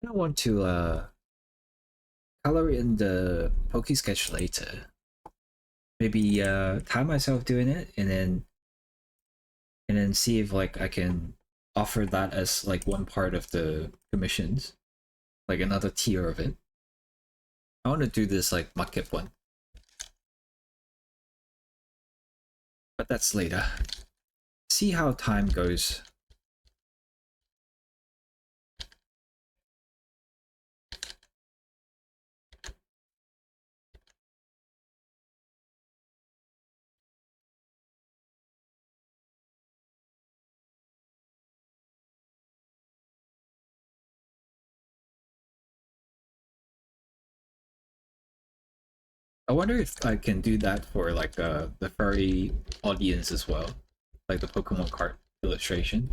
I want to color in the pokesketch later. Maybe time myself doing it, and then see if like I can offer that as like one part of the commissions, like another tier of it. I want to do this like market one, but that's later. See how time goes. I wonder if I can do that for like the furry audience as well, like the Pokemon card illustration.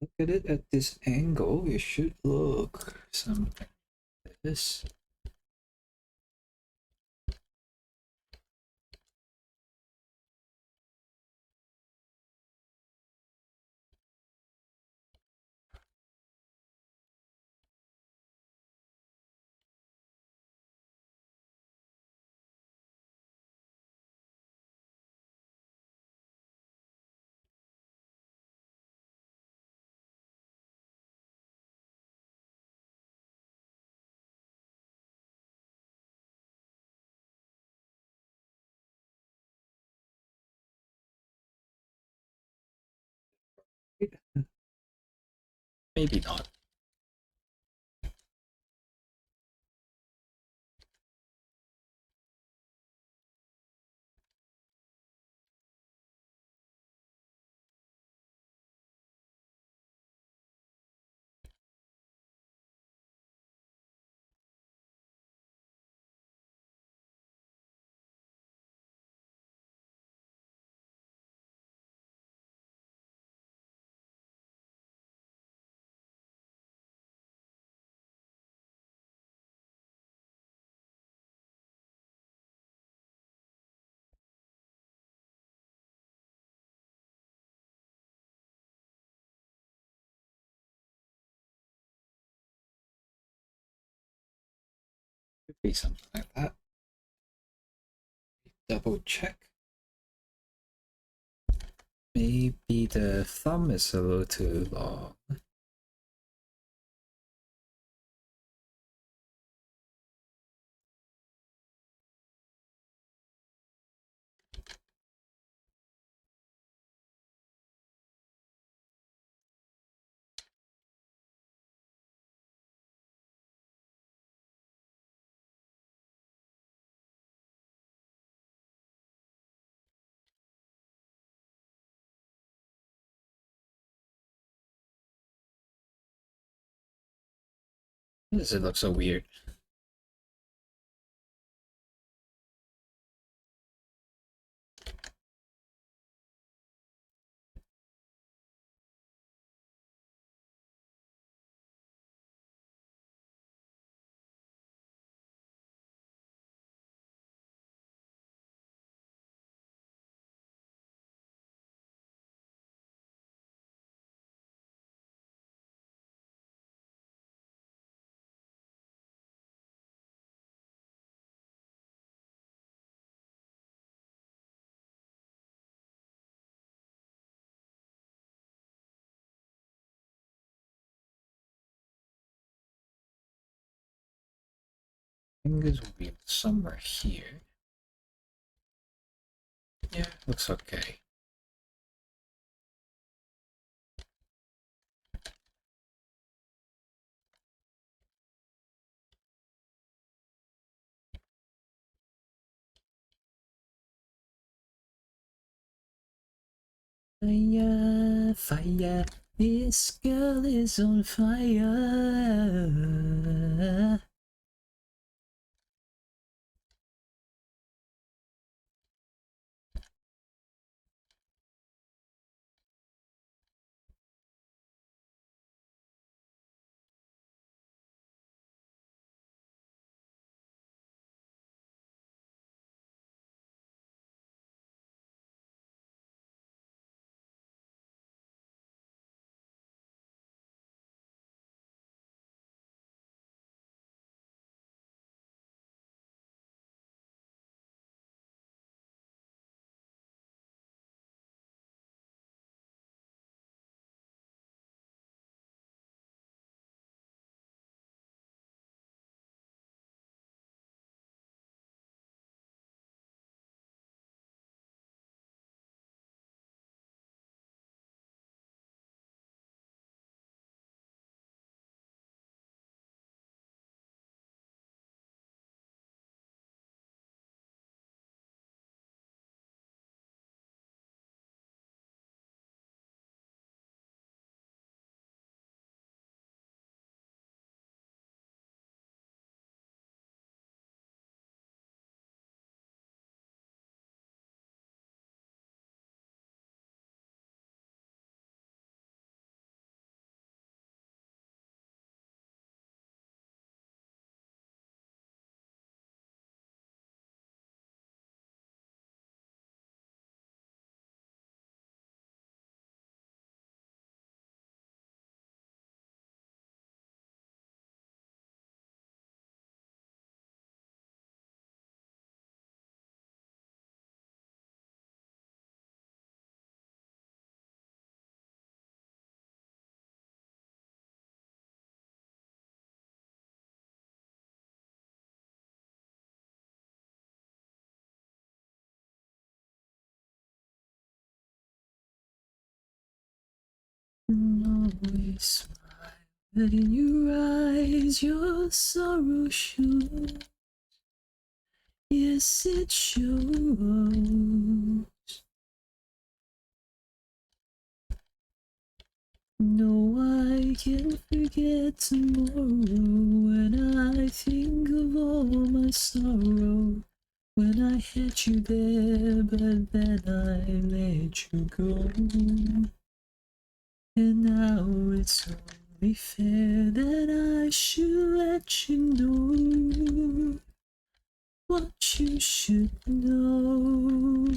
Look at it at this angle. It should look something like this. Maybe not. Could be something like that. Double check. Maybe the thumb is a little too long. Why does it look so weird? Fingers will be somewhere here. Yeah, looks okay. Fire, fire, this girl is on fire. always smile, but in your eyes your sorrow shows. Yes, it shows. No, I can't forget tomorrow when I think of all my sorrow. When I had you there, but then I let you go. And now it's only fair that I should let you know what you should know.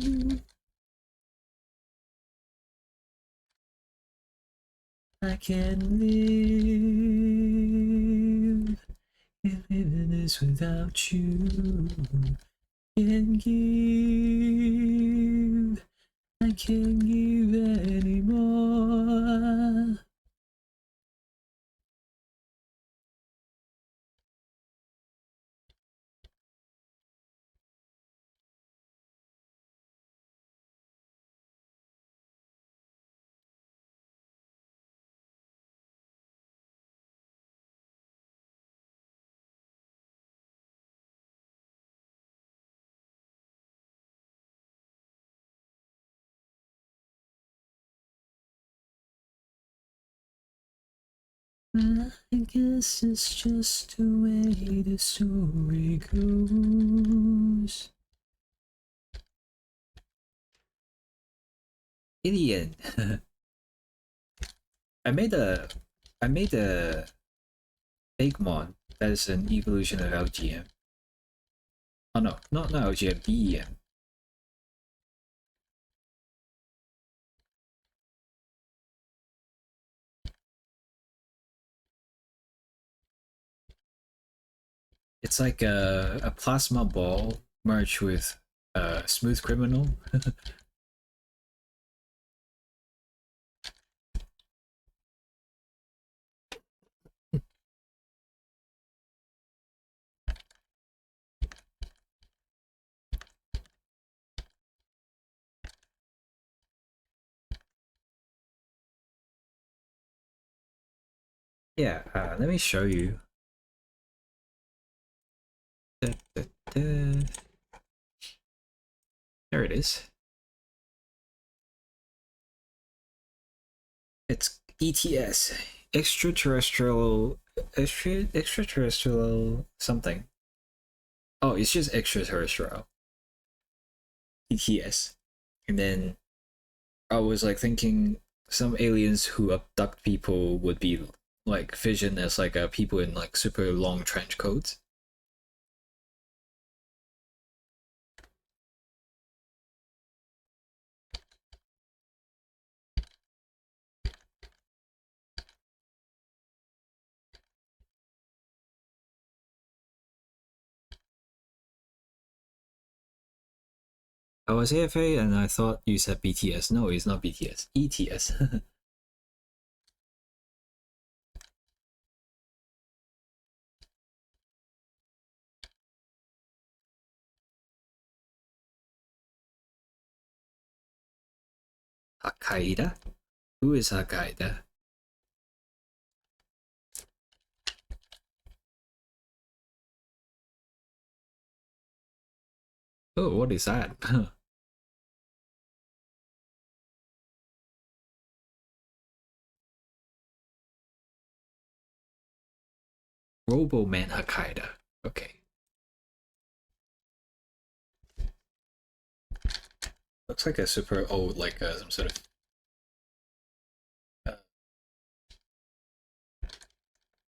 I can't live if living is without you. Can't give, I can't give anymore. Well, I guess it's just the way the story goes. Idiot. I made a Egmont that is an evolution of LGM. Oh no, not LGM, BEM. It's like a plasma ball merged with a smooth criminal. Yeah, let me show you. Da, da, da. There it is. It's ETS, extraterrestrial something. Oh, it's just extraterrestrial. ETS. And then I was like thinking some aliens who abduct people would be like vision as like people in like super long trench coats. I was AFA and I thought you said BTS. No, it's not BTS. ETS. Al-Qaeda? Who is Al-Qaeda? Oh, what is that? Robo-Man Al-Qaeda. Okay. Looks like a super old, like some sort of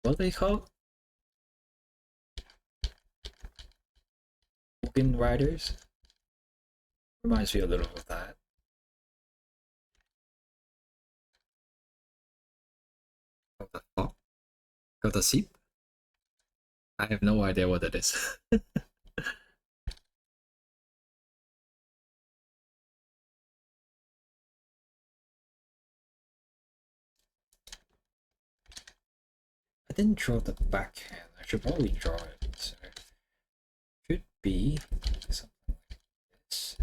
what are they called? Woken Riders? Reminds me a little of that. Of the fuck? Of the sheep? I have no idea what it is. I didn't draw the backhand. I should probably draw it. So should be something like this.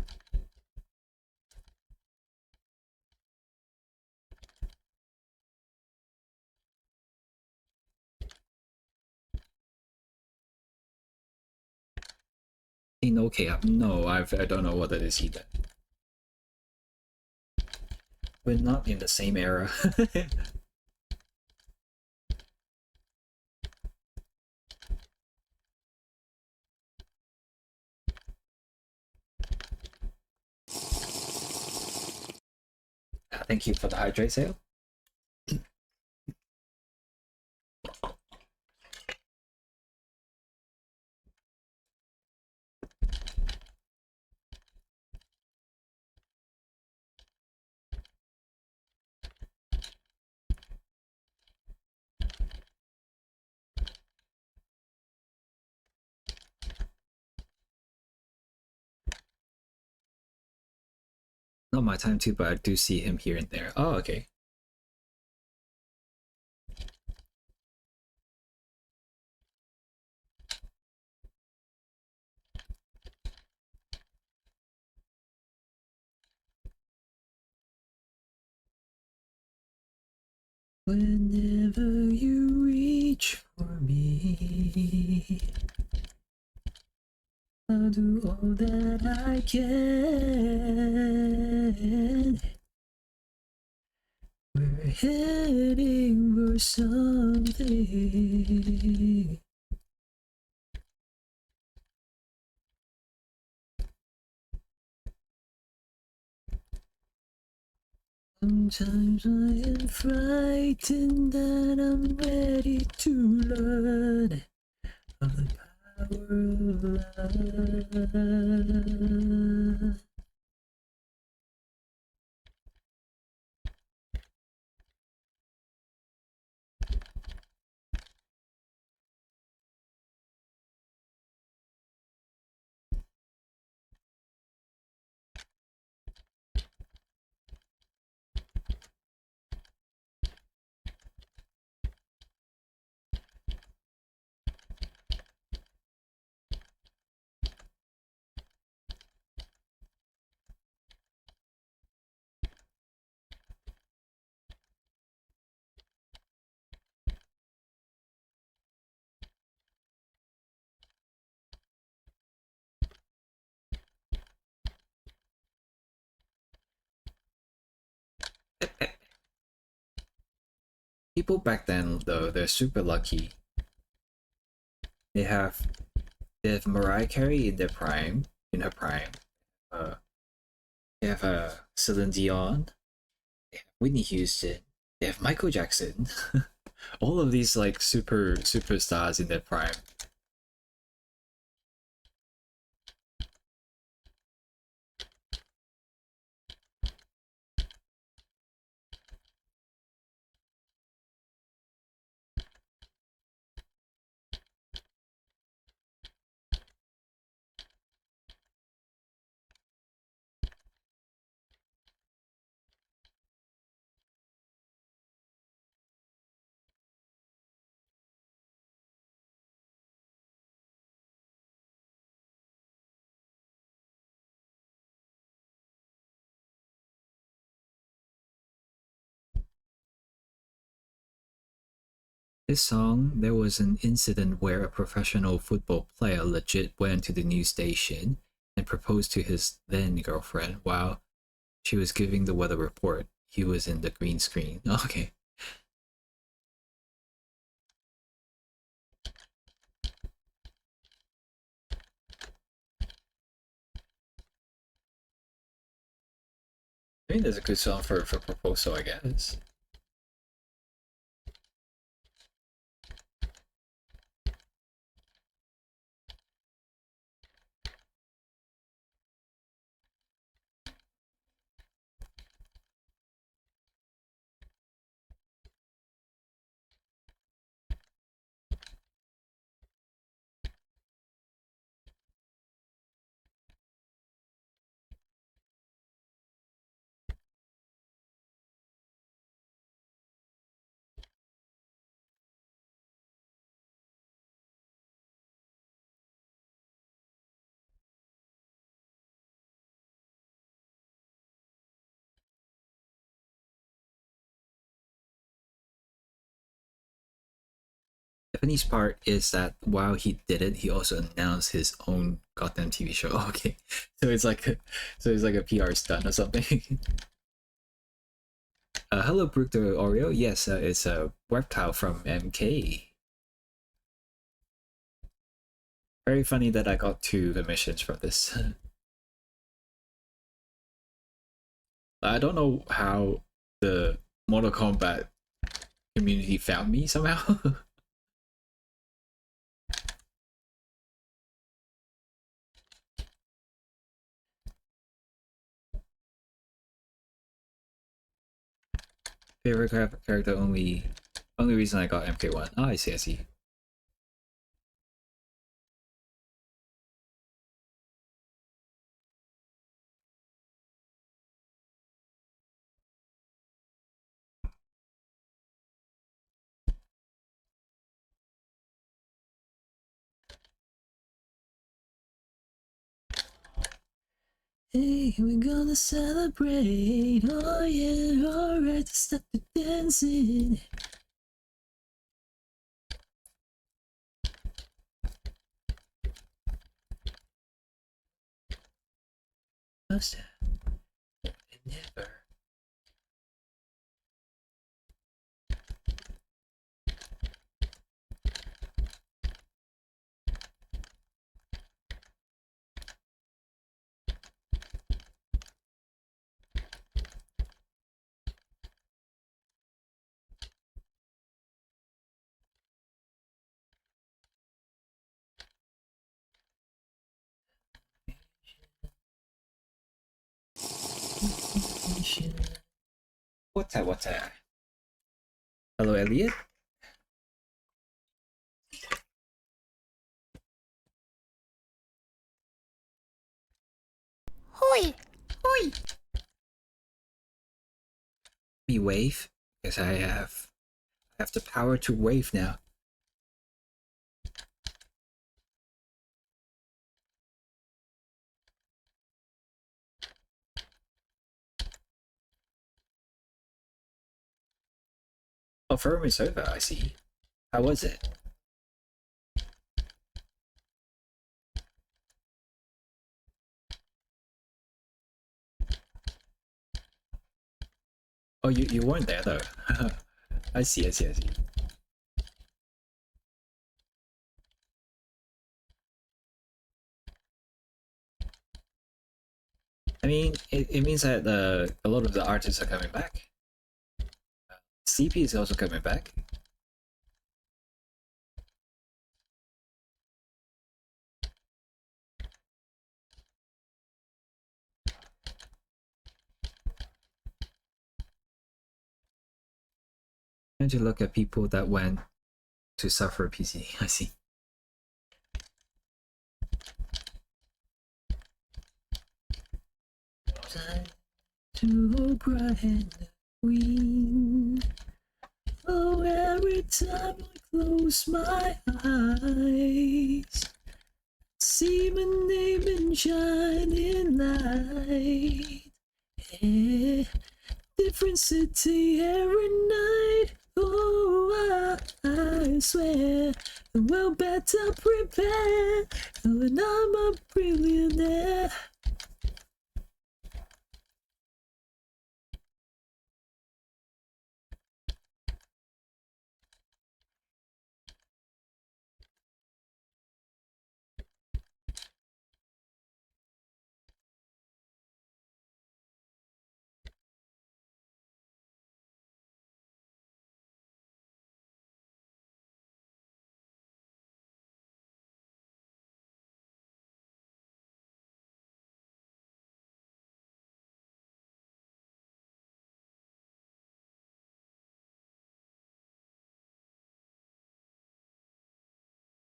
say no K-pop. No, I don't know what that is either. We're not in the same era. Thank you for the hydrate sale. Not my time too, but I do see him here and there. Oh, okay. Whenever you reach for me, I'll do all that I can. We're heading for something. Sometimes I am frightened that I'm ready to learn of the power of love. People back then, though, they're super lucky. They have Mariah Carey in their prime, in her prime. They have Celine Dion. They have Whitney Houston. They have Michael Jackson. All of these like superstars in their prime. This song, there was an incident where a professional football player legit went to the news station and proposed to his then girlfriend while she was giving the weather report. He was in the green screen. Okay. I mean, there's a good song for proposal, I guess. The funniest part is that while he did it, he also announced his own goddamn TV show. Okay, so it's like a PR stunt or something. Hello, Bruto Oreo. Yes, it's a Reptile from MK. Very funny that I got 2 emissions from this. I don't know how the Mortal Kombat community found me somehow. Favorite character only reason I got MK1. Oh, I see, I see. Hey, we're gonna celebrate. Oh yeah, alright, start the dancing. Must have never. What's that? What's that? Hello, Elliot. Hoi! Hoi! Me wave? Because I have the power to wave now. Oh, firm is over, I see. How was it? Oh, you weren't there though. I see, I see, I see. I mean, it means that a lot of the artists are coming back. CP is also coming back. And you look at people that went to suffer PC. I see. Time to grind the queen. Oh, every time I close my eyes, see my name in shining light. Yeah. Different city every night. Oh, I swear, well better prepare when I'm a billionaire.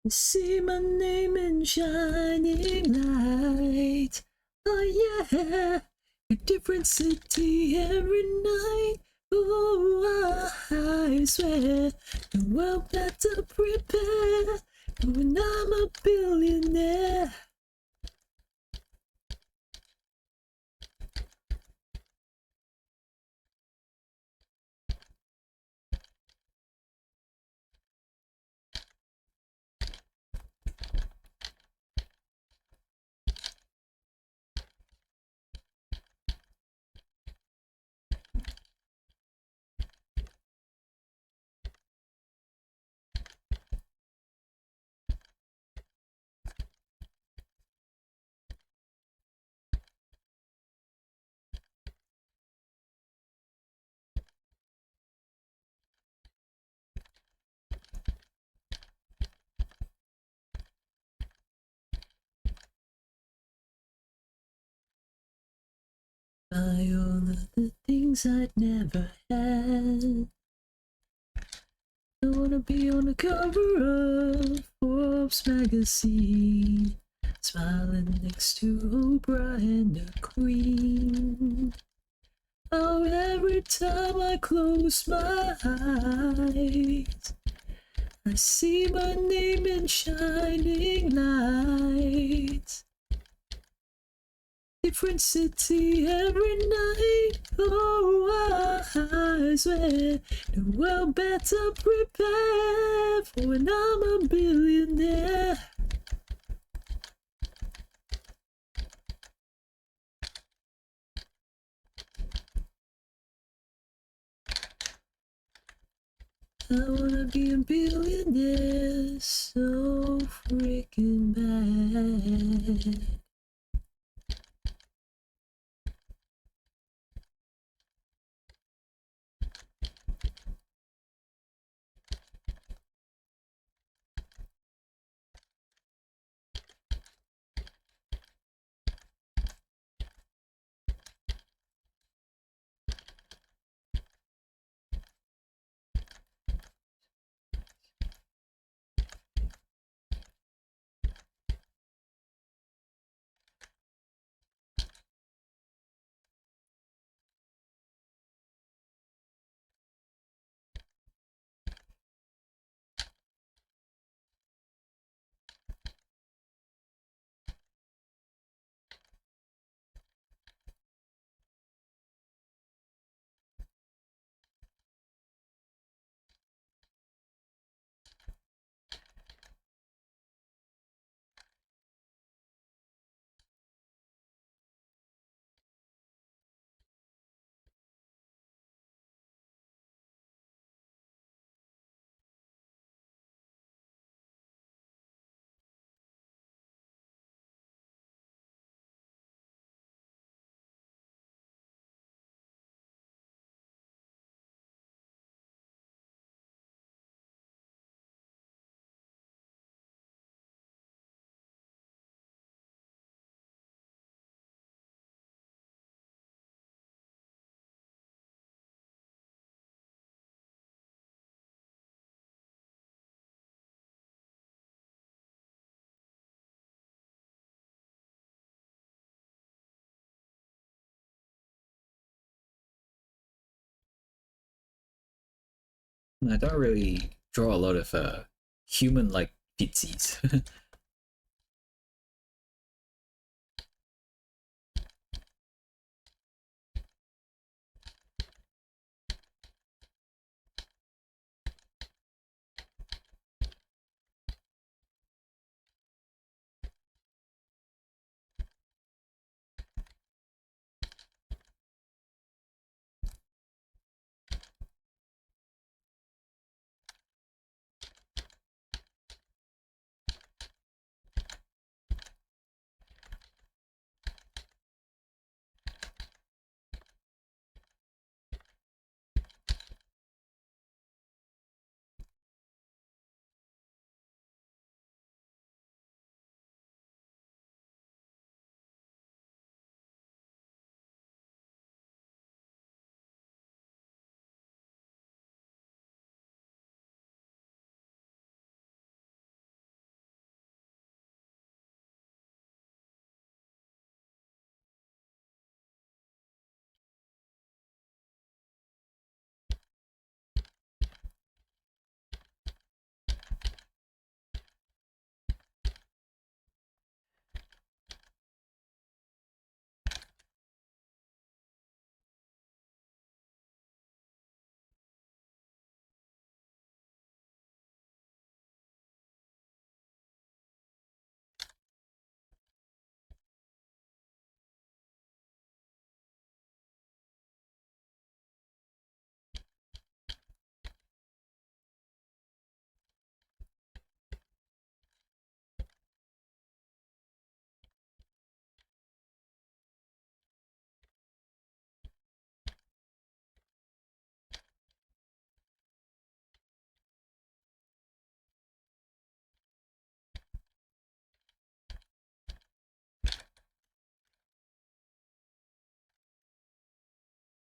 See my name in shining light. Oh yeah, a different city every night. Oh, I swear, the world better prepare when I'm a billionaire. Buy all of the things I'd never had. I wanna be on the cover of Forbes magazine, smiling next to Oprah and the Queen. Oh, every time I close my eyes, I see my name in shining lights. Different city every night. Oh, I swear the world better prepare for when I'm a billionaire. I wanna be a billionaire so freaking bad. I don't really draw a lot of human-like pixies.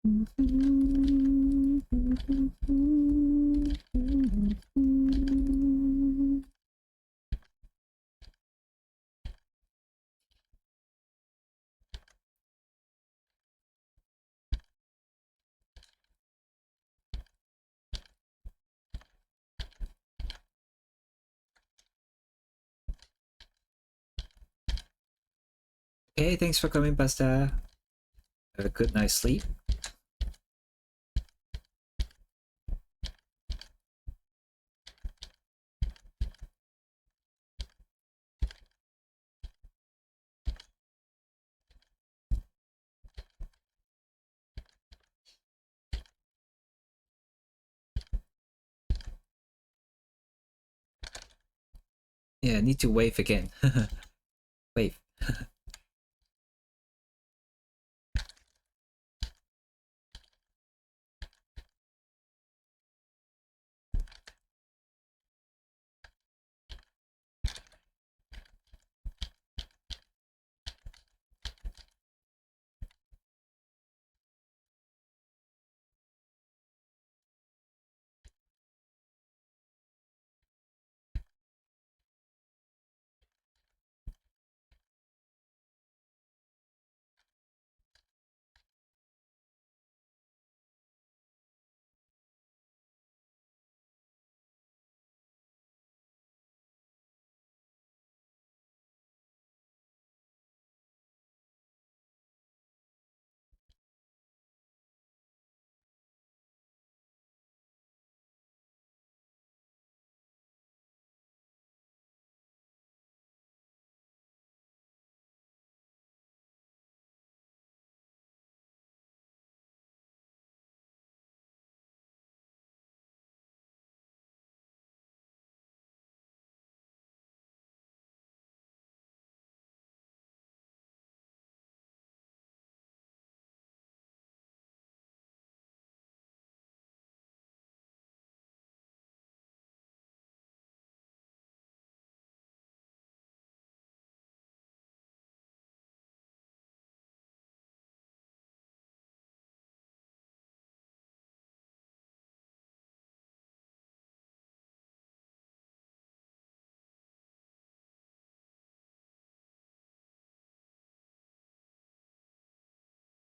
Okay, thanks for coming, Pasta. Have a good night's sleep. Yeah, need to wave again. Wave.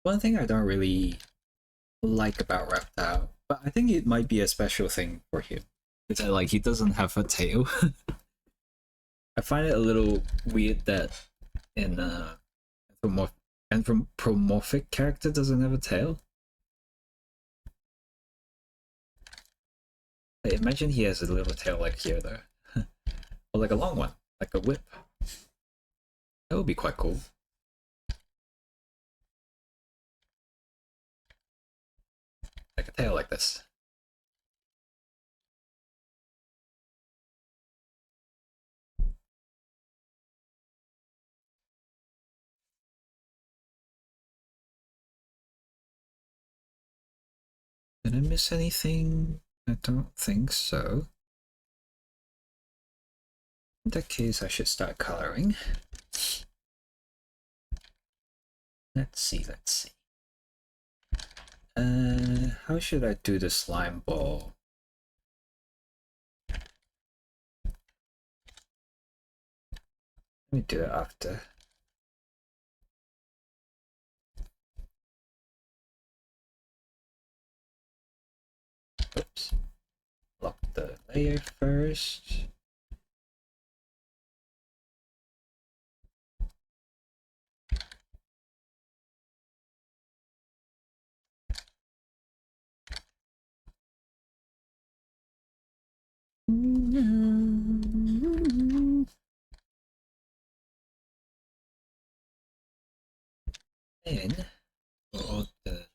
One thing I don't really like about Reptile, but I think it might be a special thing for him, is that like he doesn't have a tail. I find it a little weird that in anthropomorphic character doesn't have a tail. Like, imagine he has a little tail like here though, or like a long one, like a whip. That would be quite cool. Like a tail like this. Did I miss anything? I don't think so. In that case, I should start coloring. Let's see, let's see. How should I do the slime ball? Let me do it after. Oops. Lock the layer first. Then all the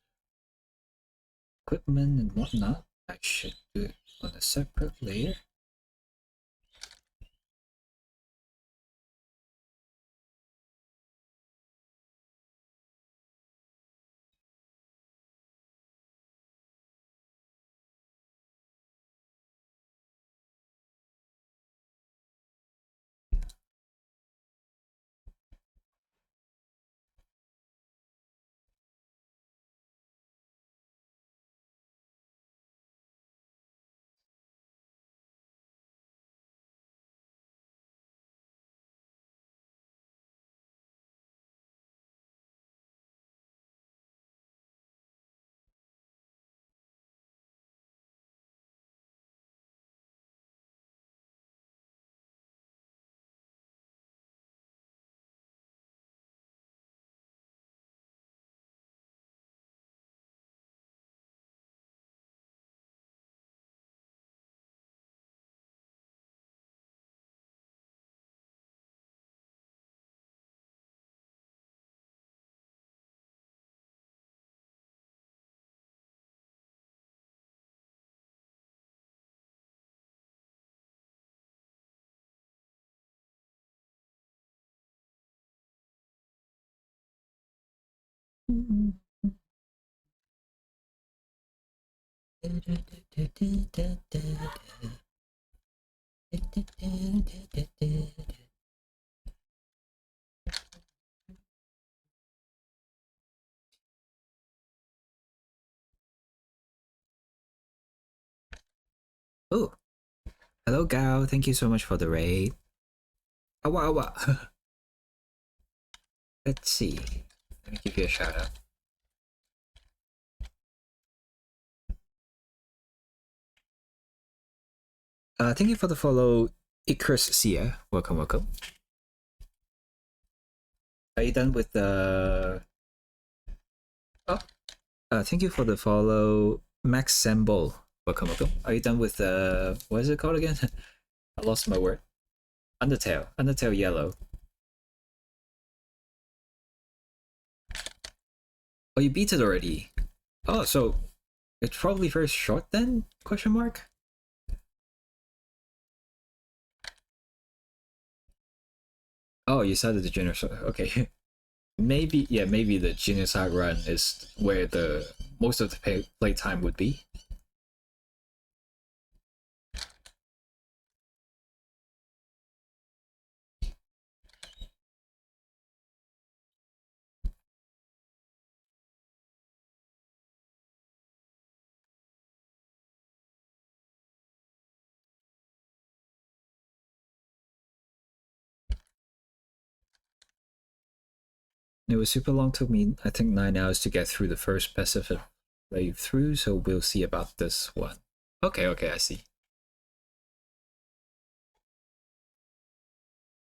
equipment and whatnot, I should do it on a separate layer. Oh, hello, Gao. Thank you so much for the raid. Awa awa. Let's see. Let me give you a shout out. Thank you for the follow, Icarus Sia. Welcome, welcome. Are you done with the? Oh, thank you for the follow, Max Sembol. Welcome, welcome. Are you done with the? What is it called again? I lost my word. Undertale. Undertale Yellow. Oh, you beat it already. Oh, so it's probably very short then? Question mark. Oh, you started the genocide. Okay. Maybe, yeah, maybe the genocide run is where the most of the playtime would be. It was super long. Took me, I think, 9 hours to get through the first Pacific wave through. So we'll see about this one. Okay, okay, I see.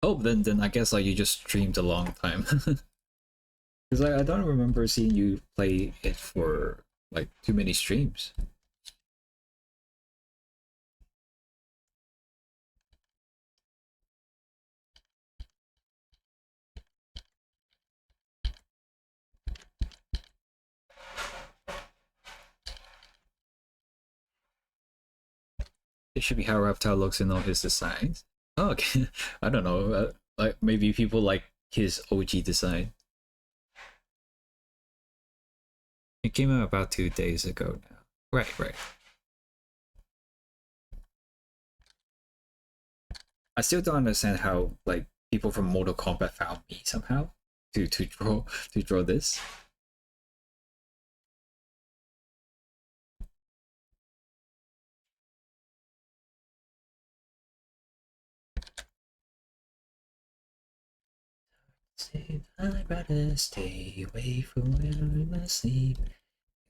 Oh, then I guess like you just streamed a long time. Because I don't remember seeing you play it for like too many streams. It should be how Reptile looks in all his designs. Oh, okay. I don't know. Like maybe people like his OG design. It came out about 2 days ago now. Right, right. I still don't understand how like people from Mortal Kombat found me somehow to draw this. I'd rather stay away from where I sleep.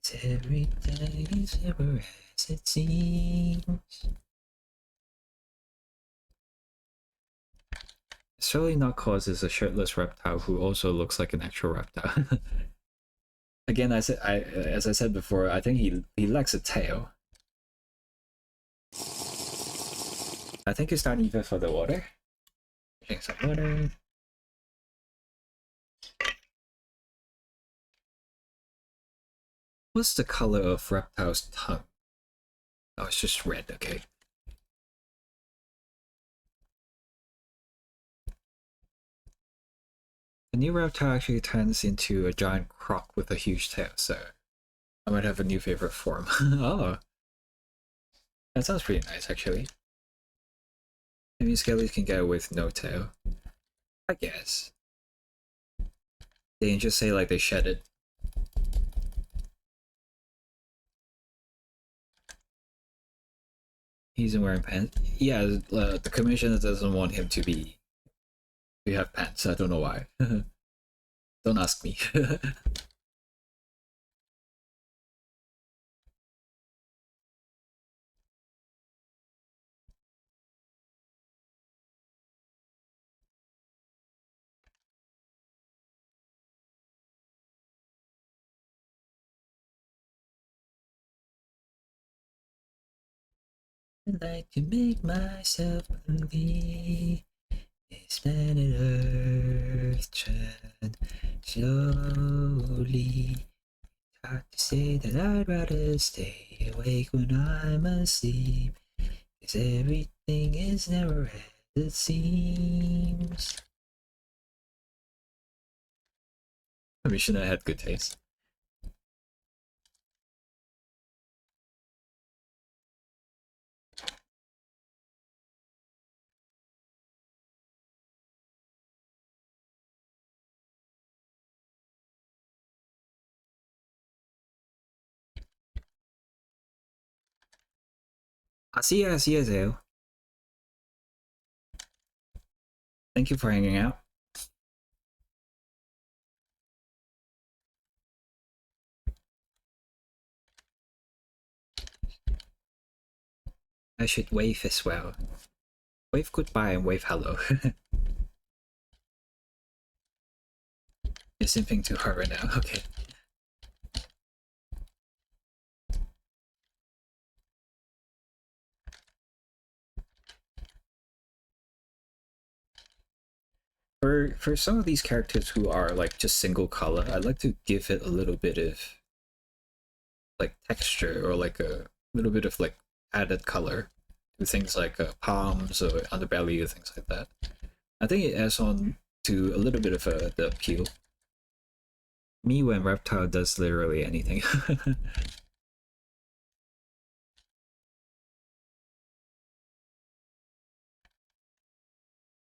It's every day is ever as it seems. It's surely not cause it's a shirtless reptile who also looks like an actual reptile. Again, as I said before, I think he lacks a tail. I think it's not even for the water. Drink some water. What's the color of Reptile's tongue? Oh, it's just red, okay. The new Reptile actually turns into a giant croc with a huge tail, so I might have a new favorite form. Oh, that sounds pretty nice, actually. I mean, Skellies can get away with no tail. I guess. They can just say, like, they shed it. He isn't wearing pants. Yeah, the commissioner doesn't want him to have pants. I don't know why. Don't ask me. I'd like to make myself ugly. This planet Earth turn slowly. Hard to say that I'd rather stay awake when I'm asleep. 'Cause everything is never as it seems. Commissioner had good taste. 안녕하세요. Thank you for hanging out. I should wave as well. Wave goodbye and wave hello. You're simping to her right now. Okay. For some of these characters who are like just single color, I'd like to give it a little bit of like texture or like a little bit of like added color to things like palms or underbelly or things like that. I think it adds on to a little bit of the appeal. Me when Reptile does literally anything.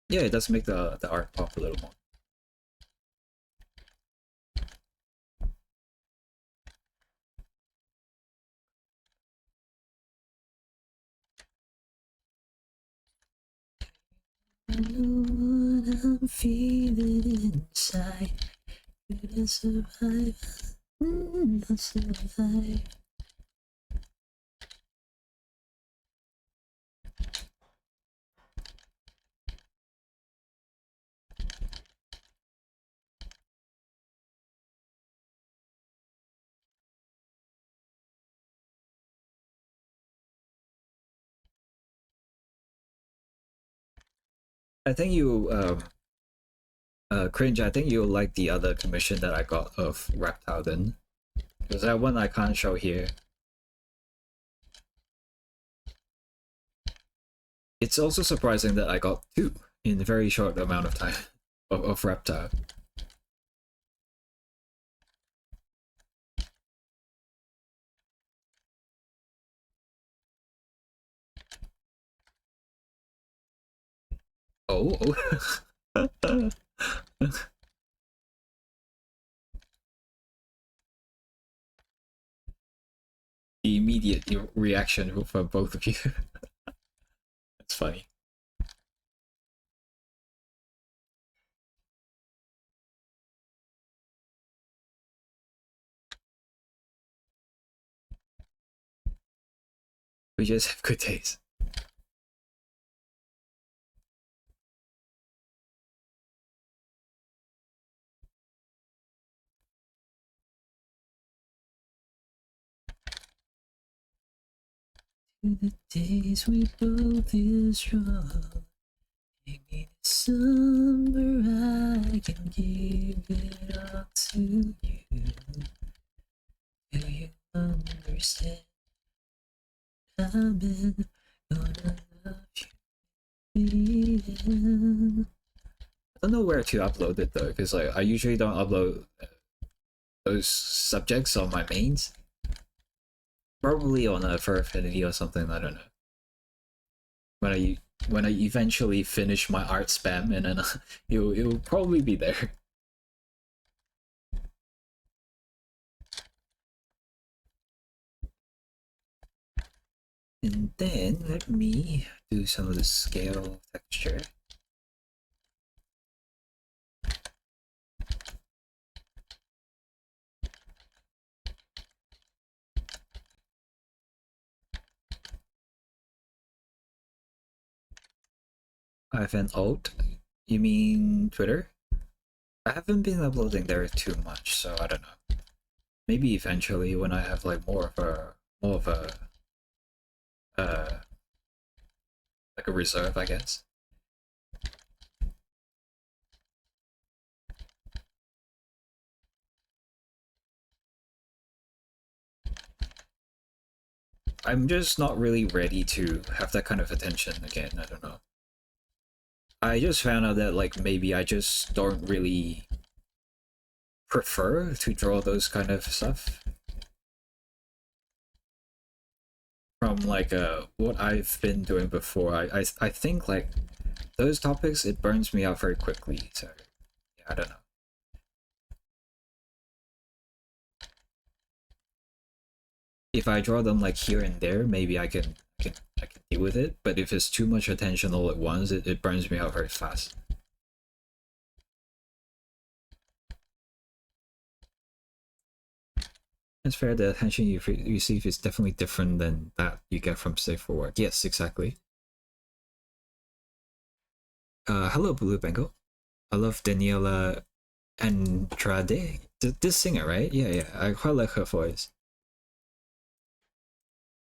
Yeah, it does make the art pop a little more. I know what I'm feeling inside. Couldn't survive. Not survive. I think you Cringe, I think you'll like the other commission that I got of Reptile then. Because that one I can't show here. It's also surprising that I got two in a very short amount of time of Reptile. Oh, oh. The immediate reaction for both of you. That's funny. We just have good taste. To the days we both feel strong. Maybe this summer I can give it all to you. Do you understand? I'm in, gonna love you. I don't know where to upload it though, because like I usually don't upload those subjects on my mains. Probably on a Fur Affinity or something. I don't know. When I eventually finish my art spam, and then it'll probably be there. And then let me do some of the scale texture. I have an alt. You mean Twitter? I haven't been uploading there too much, so I don't know. Maybe eventually when I have like more of a like a reserve, I guess. I'm just not really ready to have that kind of attention again. I don't know. I just found out that like maybe I just don't really prefer to draw those kind of stuff. From like what I've been doing before, I think like those topics, it burns me out very quickly. So yeah, I don't know. If I draw them like here and there, maybe I can deal with it. But if it's too much attention all at once, it burns me out very fast. It's fair. The attention you receive is definitely different than that you get from safe for work. Yes, exactly. Hello, Blue Bengal. I love Daniela Andrade. This singer, right? Yeah, yeah. I quite like her voice.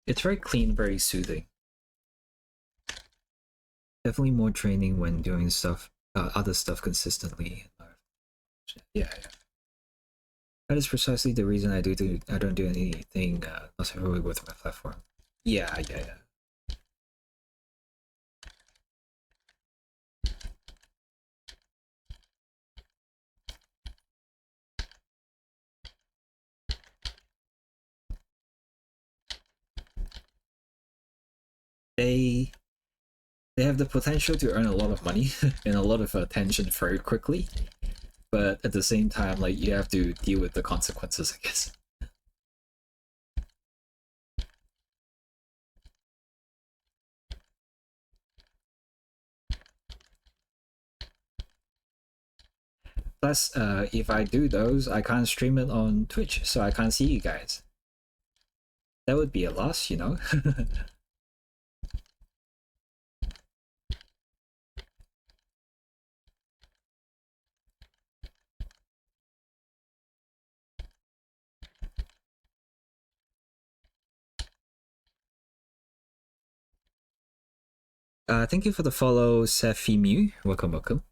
It's very clean, very soothing. Definitely more training when doing stuff, other stuff consistently. Yeah, yeah. That is precisely the reason I don't do anything not heavily with my platform. Yeah, yeah, yeah. They have the potential to earn a lot of money and a lot of attention very quickly, but at the same time, like you have to deal with the consequences, I guess. Plus, if I do those, I can't stream it on Twitch, so I can't see you guys. That would be a loss, you know? Thank you for the follow, Sephimu. Welcome, welcome.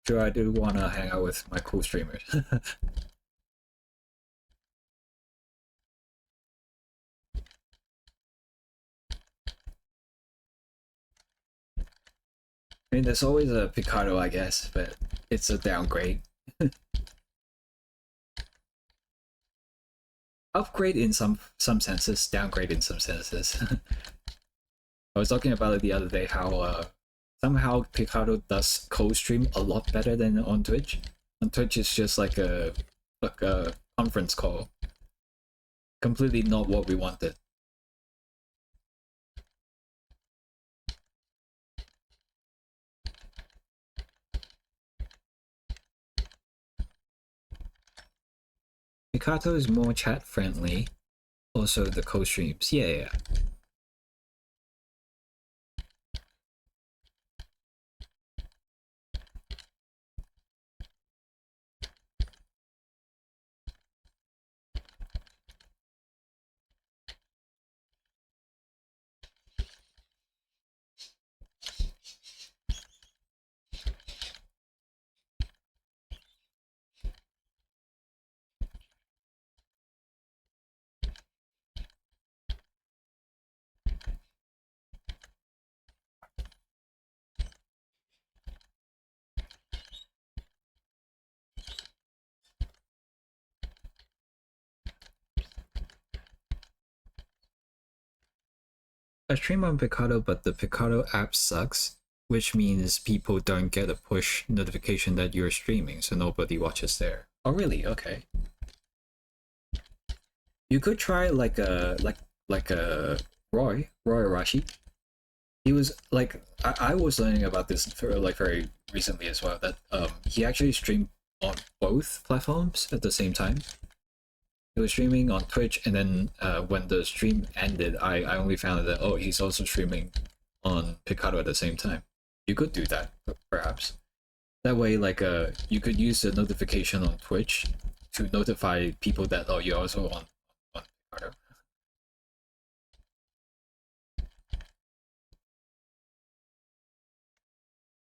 Sure, I do want to hang out with my cool streamers. I mean, there's always a Picardo, I guess, but it's a downgrade. Upgrade in some senses, downgrade in some senses. I was talking about it the other day, how somehow Picardo does co-stream a lot better than on Twitch. On Twitch, it's just like a conference call. Completely not what we wanted. Picato is more chat friendly. Also, the co-streams. Yeah, yeah. I stream on Picato, but the Picato app sucks, which means people don't get a push notification that you're streaming, so nobody watches there. Oh, really? Okay. You could try like a Roy Arashi. He was like I was learning about this for like very recently as well, that he actually streamed on both platforms at the same time. He was streaming on Twitch, and then when the stream ended, I only found out that, oh, he's also streaming on Picato at the same time. You could do that, perhaps. That way, like you could use the notification on Twitch to notify people that, oh, you're also on Picato.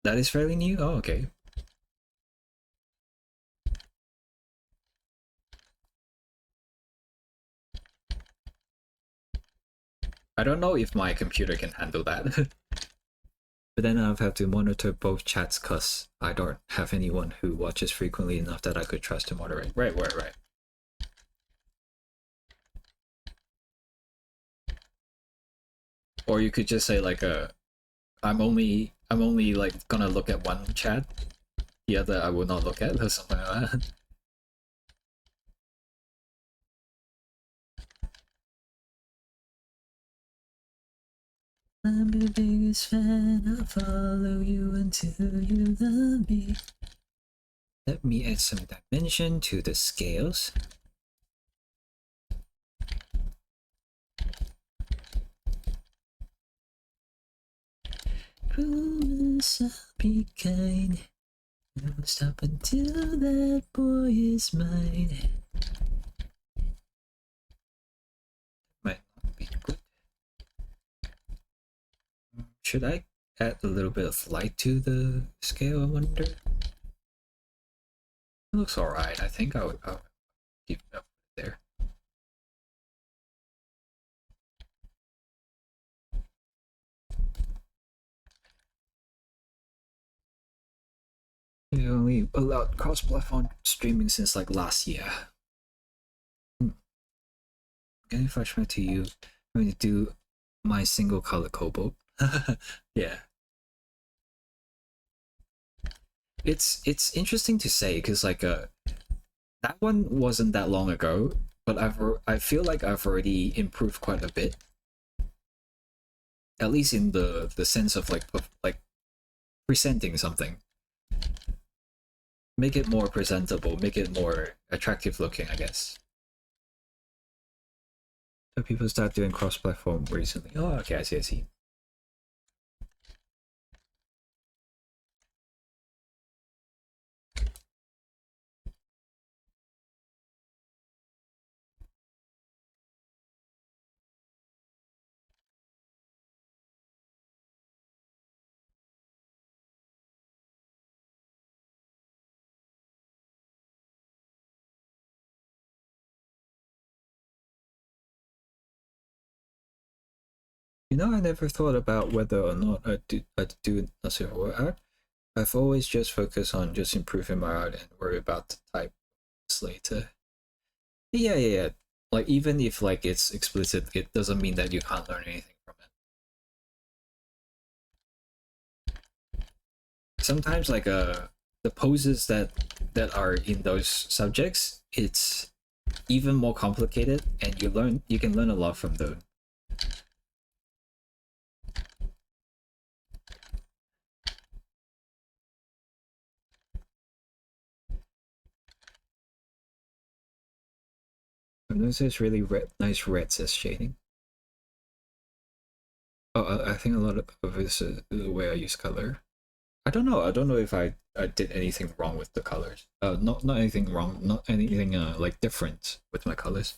That is fairly new? Oh, okay. I don't know if my computer can handle that. But But then I'll have to monitor both chats because I don't have anyone who watches frequently enough that I could trust to moderate. Right. Or you could just say like I'm only like gonna look at one chat, the other I will not look at, or something like that. I'm your biggest fan, I'll follow you until you love me. Let me add some dimension to the scales. Promise I'll be kind. I won't stop until that boy is mine. Might not be good. Should I add a little bit of light to the scale, I wonder? It looks alright. I think I'll keep it up there. We only allowed cross-platform streaming since like last year. Getting flashback to you, I'm going to do my single color cobalt. Yeah. It's interesting to say because like that one wasn't that long ago, but I feel like I've already improved quite a bit. At least in the sense of like presenting something. Make it more presentable, make it more attractive looking, I guess. So people start doing cross-platform recently. Oh, okay, I see. You know, I never thought about whether or not I'd do Nasuho art. I've always just focused on just improving my art and worry about the types later. Yeah. Like even if like it's explicit, it doesn't mean that you can't learn anything from it. Sometimes like the poses that are in those subjects, it's even more complicated, and you can learn a lot from them. I noticed it's really nice red says shading. Oh, I think a lot of this is the way I use color. I don't know. I don't know if I did anything wrong with the colors. Not anything wrong. Not anything like different with my colors.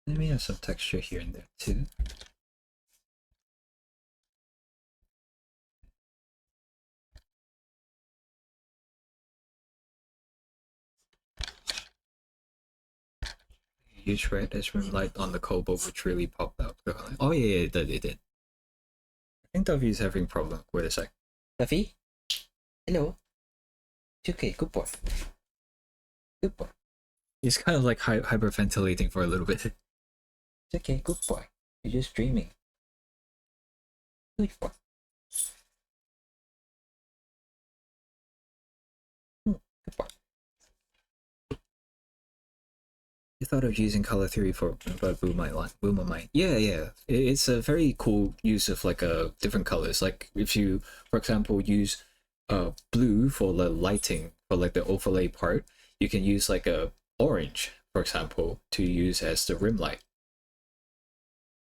Let me have some texture here and there too. Use red as room light on the cobalt, which really popped out. Oh yeah, it did. I think Duffy is having a problem. Wait a sec. Duffy? Hello? It's okay, good boy. Good boy. He's kind of like hyperventilating for a little bit. It's okay, good boy. You're just dreaming. Good boy. Good boy. You thought of using color theory for Boomer Might. Yeah. It's a very cool use of like different colors. Like if you, for example, use blue for the lighting for like the overlay part, you can use like a orange, for example, to use as the rim light.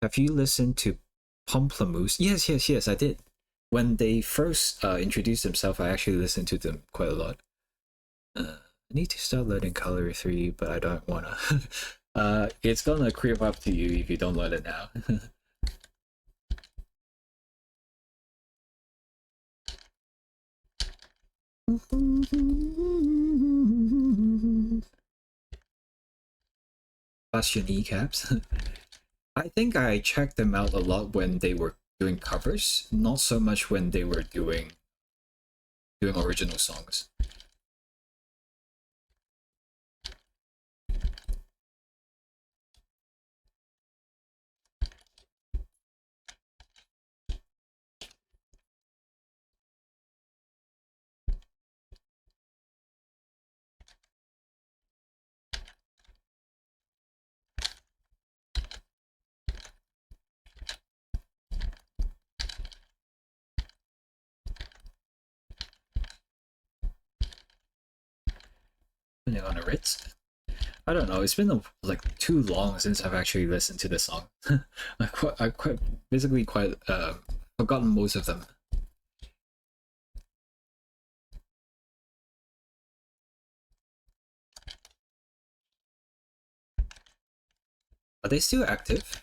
Have you listened to Pomplamoose? Yes, I did. When they first introduced themselves, I actually listened to them quite a lot. I need to start learning color 3, but I don't wanna. It's gonna creep up to you if you don't learn it now. bust your kneecaps. I think I checked them out a lot when they were doing covers, not so much when they were doing original songs. Putting on a Ritz. I don't know. It's been like too long since I've actually listened to the song. I quite basically quite forgotten most of them. Are they still active?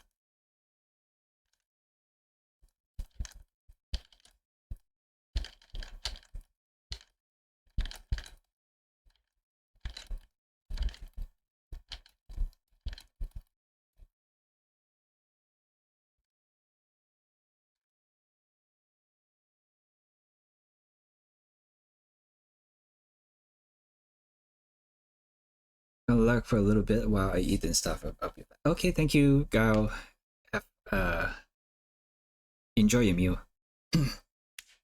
Gonna lag for a little bit while I eat and stuff. I'll be back. Okay, thank you, Gao. Uh, enjoy your meal.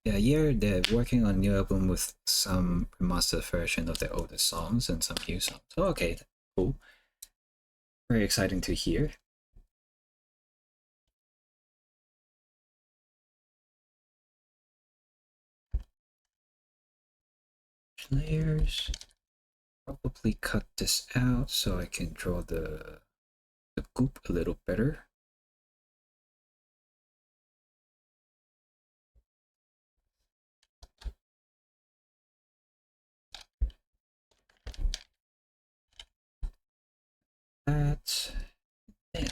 Yeah, they're working on a new album with some remastered version of their older songs and some new songs. Oh, okay, cool. Very exciting to hear. Layers. Probably cut this out so I can draw the goop a little better. That. Then,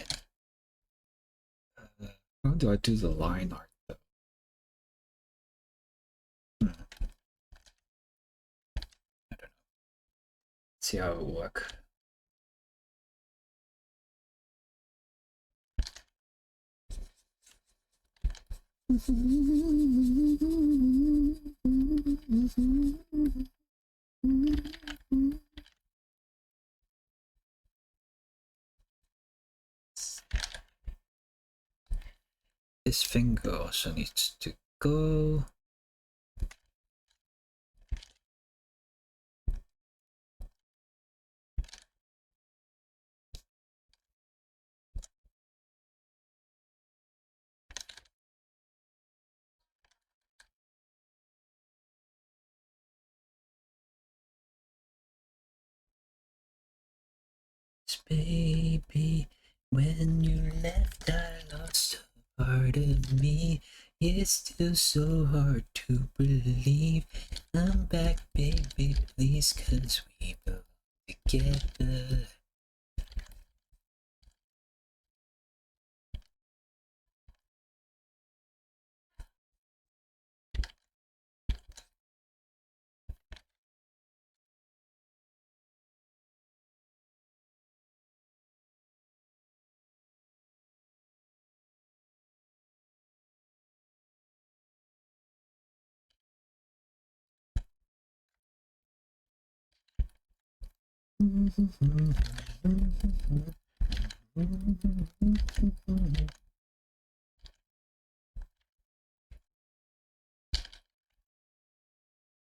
how do I do the line art though? I don't know. See how it will work. This finger also needs to go. Baby, when you left, I lost a part of me. It's still so hard to believe. I'm back, baby, please, 'cause we belong together.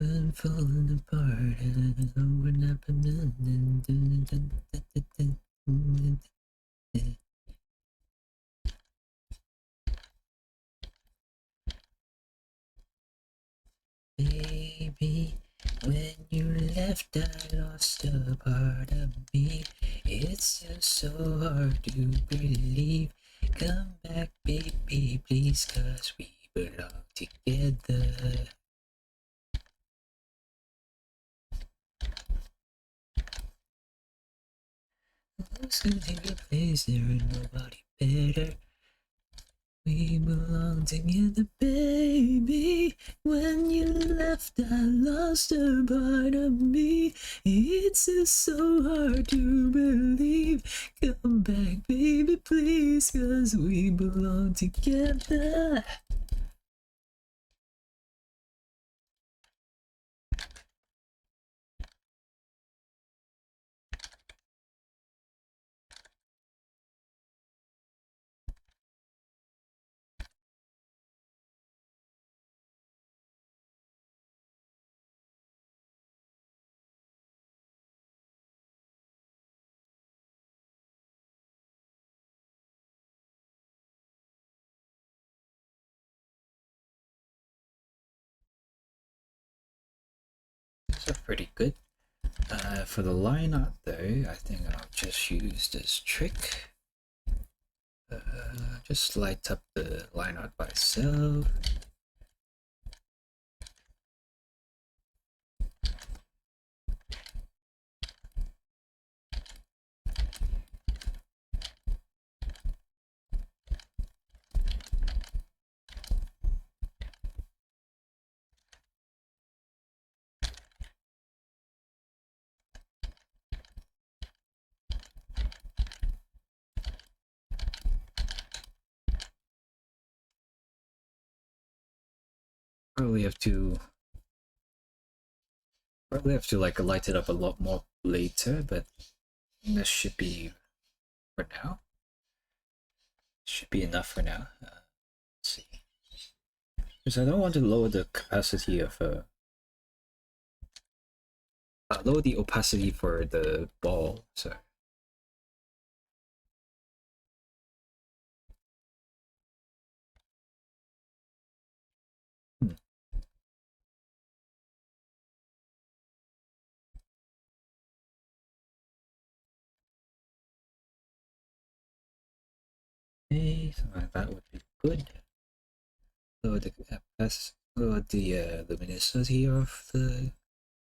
I'm falling apart and we're not Baby, when you left, I lost a part of me. It's just so hard to believe. Come back, baby, please, 'cause we belong together. Losing your place, there ain't nobody better. We belong together, baby. When you left, I lost a part of me. It's just so hard to believe. Come back, baby, please, 'cause we belong together. These are pretty good. For the line art though, I think I'll just use this trick. Just light up the line art by itself. Probably have to like light it up a lot more later, but this should be for now. Should be enough for now. Let's see, because I don't want to lower the capacity of lower the opacity for the ball. So okay, something like that would be good. Lower the lower the luminosity of the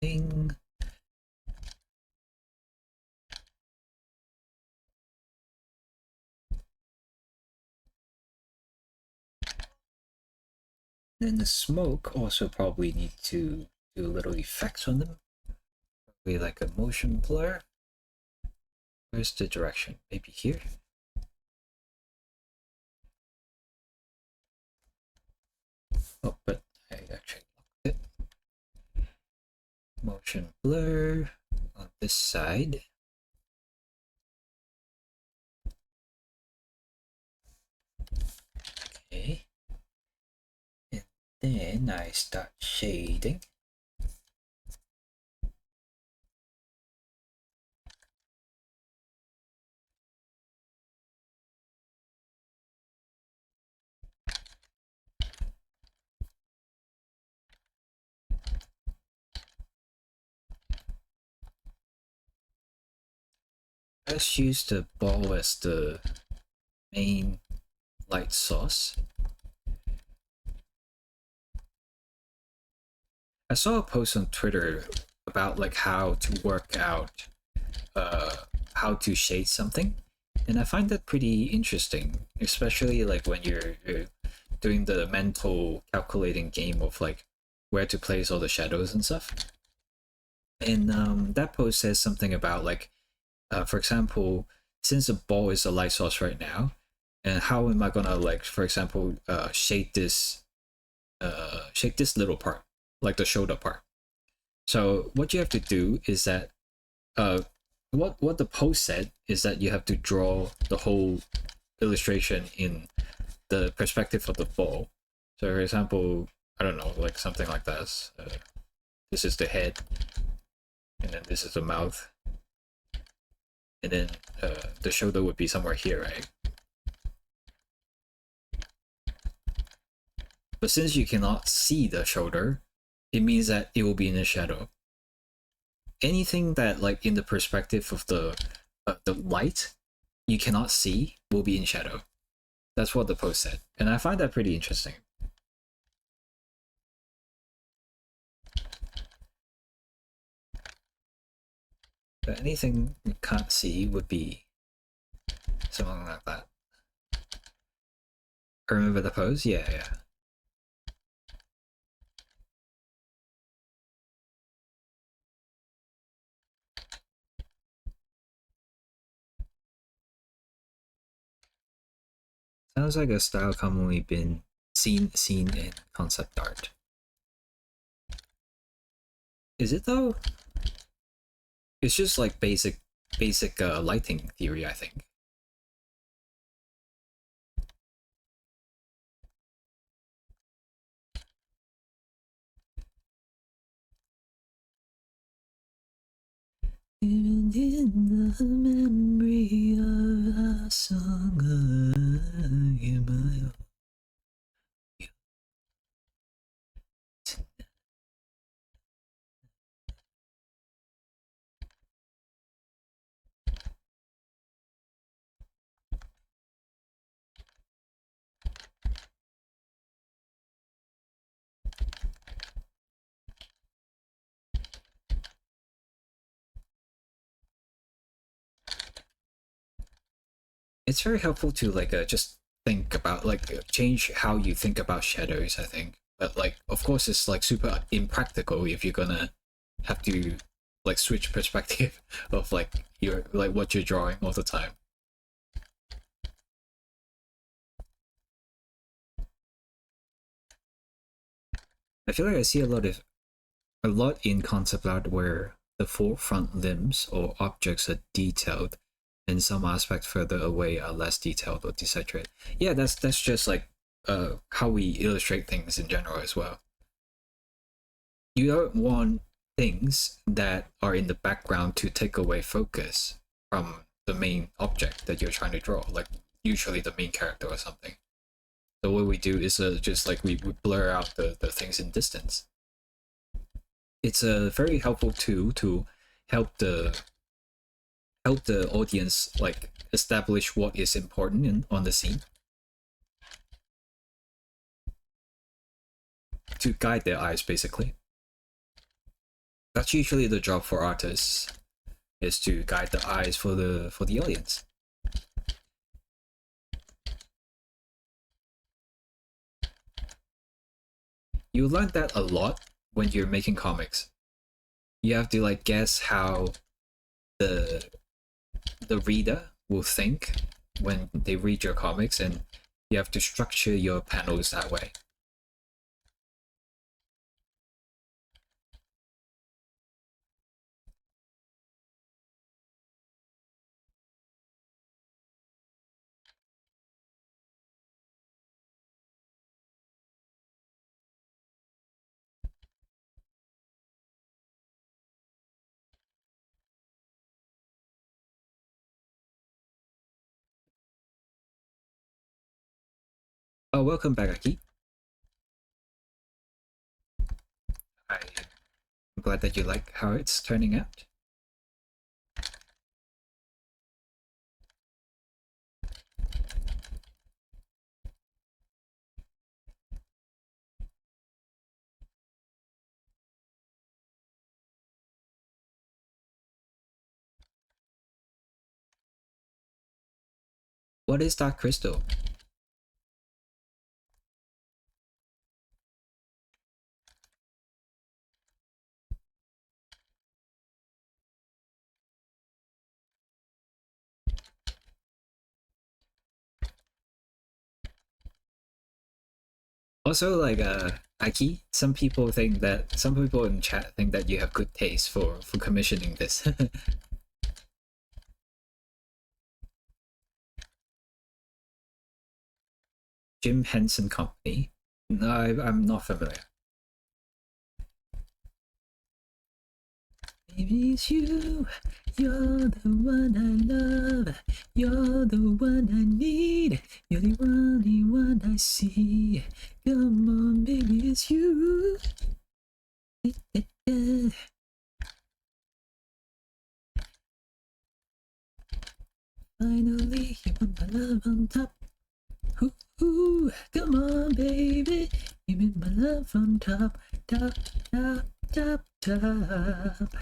thing. Then the smoke also probably need to do a little effects on them. Probably like a motion blur. Where's the direction? Maybe here? Oh, but I actually locked it. Motion blur on this side. Okay. And then I start shading. Let's use the ball as the main light source. I saw a post on Twitter about like how to work out how to shade something, and I find that pretty interesting, especially like when you're doing the mental calculating game of like where to place all the shadows and stuff. And that post says something about like for example, since the ball is a light source right now, and how am I gonna like, for example, shade this little part, like the shoulder part. So what you have to do is that what the post said is that you have to draw the whole illustration in the perspective of the ball. So for example, I don't know, like something like this. This is the head, and then this is the mouth, and then the shoulder would be somewhere here, right? But since you cannot see the shoulder, it means that it will be in the shadow. Anything that like in the perspective of the light you cannot see will be in shadow. That's what the post said, and I find that pretty interesting. But anything you can't see would be something like that. I remember the pose. Yeah, yeah. Sounds like a style commonly been seen in concept art. Is it though? It's just like basic lighting theory, I think. Even in the memory of a song in my it's very helpful to like just think about like change how you think about shadows, I think. But like of course it's like super impractical if you're gonna have to like switch perspective of like your like what you're drawing all the time. I feel like I see a lot in concept art where the forefront limbs or objects are detailed and some aspects further away are less detailed or desaturated. Yeah, that's just like how we illustrate things in general as well. You don't want things that are in the background to take away focus from the main object that you're trying to draw, like usually the main character or something. So what we do is just like we blur out the things in distance. It's a very helpful tool to help the audience like establish what is important on the scene, to guide their eyes basically. That's usually the job for artists, is to guide the eyes for the audience. You learn that a lot when you're making comics. You have to like guess how the reader will think when they read your comics, and you have to structure your panels that way. Oh, welcome back, Aki. I'm glad that you like how it's turning out. What is Dark Crystal? Also, like Aki, some people in chat think that you have good taste for commissioning this. Jim Henson Company. No, I'm not familiar. Maybe it's you. You're the one I love. You're the one I need. You're the only one I see. Come on, baby, it's you. Finally, you put my love on top. Ooh, ooh, come on, baby. You put my love on top, top, top, top, top.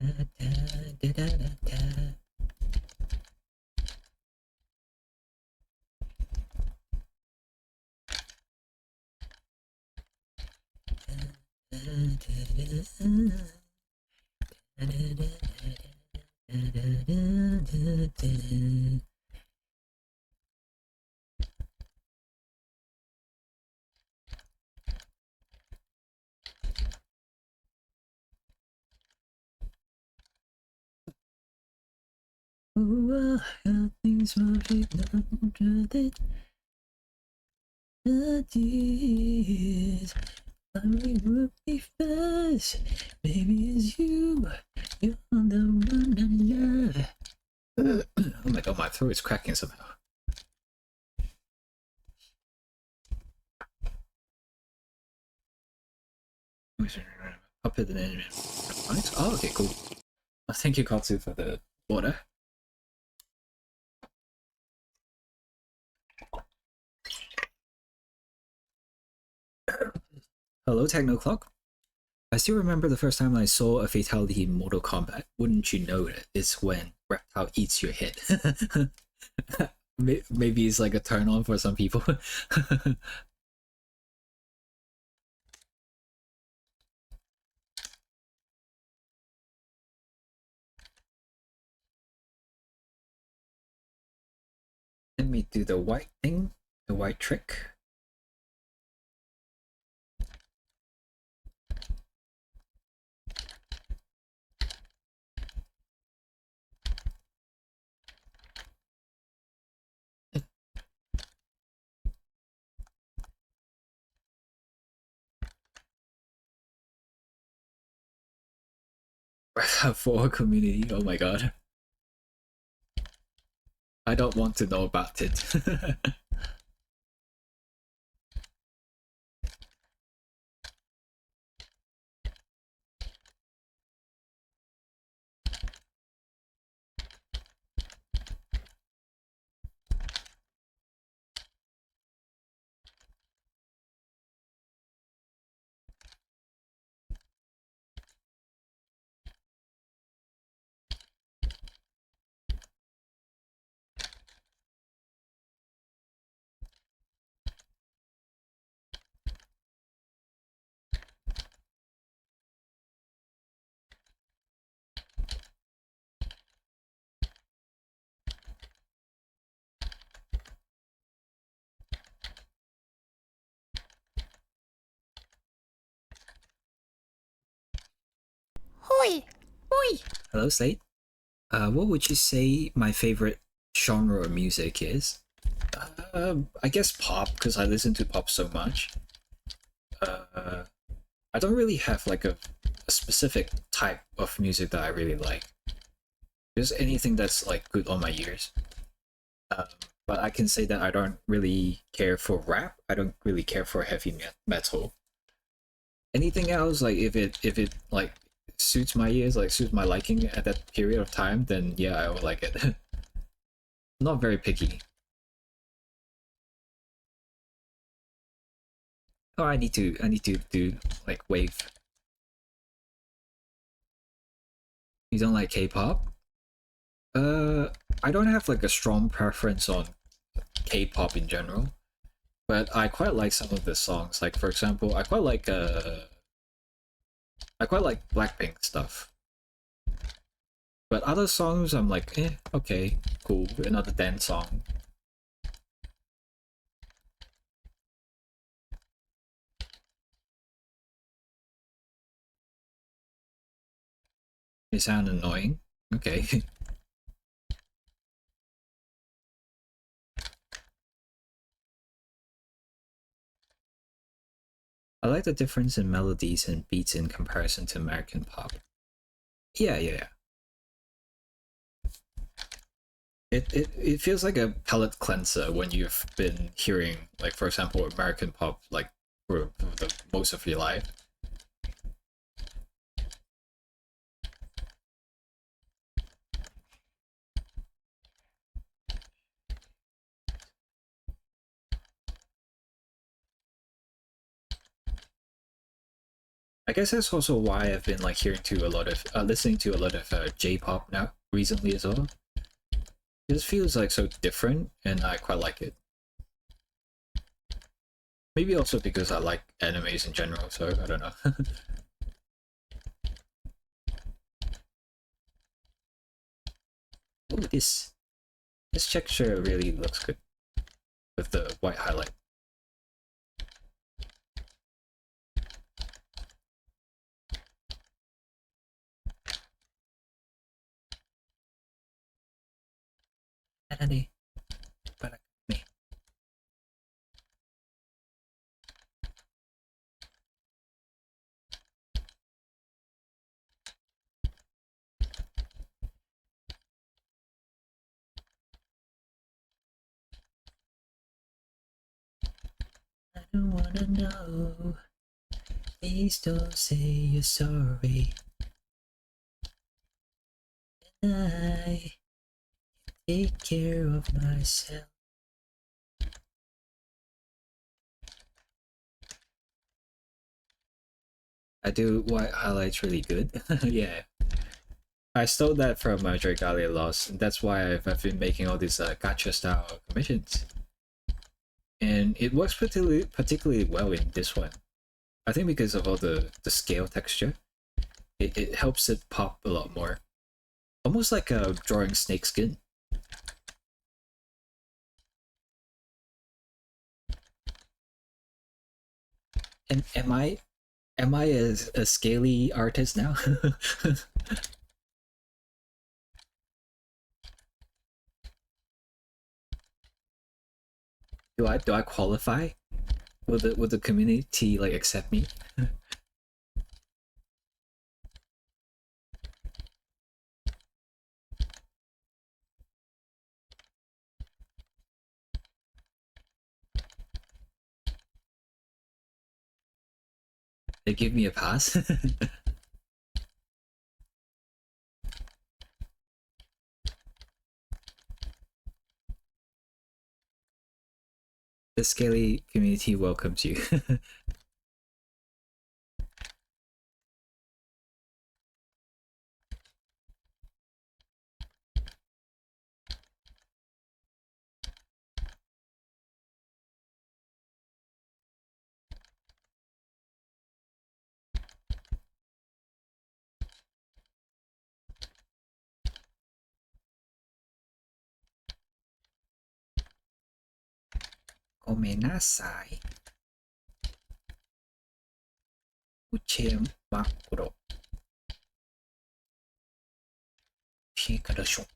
Oh, how things must be done. The tears, I would be first. Maybe it's you. You're the one I love. Oh my god, my throat is cracking somehow. I'll put it in. Oh, okay, cool. Thank you, Katsu, for the order. Hello, Technoclock. I still remember the first time I saw a fatality in Mortal Kombat. Wouldn't you know it? It's when Reptile eats your head. Maybe it's like a turn on for some people. Let me do the white thing, the white trick. For a community, oh my god. I don't want to know about it. Hoi! Hoi! Hello, Slate. What would you say my favorite genre of music is? I guess pop, because I listen to pop so much. I don't really have like a specific type of music that I really like. Just anything that's like good on my ears. Um, but I can say that I don't really care for rap. I don't really care for heavy metal. Anything else, like if it like suits my ears, like suits my liking at that period of time, then yeah, I will like it. Not very picky. Oh, I need to do like wave. You don't like K-pop? Uh, I don't have like a strong preference on K-pop in general, but I quite like some of the songs. Like for example, I quite like Blackpink stuff. But other songs, I'm like, okay, cool, another dance song. They sound annoying. Okay. I like the difference in melodies and beats in comparison to American pop. Yeah, yeah, yeah. It feels like a palate cleanser when you've been hearing, like, for example, American pop, like, for the most of your life. I guess that's also why I've been like hearing to a lot of listening to a lot of J-pop now recently as well. It feels like so different, and I quite like it. Maybe also because I like animes in general, so I don't know. Ooh, this texture really looks good with the white highlight. Anani, para me. I don't wanna know. Please don't say you're sorry. And I take care of myself. I do white highlights really good. Yeah. I stole that from Dragalia Lost, and that's why I've been making all these gacha style commissions. And it works particularly well in this one. I think because of all the scale texture, it helps it pop a lot more. Almost like drawing snakeskin. And am I a scaly artist now? Do I qualify? Will the community like accept me? They give me a pass? The scaly community welcomes you. Gomenasai. Uche makuro. Shikarasho.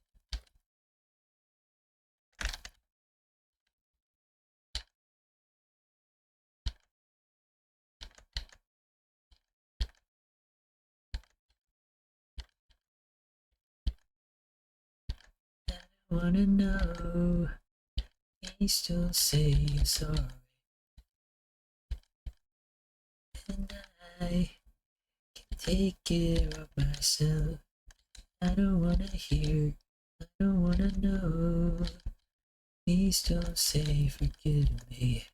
Wanna know? Please don't say you're sorry. And I can take care of myself. I don't wanna hear, I don't wanna know. Please don't say forgive me.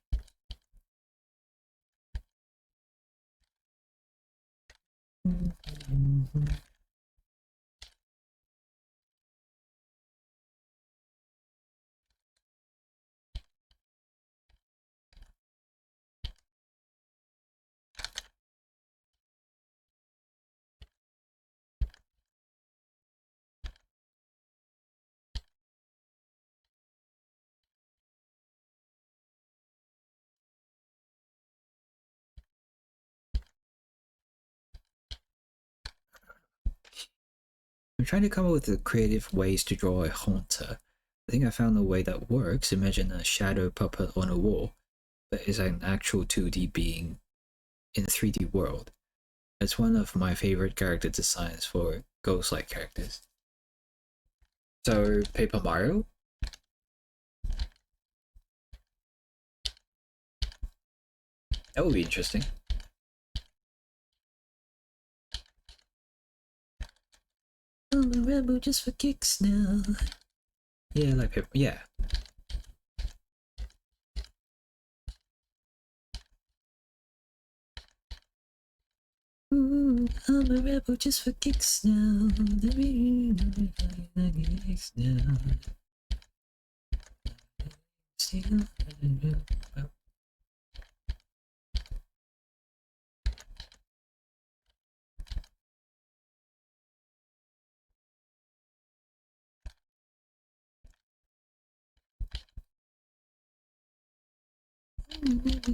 I'm trying to come up with creative ways to draw a haunter. I think I found a way that works. Imagine a shadow puppet on a wall that is an actual 2D being in a 3D world. It's one of my favorite character designs for ghost-like characters. So, Paper Mario? That would be interesting. I'm a rebel just for kicks now. Yeah, like Paper. Yeah. Ooh, I'm a rebel just for kicks now. Now. Still,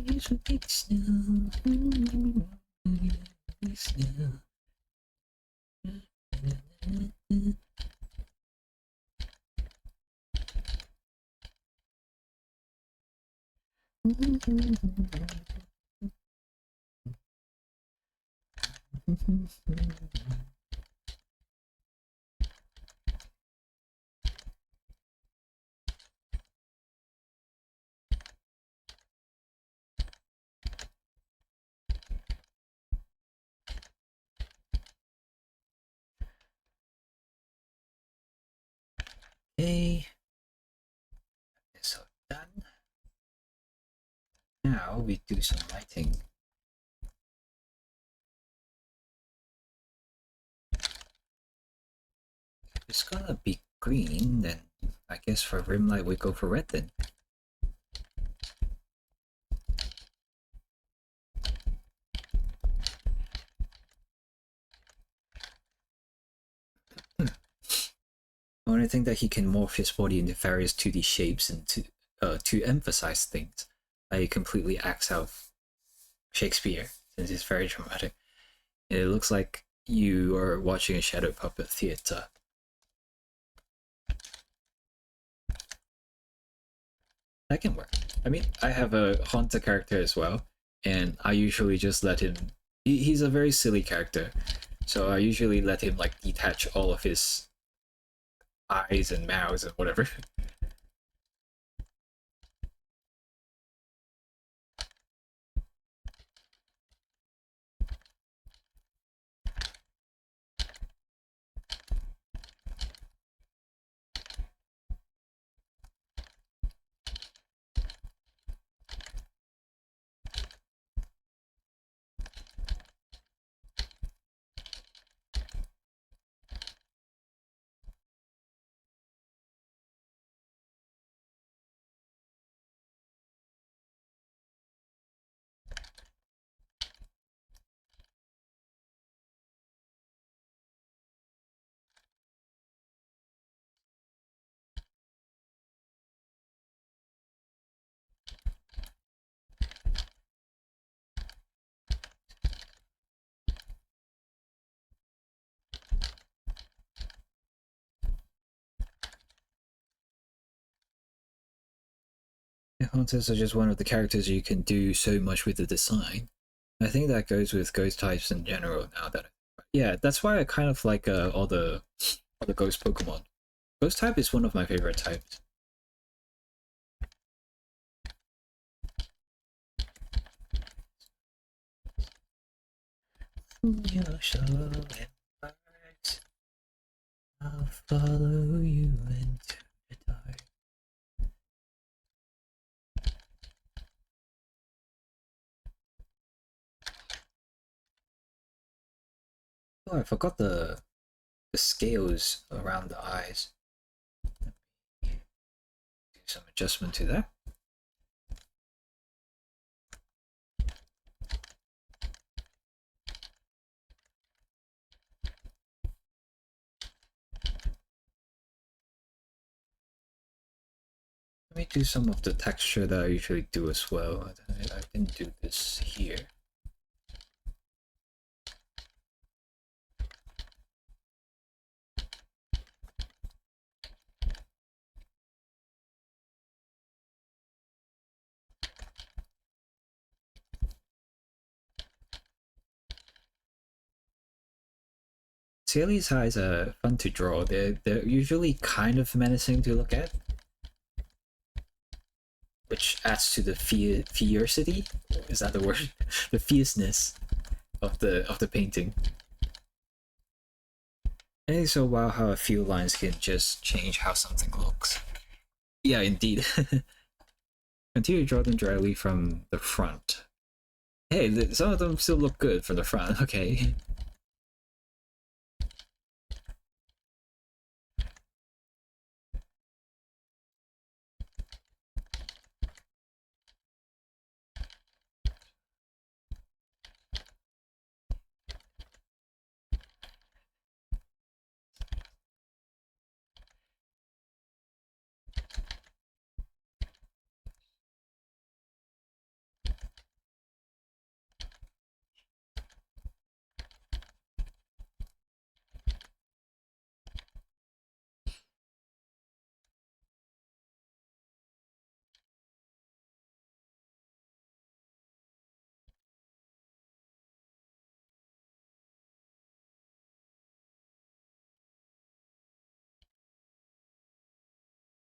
just for kicks now. Kicks now. Okay, so done. Now we do some lighting. If it's gonna be green, then I guess for rim light we go for red then. I only think that he can morph his body into various 2D shapes and to emphasize things. He completely acts out Shakespeare since it's very dramatic. It looks like you are watching a shadow puppet theater. That can work. I mean, I have a Haunter character as well, and I usually just let him. He's a very silly character, so I usually let him like detach all of his eyes and mouths and whatever. Hunters are just one of the characters you can do so much with the design. I think that goes with ghost types in general now that yeah, that's why I kind of like all the ghost Pokemon. Ghost type is one of my favorite types. You're showing words. I'll follow you into the dark. Oh, I forgot the scales around the eyes. Do some adjustment to that. Let me do some of the texture that I usually do as well. I didn't do this here. Sally's eyes are fun to draw. They're usually kind of menacing to look at, which adds to the fiercity. Is that the word? The fierceness of the painting. And it's so wow how a few lines can just change how something looks. Yeah, indeed. Continue to draw them directly from the front. Hey, some of them still look good from the front. Okay.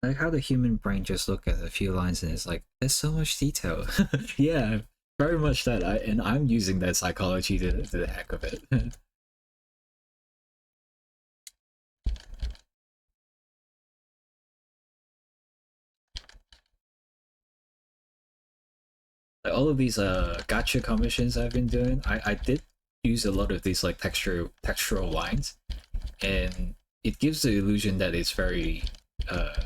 Like how the human brain just look at a few lines and it's like, there's so much detail. Yeah, very much that. I'm using that psychology to the heck of it. Like all of these gotcha commissions I've been doing, I did use a lot of these like textural lines, and it gives the illusion that it's uh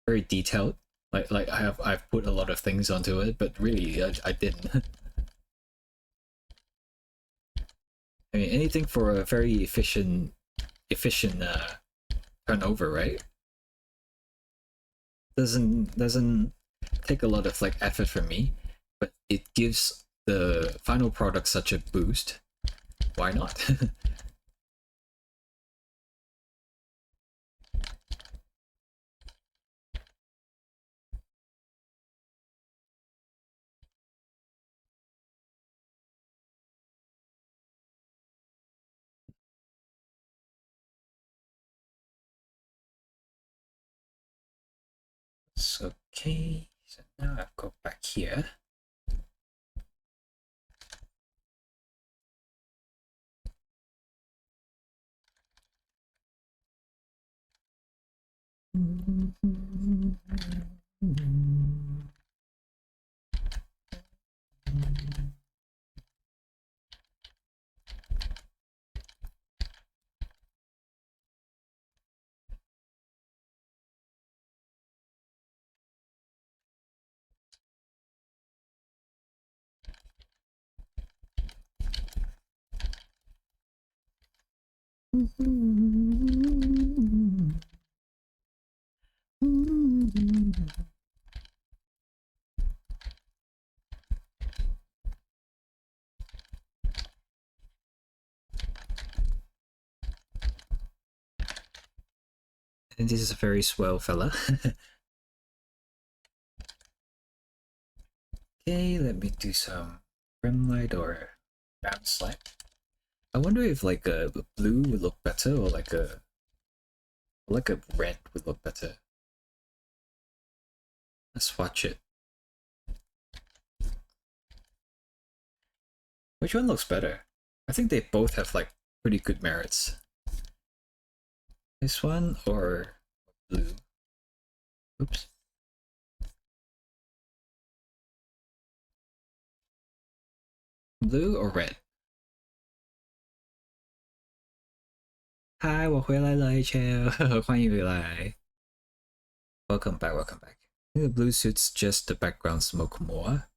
very detailed. Like I've put a lot of things onto it, but really I didn't. I mean anything for a very efficient turnover, right? Doesn't take a lot of like effort from me, but it gives the final product such a boost. Why not? So, okay, so now I've got back here. And this is a very swell fella. Okay, let me do some rim light or bounce light. I wonder if like a blue would look better or like a red would look better. Let's watch it. Which one looks better? I think they both have like pretty good merits. This one or blue? Oops. Blue or red? Hi, 我回来了，HL，欢迎回来。Welcome back, welcome back. I think the blue suits just the background smoke more.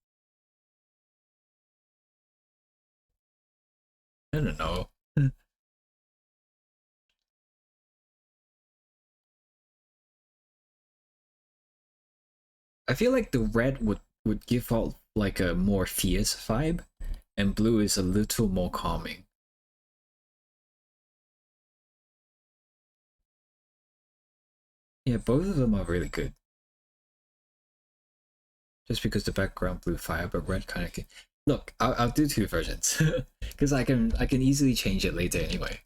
I don't know. I feel like the red would give out like a more fierce vibe, and blue is a little more calming. Yeah, both of them are really good. Just because the background blue fire, but red kind of can... Look, I'll do two versions because I can easily change it later anyway.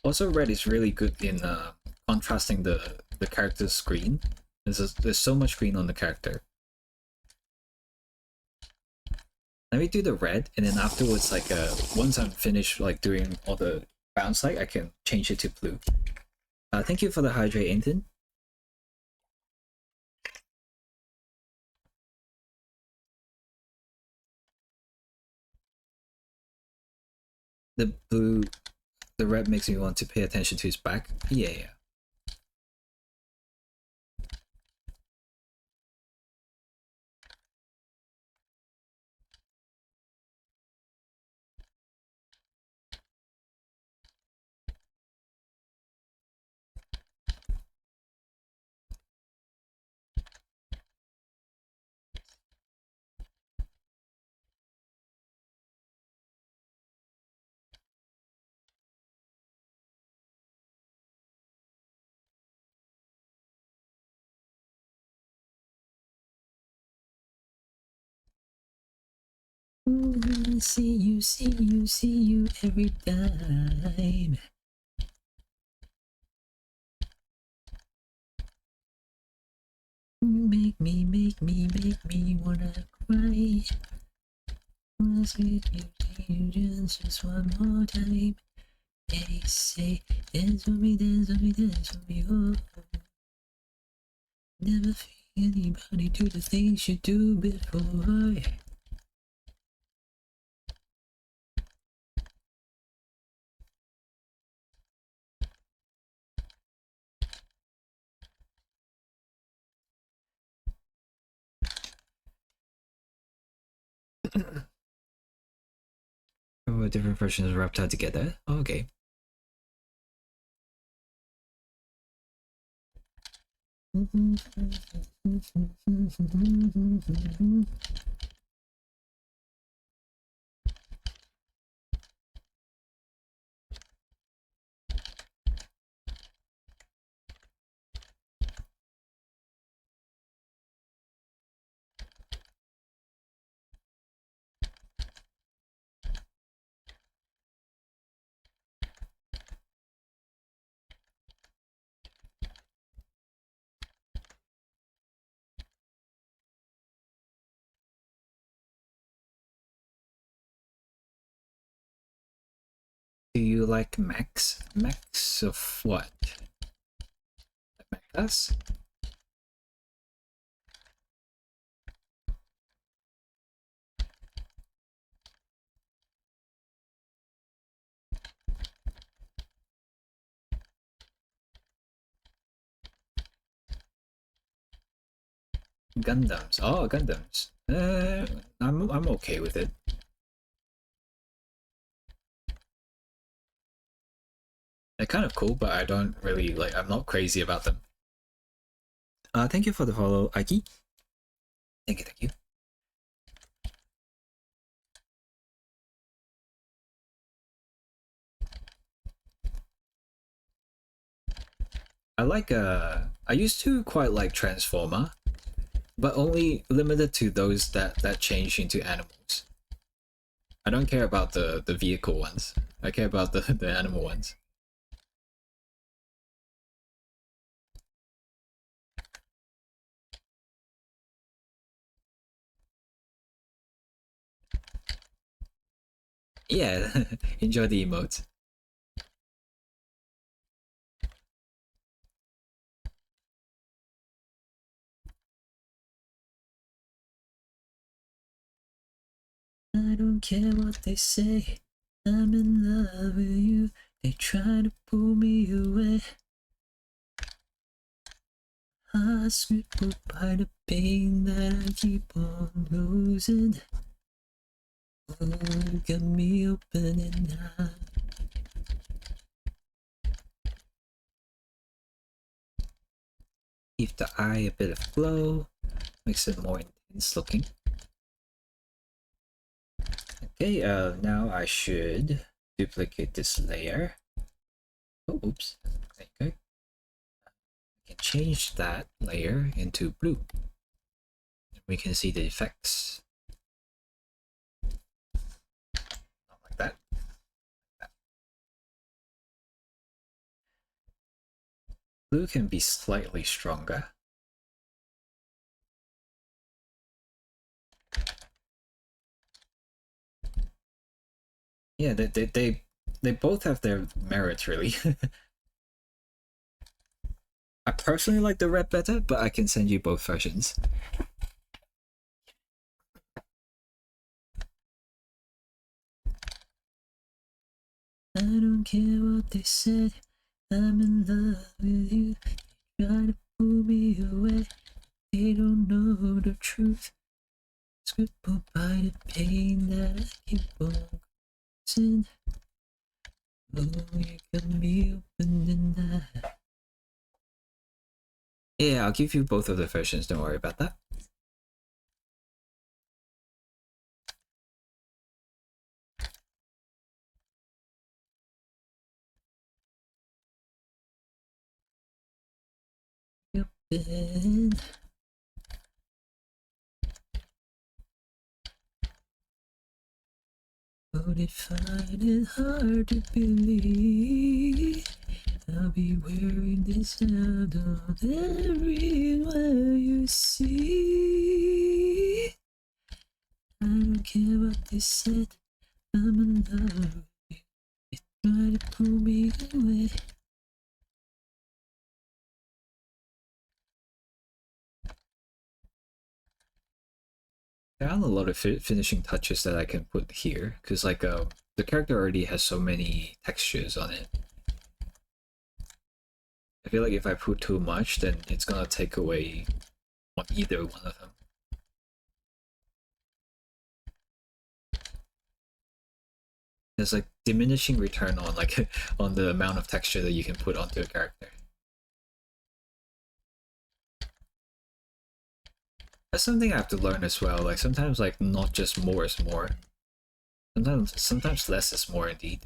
Also, red is really good in contrasting the character's screen. There's so much green on the character. Let me do the red, and then afterwards, like once I'm finished like doing all the bounce light, I can change it to blue. Thank you for the hydrate, Ethan. The blue, the red makes me want to pay attention to his back. Yeah. Ooh, see you every time. Make me wanna cry. Wanna see you just one more time. They say, dance with me, dance with me, dance with me, oh. Never feel anybody do the things you do before. Oh, different versions of Reptile together. Oh, okay. Do you like mechs? Mechs of what? Mechas? Gundams. Oh, Gundams. I'm okay with it. They're kind of cool, but I don't really like. I'm not crazy about them. Thank you for the follow, Aiki. Thank you. I like I used to quite like Transformer, but only limited to those that change into animals. I don't care about the vehicle ones. I care about the animal ones. Yeah, enjoy the emotes. I don't care what they say. I'm in love with you. They try to pull me away. Heart's crippled by the pain that I keep on losing. Oh, got me opening now. Give the eye a bit of glow. Makes it more intense looking. Okay, now I should duplicate this layer. Oh, oops. There you go. I can change that layer into blue. We can see the effects. Not like that. Blue can be slightly stronger. Yeah, they both have their merits, really. I personally like the red better, but I can send you both versions. I don't care what they said, I'm in love with you. They try to pull me away, they don't know the truth. Crippled by the pain that I keep on causing. Oh, you got me open tonight. Yeah, I'll give you both of the versions, don't worry about that. You've been would it find it hard to believe I'll be wearing this out on everywhere you see. I don't care what they said, I'm in love with you. They try to pull me away. There are a lot of finishing touches that I can put here, because like the character already has so many textures on it. I feel like if I put too much, then it's gonna take away on either one of them. There's like diminishing return on like on the amount of texture that you can put onto a character. That's something I have to learn as well. Like sometimes like not just more is more. Sometimes less is more indeed.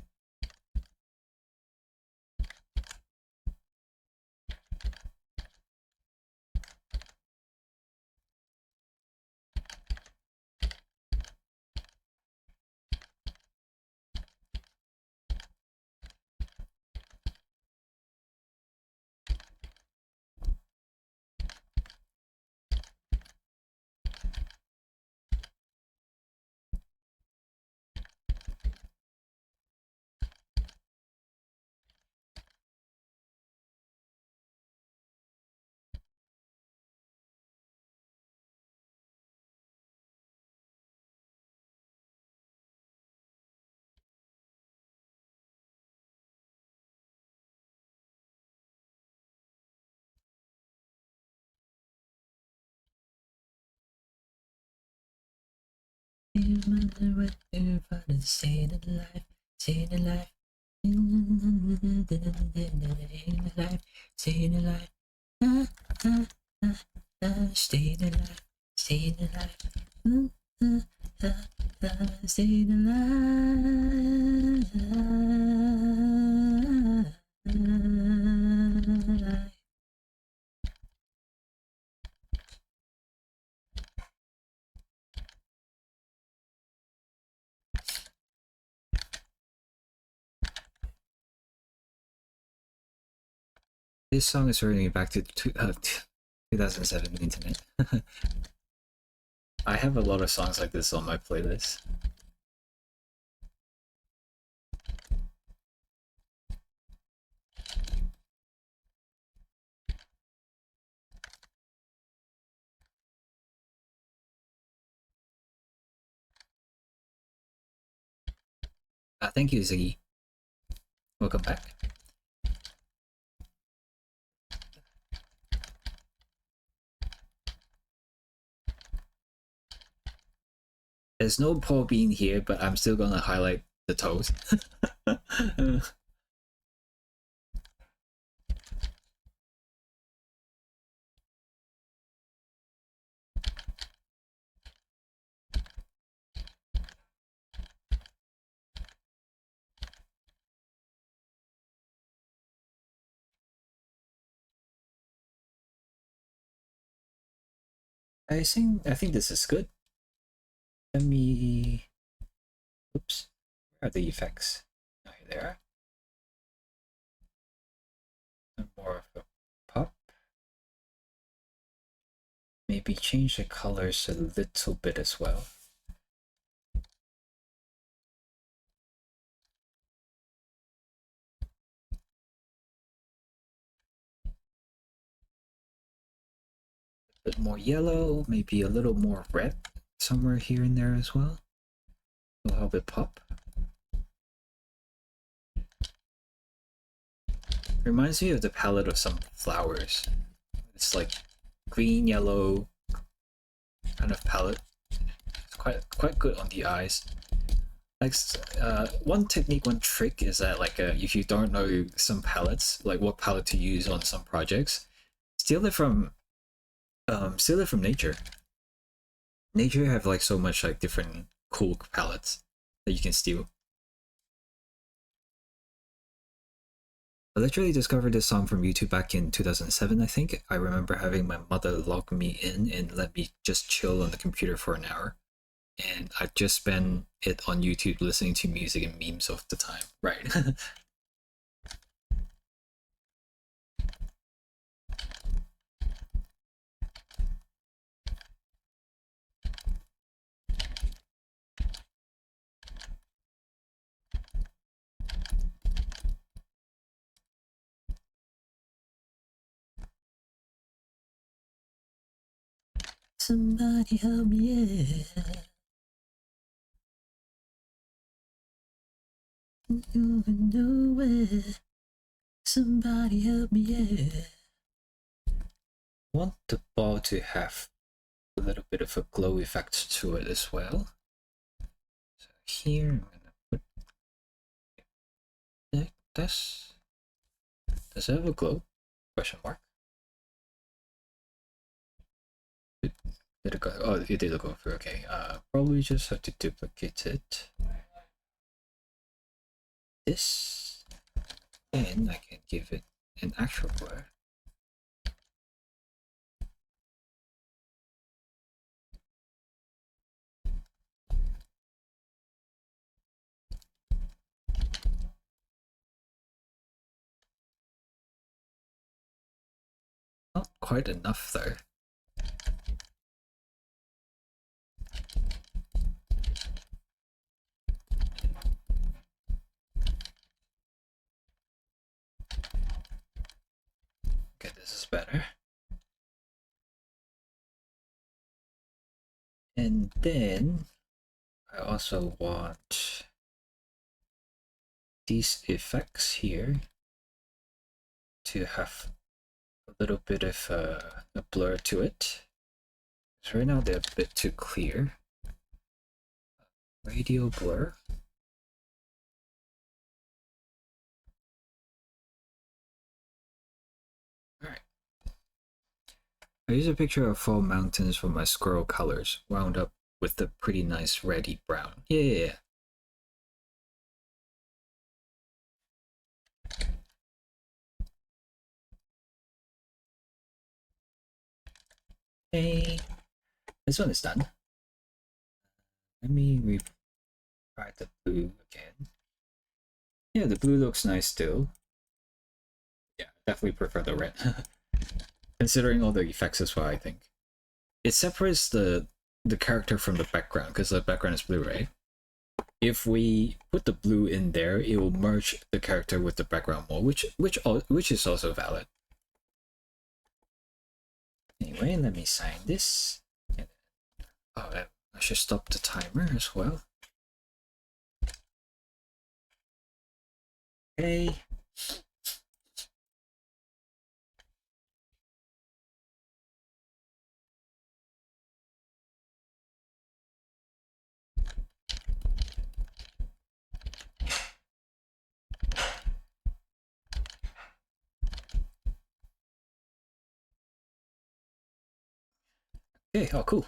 You wonder what you're finding, staying alive, staying alive. Staying alive, staying alive. Ah, ah, ah, ah, staying alive, staying alive. Ah, ah, ah, ah, staying alive. This song is bringing me back to 2007 internet. I have a lot of songs like this on my playlist. Thank you, Ziggy. Welcome back. There's no Paul Bean here, but I'm still gonna highlight the toes. I think this is good. Let me. Oops. Where are the effects? Oh, here they are. And more of a pop. Maybe change the colors a little bit as well. bit more yellow, maybe a little more red somewhere here and there as well. Will help it pop. Reminds me of the palette of some flowers. It's like green, yellow kind of palette. It's quite good on the eyes. Like one technique, one trick is that like if you don't know some palettes, like what palette to use on some projects, steal it from nature. Nature have like so much like different cool palettes that you can steal. I literally discovered this song from YouTube back in 2007, I think. I remember having my mother log me in and let me just chill on the computer for an hour. And I just spent it on YouTube listening to music and memes all the time. Right. Somebody help me, yeah. Nowhere. Somebody help me, yeah. Want the ball to have a little bit of a glow effect to it as well. So here I'm gonna put like this. Does it have a glow? Question mark. Did it go? Oh, it did go through. Okay. Probably just have to duplicate it. This, and I can give it an actual blur. Not quite enough though. Okay, this is better. And then I also want these effects here to have a little bit of a blur to it. So right now they're a bit too clear. Radio blur. Alright. I use a picture of fall mountains for my squirrel colors, wound up with the pretty nice reddy brown. Yeah. Hey, this one is done. Let me try the blue again. Yeah, the blue looks nice still. Yeah, definitely prefer the red. Considering all the effects as well, I think. It separates the character from the background, because the background is blue, right? If we put the blue in there, it will merge the character with the background more, which is also valid. Anyway, let me sign this. Oh, I should stop the timer as well. Okay. Okay, oh cool.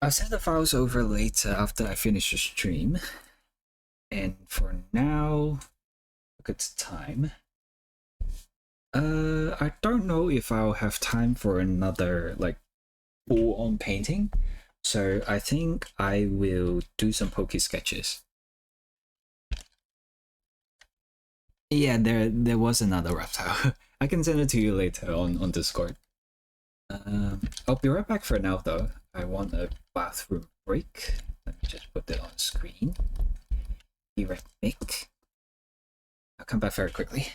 I'll send the files over later after I finish the stream. And for now, look at the time. I don't know if I'll have time for another like full-on painting, so I think I will do some poke sketches. Yeah, there was another reptile. I can send it to you later on Discord. I'll be right back for now though. I want a bathroom break. Let me just put that on screen. Be right back. I'll come back very quickly.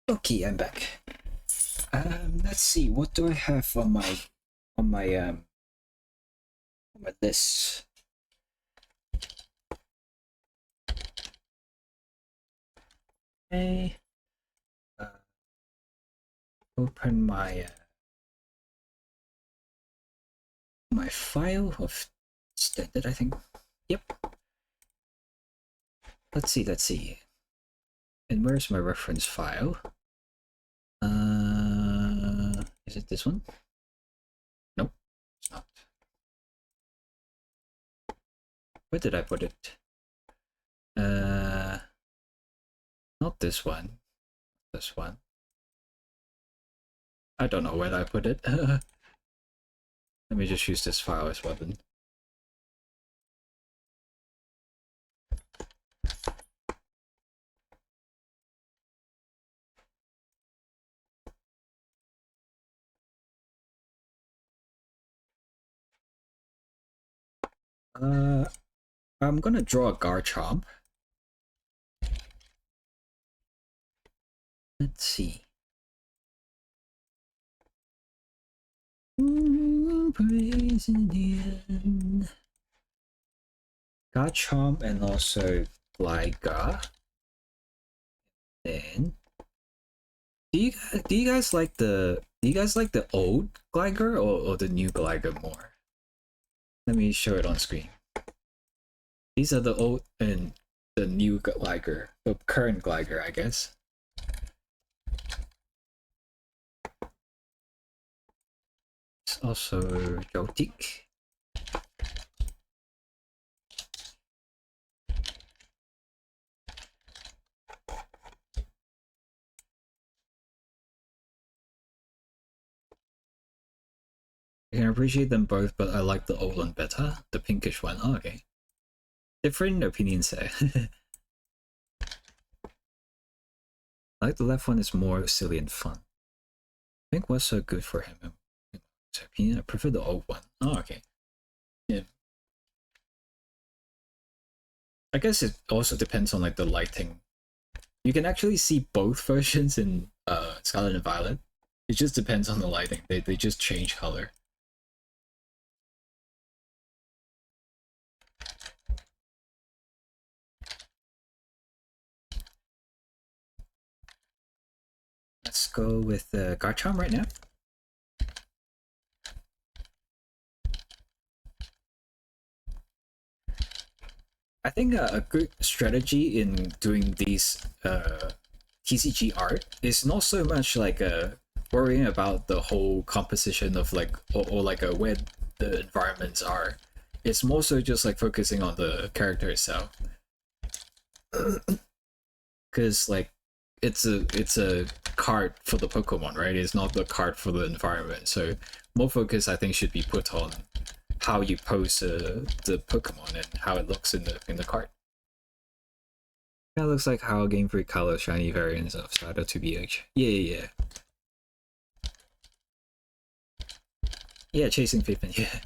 Okay, I'm back. Let's see. What do I have on my list? Okay. Open my file of standard, I think. Yep. Let's see. And where's my reference file? Is it this one? Nope, it's not. Where did I put it? Not this one. This one. I don't know where I put it. Let me just use this file as well then. I'm gonna draw a Garchomp. Let's see. Praise in the end. Garchomp and also Gligar. Then do you guys like the old Gligar or the new Gligar more? Let me show it on screen. These are the old and the new Gligar, the current Gligar, I guess. It's also Joltik. I can appreciate them both, but I like the old one better, the pinkish one. Oh, okay. Different opinions there. I like the left one is more silly and fun. I think what's so good for him? In his opinion, I prefer the old one. Oh, okay. Yeah. I guess it also depends on like the lighting. You can actually see both versions in Scarlet and Violet. It just depends on the lighting. They just change color. Let's go with Garchomp right now. I think a good strategy in doing these TCG art is not so much like worrying about the whole composition of like or like where the environments are. It's more so just like focusing on the character itself, because like it's a card for the Pokemon, right? It's not the card for the environment. So more focus I think should be put on how you pose the Pokemon and how it looks in the card. That looks like how Game Freak color shiny variants of Starter 2BH. Yeah. Yeah, chasing Pippin, yeah.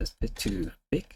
It's a bit too big.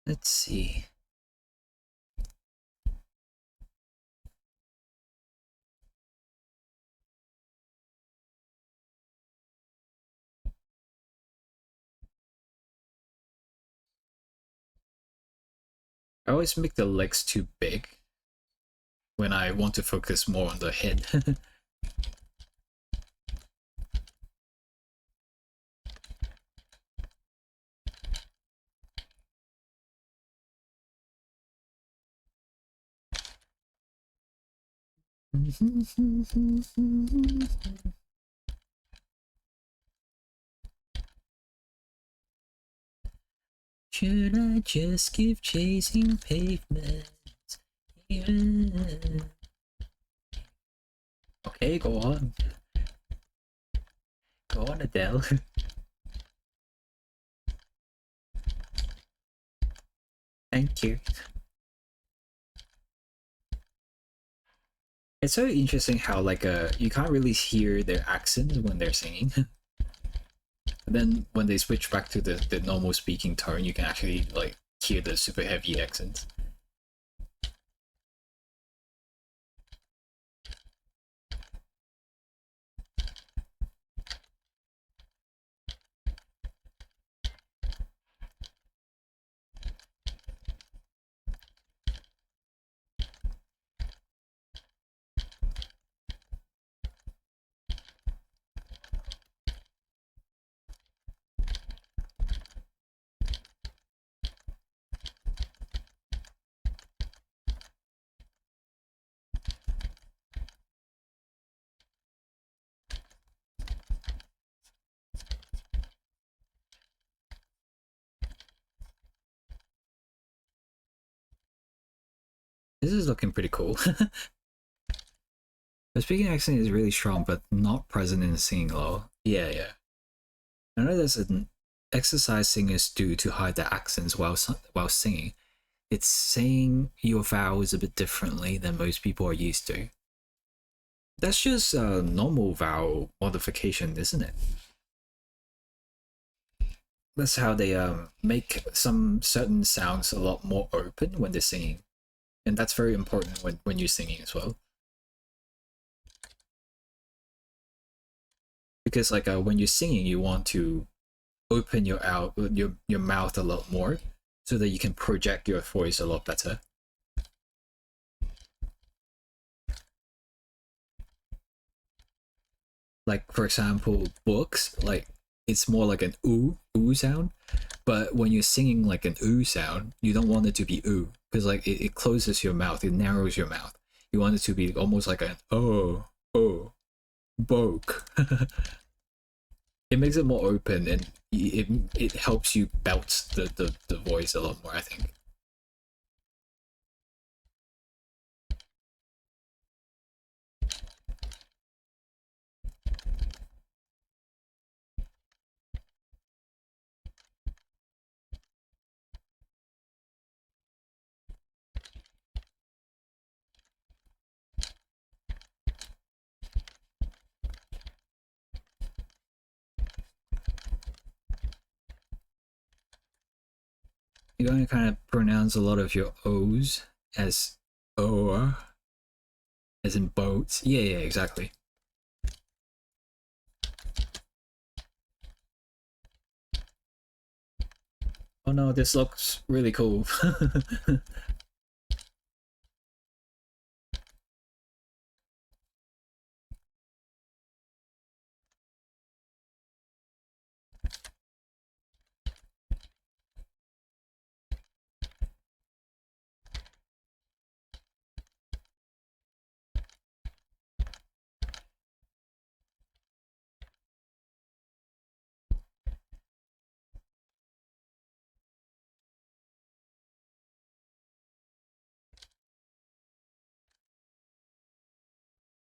Let's see. I always make the legs too big when I want to focus more on the head. Should I just keep chasing pavements? Yeah. Okay, go on. Go on, Adele. Thank you. It's so interesting how like you can't really hear their accent when they're singing. And then when they switch back to the normal speaking tone, you can actually like hear the super heavy accents. This is looking pretty cool. The speaking accent is really strong, but not present in the singing low. Yeah, yeah. I know there's an exercise singers do to hide their accents while singing. It's saying your vowels a bit differently than most people are used to. That's just a normal vowel modification, isn't it? That's how they make some certain sounds a lot more open when they're singing. And that's very important when you're singing as well. Because like when you're singing, you want to open your mouth a lot more so that you can project your voice a lot better. Like for example, books, like it's more like an ooh sound, but when you're singing like an ooh sound, you don't want it to be ooh because like it closes your mouth, it narrows your mouth. You want it to be almost like an oh boke. It makes it more open and it helps you bounce the voice a lot more, I think. You're going to kind of pronounce a lot of your O's as O, as in boats. Yeah, yeah, exactly. Oh no, this looks really cool.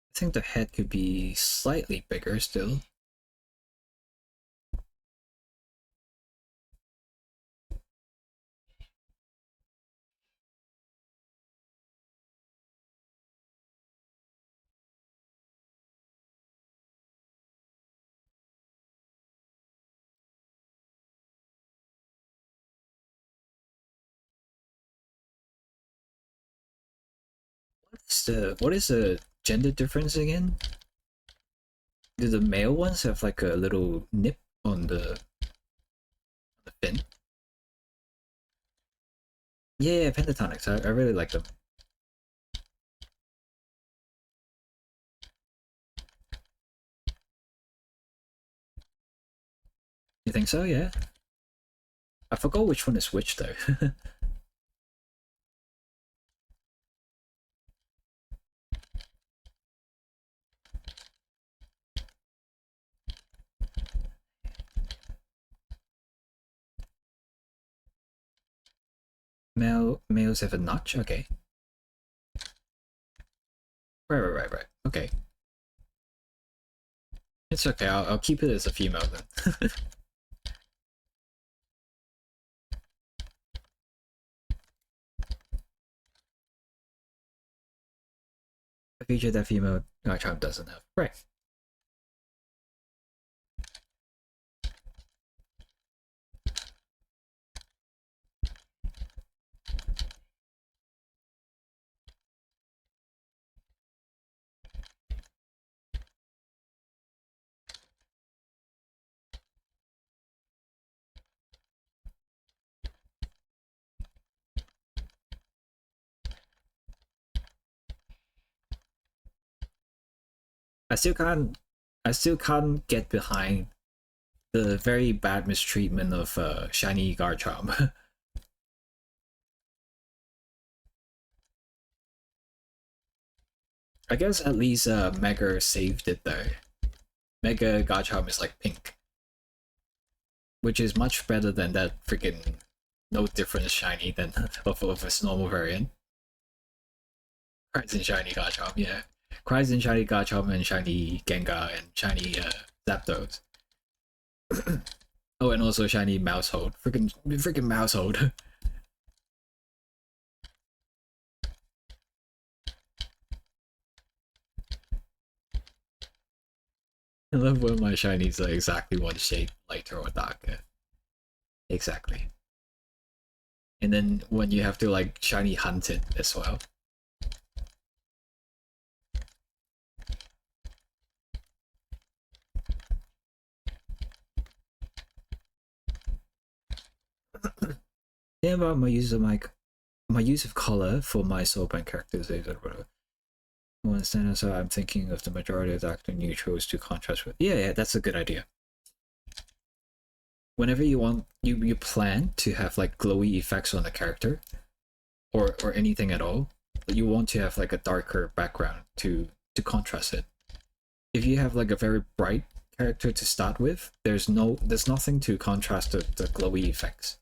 I think the head could be slightly bigger still. what is the gender difference again? Do the male ones have like a little nip on the fin? Yeah, pentatonics. I really like them. You think so? Yeah. I forgot which one is which though. Males have a notch. Okay. Right. Okay. It's okay. I'll keep it as a female then. A feature that female Garchomp doesn't have. Right. I still can't. I still can't get behind the very bad mistreatment of shiny Garchomp. I guess at least Mega saved it though. Mega Garchomp is like pink, which is much better than that freaking no difference shiny than of its normal variant. Crimson shiny Garchomp, yeah. Crimson shiny Garchomp and shiny Gengar and shiny Zapdos. Oh, and also shiny Mousehold. Freaking Mousehold. I love when my shinies are exactly one shade, lighter or darker. Exactly. And then when you have to like shiny hunt it as well. Yeah, about my use of my use of color for my soulband characters is whatever. One standard, so I'm thinking of the majority of the active neutrals to contrast with. Yeah, that's a good idea. Whenever you want, you plan to have like glowy effects on the character, or anything at all, you want to have like a darker background to contrast it. If you have like a very bright character to start with, there's nothing to contrast the glowy effects.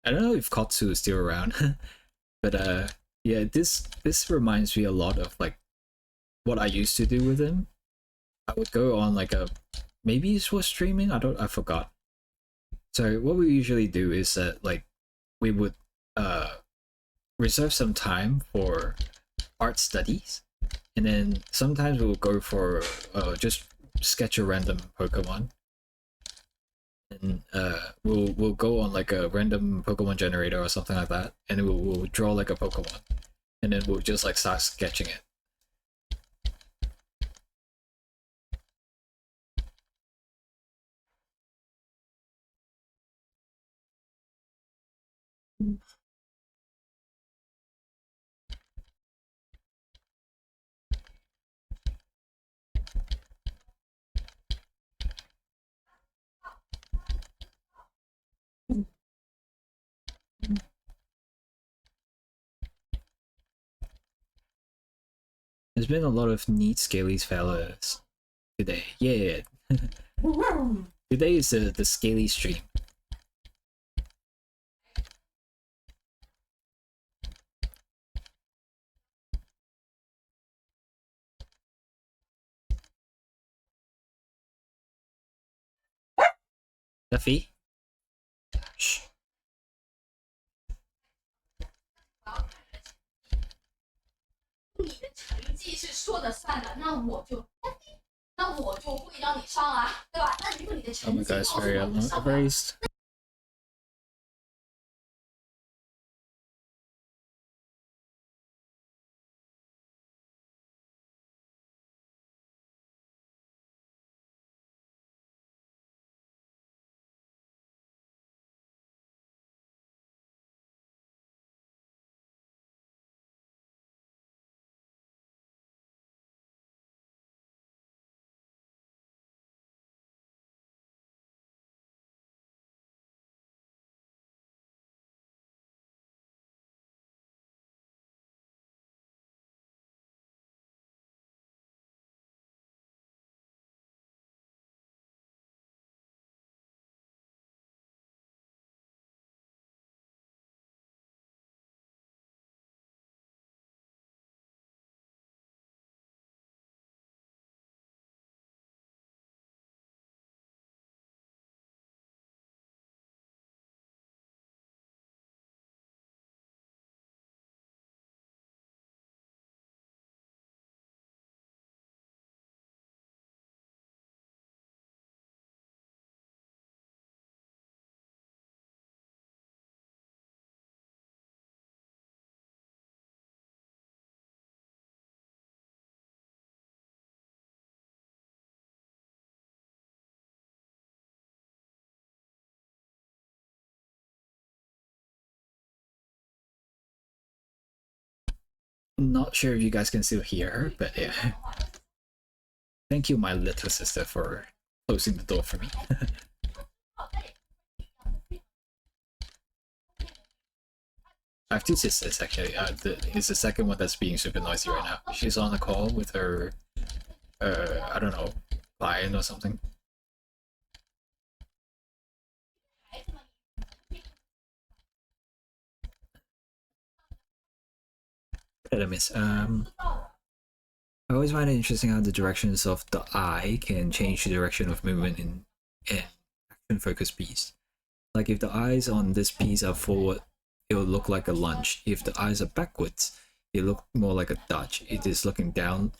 I don't know if Kotsu is still around, but yeah, this reminds me a lot of like what I used to do with him. I would go on like a maybe it was streaming. I forgot. So what we usually do is that like we would uh reserve some time for art studies, and then sometimes we'll go for just sketch a random Pokemon, and we'll go on like a random Pokemon generator or something like that, and we'll draw like a Pokemon, and then we'll just like start sketching it. There's been a lot of neat scaly fellas today. Yeah. Today is the scaly stream. Duffy? Shh. 你的成绩是说了算的，那我就会让你上啊，对吧？那如果你的 Oh 成 my 绩 god, it's 告诉 very 我你上不了， erased. Not sure if you guys can still hear her, but yeah. Thank you, my little sister, for closing the door for me. I have two sisters actually. It's the second one that's being super noisy right now. She's on a call with her, I don't know, client or something. Hit or miss. I always find it interesting how the directions of the eye can change the direction of movement in action focused piece. Like if the eyes on this piece are forward, it will look like a lunge. If the eyes are backwards, it look more like a dodge. It is looking down,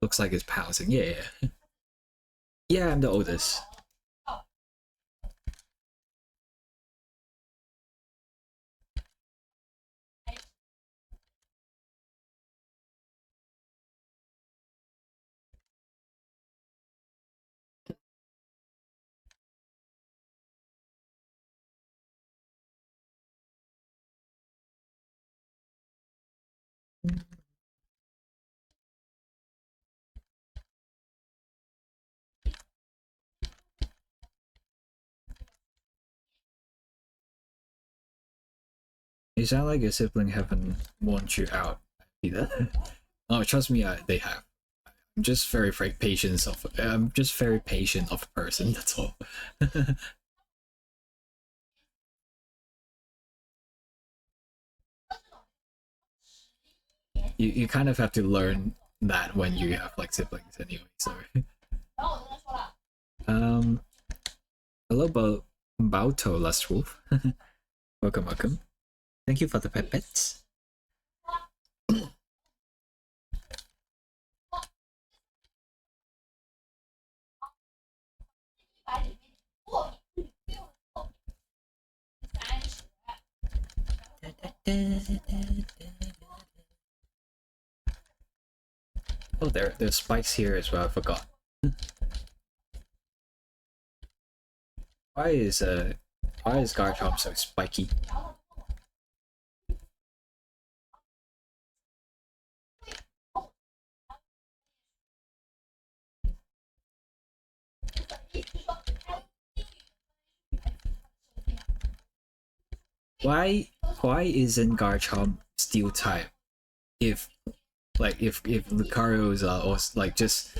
looks like it's pouncing. Yeah, yeah. Yeah, I'm the oldest. You sound like your sibling haven't warned you out either. Oh, trust me, they have. I'm just very patient of. I'm just very patient of a person. That's all. You kind of have to learn that when you have like siblings anyway. So. Hello, Bauto Last Wolf. Welcome, welcome. Thank you for the pets. Oh, there's spikes here as well. I forgot. Why is Garchomp so spiky? Why isn't Garchomp steel type? If Like if Lucario's or like just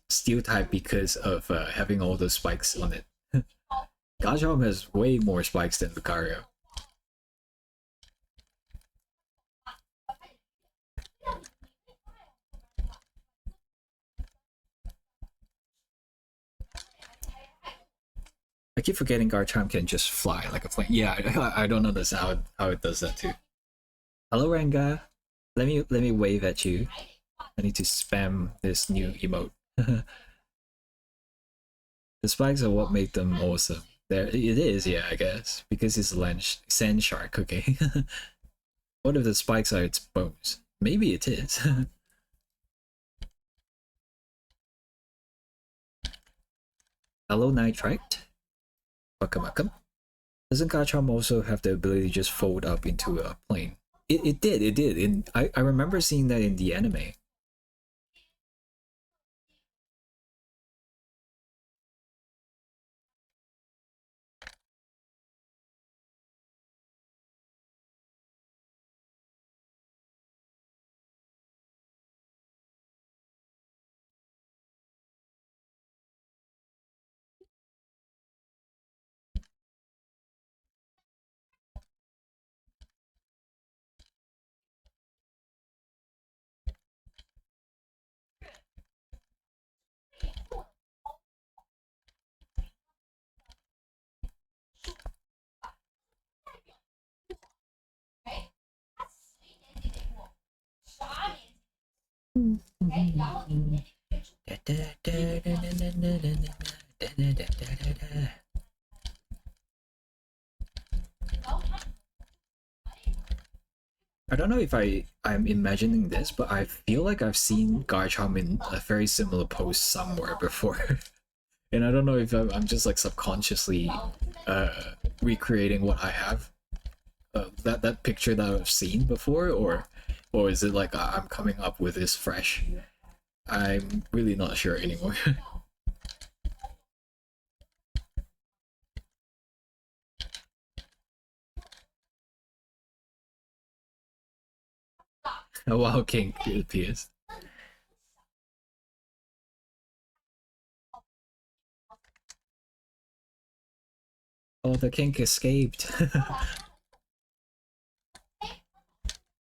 steel type because of having all those spikes on it. Garchomp has way more spikes than Lucario. I keep forgetting Garchomp can just fly like a plane. Yeah, I don't understand how it does that too. Hello Ranga. Let me wave at you. I need to spam this new emote. The spikes are what make them awesome. There it is, yeah, I guess. Because it's sand shark, okay. What if the spikes are its bones? Maybe it is. Hello Nitrite. Welcome. Doesn't Garchomp also have the ability to just fold up into a plane? It did. I remember seeing that in the anime. I don't know if I'm imagining this, but I feel like I've seen Garchomp in a very similar pose somewhere before. And I don't know if I'm just like subconsciously recreating what I have, that picture that I've seen before, or is it like I'm coming up with this fresh? I'm really not sure anymore. A wild king appears. Oh, the kink escaped.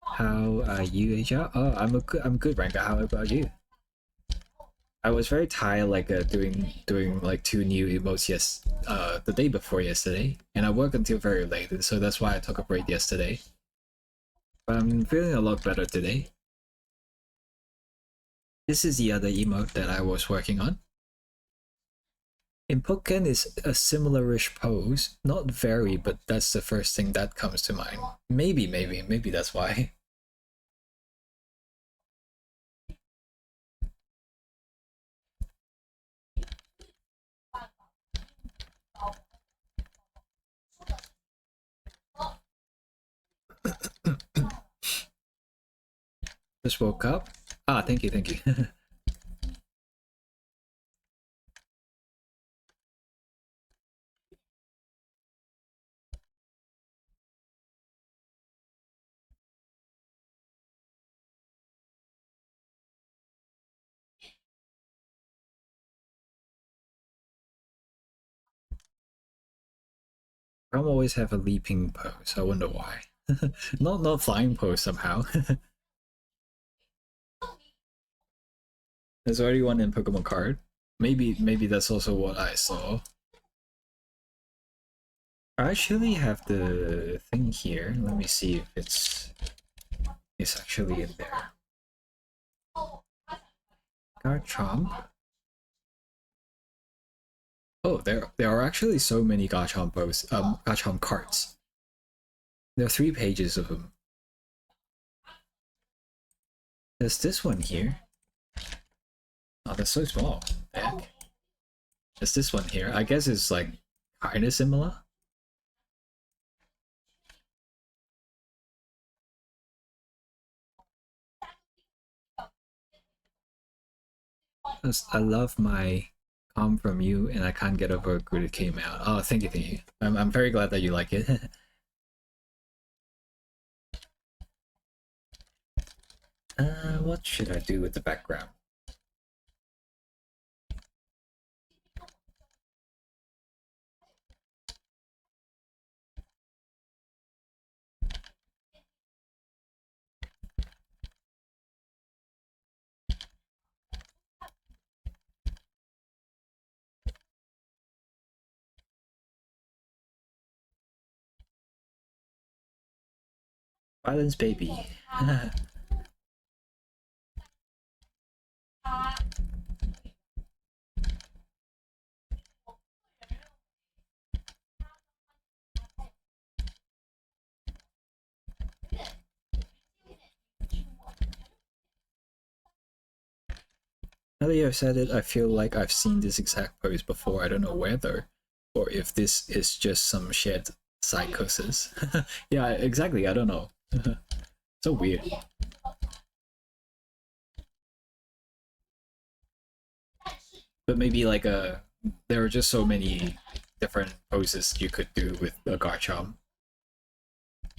How are you, HR? Oh, I'm good, Ranka. How about you? I was very tired, like doing like 2 new emotes the day before yesterday, and I worked until very late, so that's why I took a break yesterday. But I'm feeling a lot better today. This is the other emote that I was working on. In Pokken is a similar-ish pose, not very, but that's the first thing that comes to mind. Maybe that's why. Just woke up. Ah, thank you. I always have a leaping pose. I wonder why. Not flying pose somehow. There's already one in Pokemon card. Maybe that's also what I saw. I actually have the thing here. Let me see if it's actually in there. Garchomp. Oh, there are actually so many Garchomp cards. There are 3 pages of them. There's this one here. Oh, that's so small. Heck. There's this one here. I guess it's like kinda similar. I love my calm from you, and I can't get over how good it came out. Oh, thank you. I'm very glad that you like it. What should I do with the background? Violence baby. 'Now that you have said it, I feel like I've seen this exact pose before. I don't know whether, or if this is just some shared psychosis. Yeah, exactly. I don't know. So weird. But maybe like there are just so many different poses you could do with a Garchomp.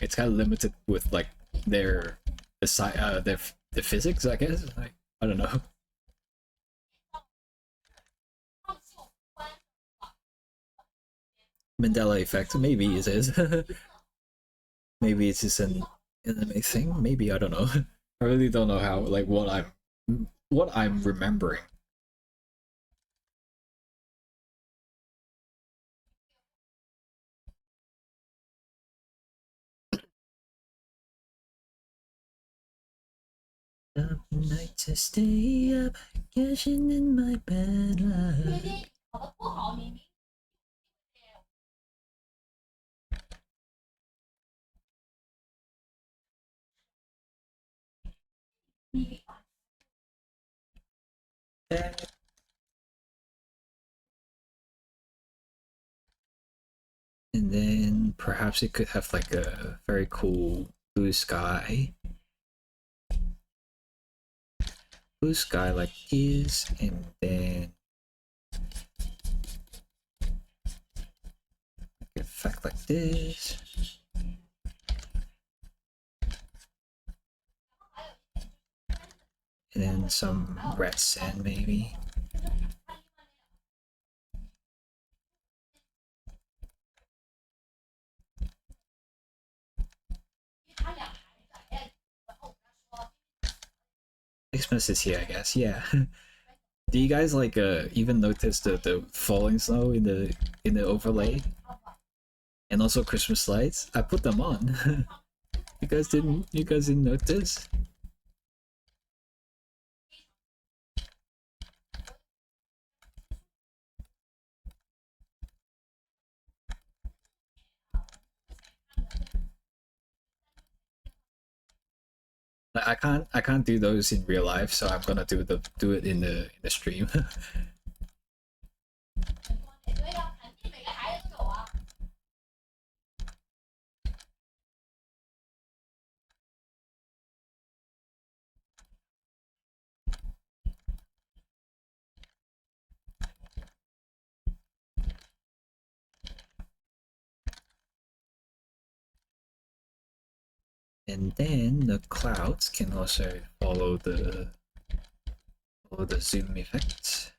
It's kind of limited with like their the physics, I guess. Like, I don't know. Mandela effect. Maybe it is. Maybe it's just an anime thing. Maybe I don't know. I really don't know how like what I'm remembering. Up night to stay up, cashing in my bed life. 考得不好，你 And then perhaps it could have like a very cool blue sky. Blue sky like this, and then effect like this. And then some red sand maybe. Xmas is here, I guess. Yeah. Do you guys like even notice the falling snow in the overlay? And also Christmas lights? I put them on. You guys didn't notice? Like, I can't do those in real life, so I'm gonna do it in the stream. 对呀，肯定每个孩子都有啊。And then the clouds can also follow the zoom effect.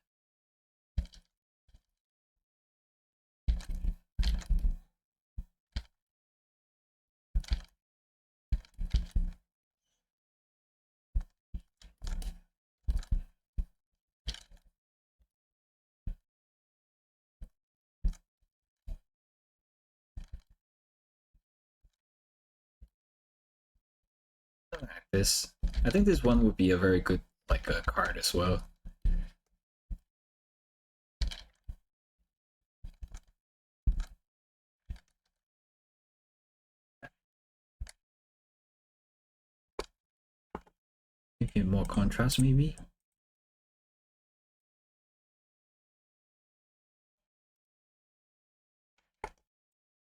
This, I think this one would be a very good like a card as well. Give you more contrast maybe.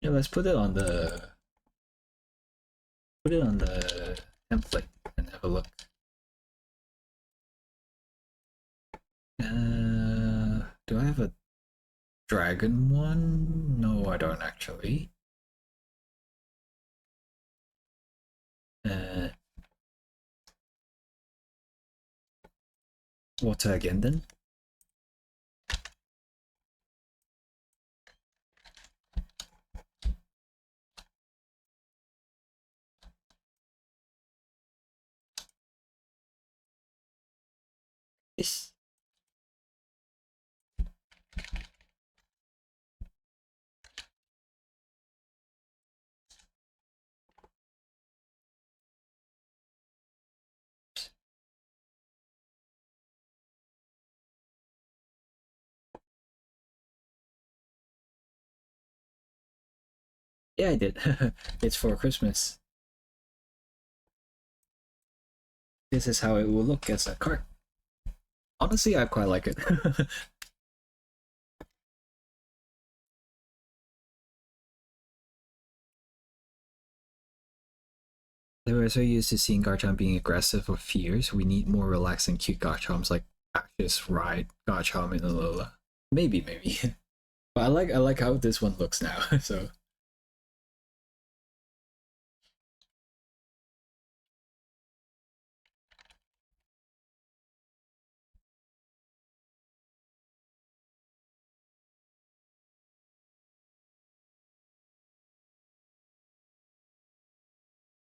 Yeah, let's put it on the template and have a look. Do I have a dragon one? No, I don't actually. Uh, Water again then. Yes. Yeah, I did. It's for Christmas. This is how it will look as a card. Honestly, I quite like it. They were so used to seeing Garchomp being aggressive or fierce. We need more relaxed and cute Garchomps like Actus, Ride, Garchomp, and Alola. Maybe, maybe. But I like how this one looks now. So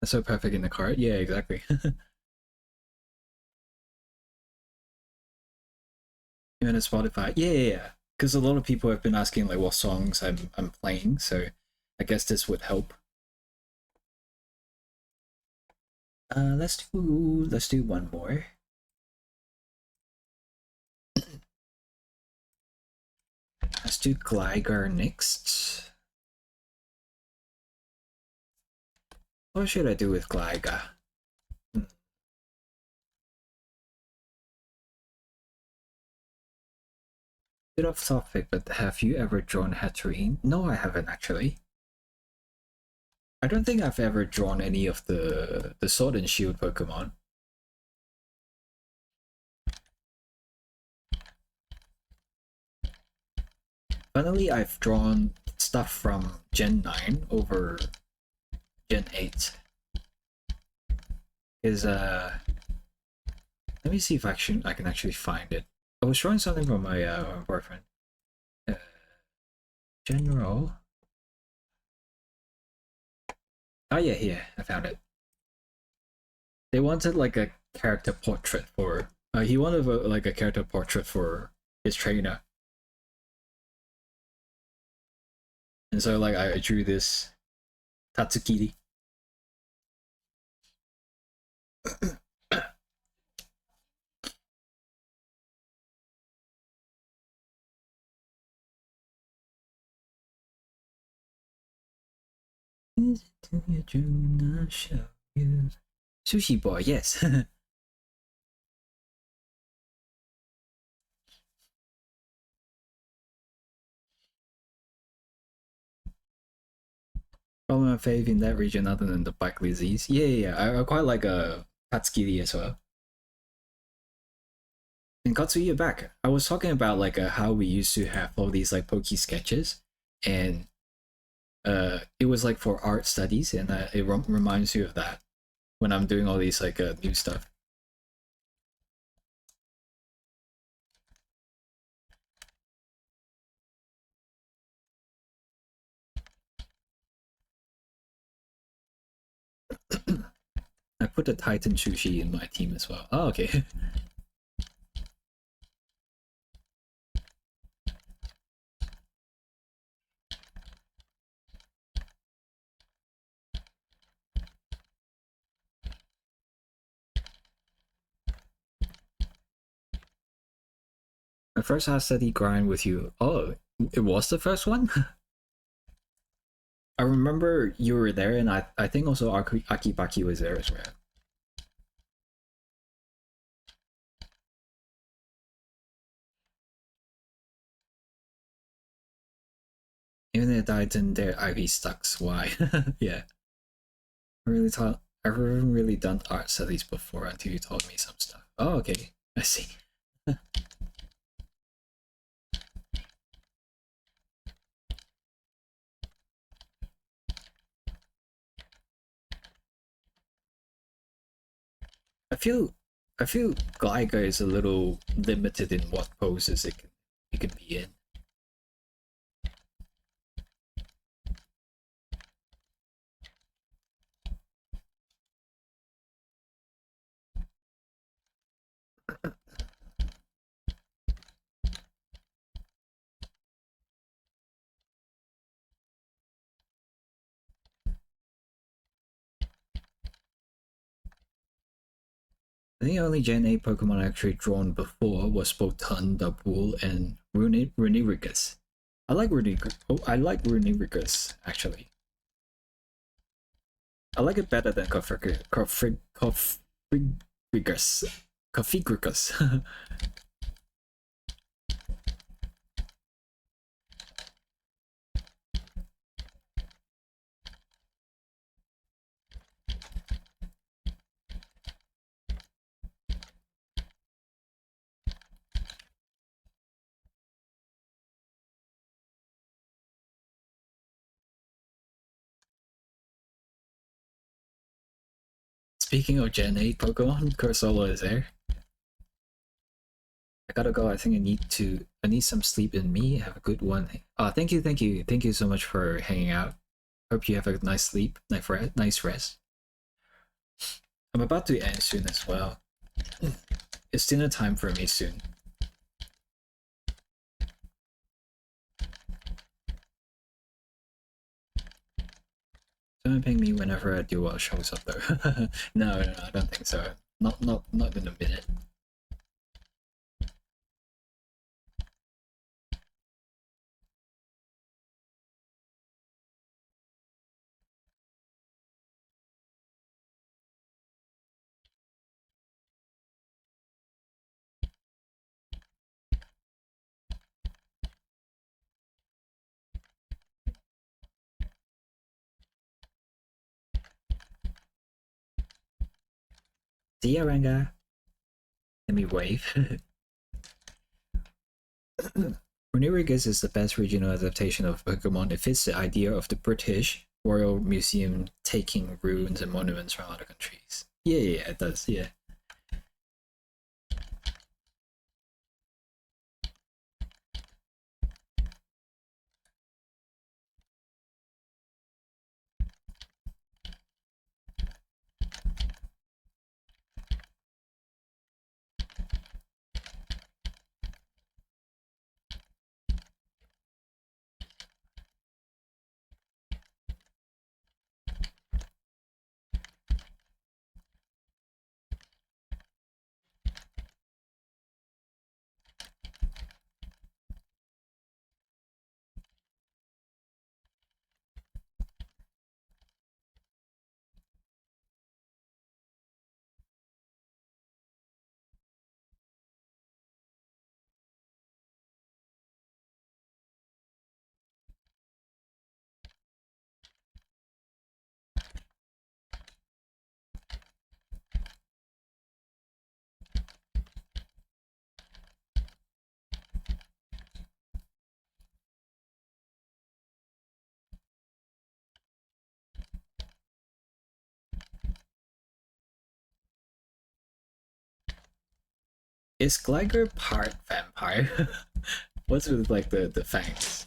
that's so perfect in the card. Yeah, exactly. Even on Spotify. Yeah, yeah, yeah. Because a lot of people have been asking like what songs I'm playing, so I guess this would help. Let's do one more. Let's do Gligar next. What should I do with Gligar? Bit off topic, but have you ever drawn Hatterene? No, I haven't actually. I don't think I've ever drawn any of the Sword and Shield Pokemon. Finally, I've drawn stuff from Gen 9 over Gen 8. Is let me see if I can actually find it. I was drawing something from my boyfriend. Uh, General. Oh yeah, here I found it. They wanted like a character portrait for. He wanted like a character portrait for his trainer, and so like I drew this Tatsukiri. Sushi boy, yes. Probably my fave in that region other than the bike disease. Yeah, yeah, yeah. I quite like Tatsukiri as well. And Katsuya back. I was talking about like how we used to have all these like pokey sketches, and it was like for art studies, and it reminds you of that when I'm doing all these like new stuff. I put the Titan Sushi in my team as well. Oh, okay. My first hard study grind with you. Oh, it was the first one? I remember you were there, and I think also Akibaki was there as well. Even if I didn't dare IV stocks, why? Yeah. I've really done art studies before until you told me some stuff. Oh, okay. I see. I feel I feel Gligar is a little limited in what poses it can be in. I think the only Gen 8 Pokemon actually drawn before was Botan, Dubwool, and Runerigus. I like Runerigus, actually. I like it better than Cofriggus. Cofriggus. Speaking of Gen 8 Pokemon, Corsola is there. I gotta go. I think I need some sleep in me. Have a good one. Thank you so much for hanging out. Hope you have a nice sleep, nice rest. I'm about to end soon as well. It's dinner time for me soon. Don't ping me whenever a duel shows up though. No, I don't think so. Not in a minute. See ya, Ranga. Let me wave. Runerigus is the best regional adaptation of Pokemon. It fits the idea of the British Royal Museum taking ruins and monuments from other countries. Yeah, it does, yeah. Is Gligar part vampire? What's with like the fangs?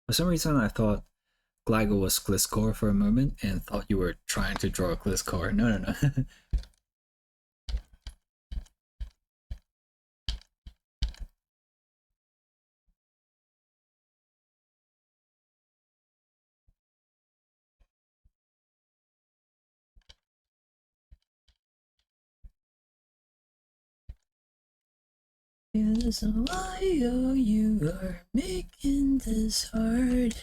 For some reason, I thought Gligar was Gliscor for a moment and thought you were trying to draw a Gliscor. No. Yes, why you are making this hard.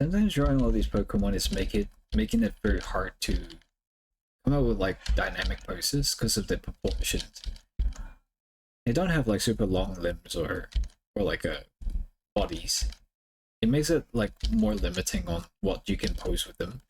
Sometimes drawing all these Pokemon is making it very hard to come up with like dynamic poses because of the proportions. They don't have like super long limbs or like bodies. It makes it like more limiting on what you can pose with them.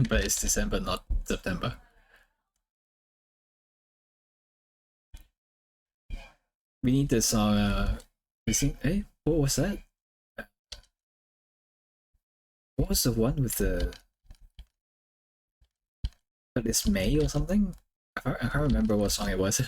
But it's December, not September. We need this song. Hey, what was that? What was the one with the? But it's May or something. I can't remember what song it was.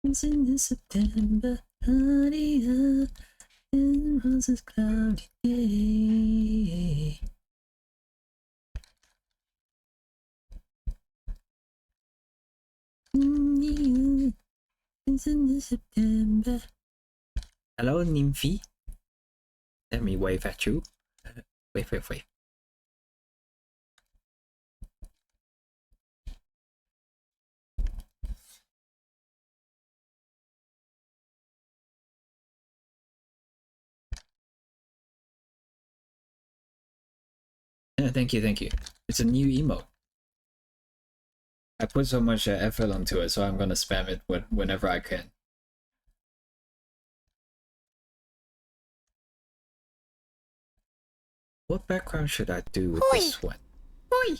It's in September, honey, it was a cloudy day. It's in September. Hello, Nymphy. Let me wave at you. Wait. Yeah, thank you. It's a new emote. I put so much effort onto it, so I'm gonna spam it whenever I can. What background should I do with this one? Oi!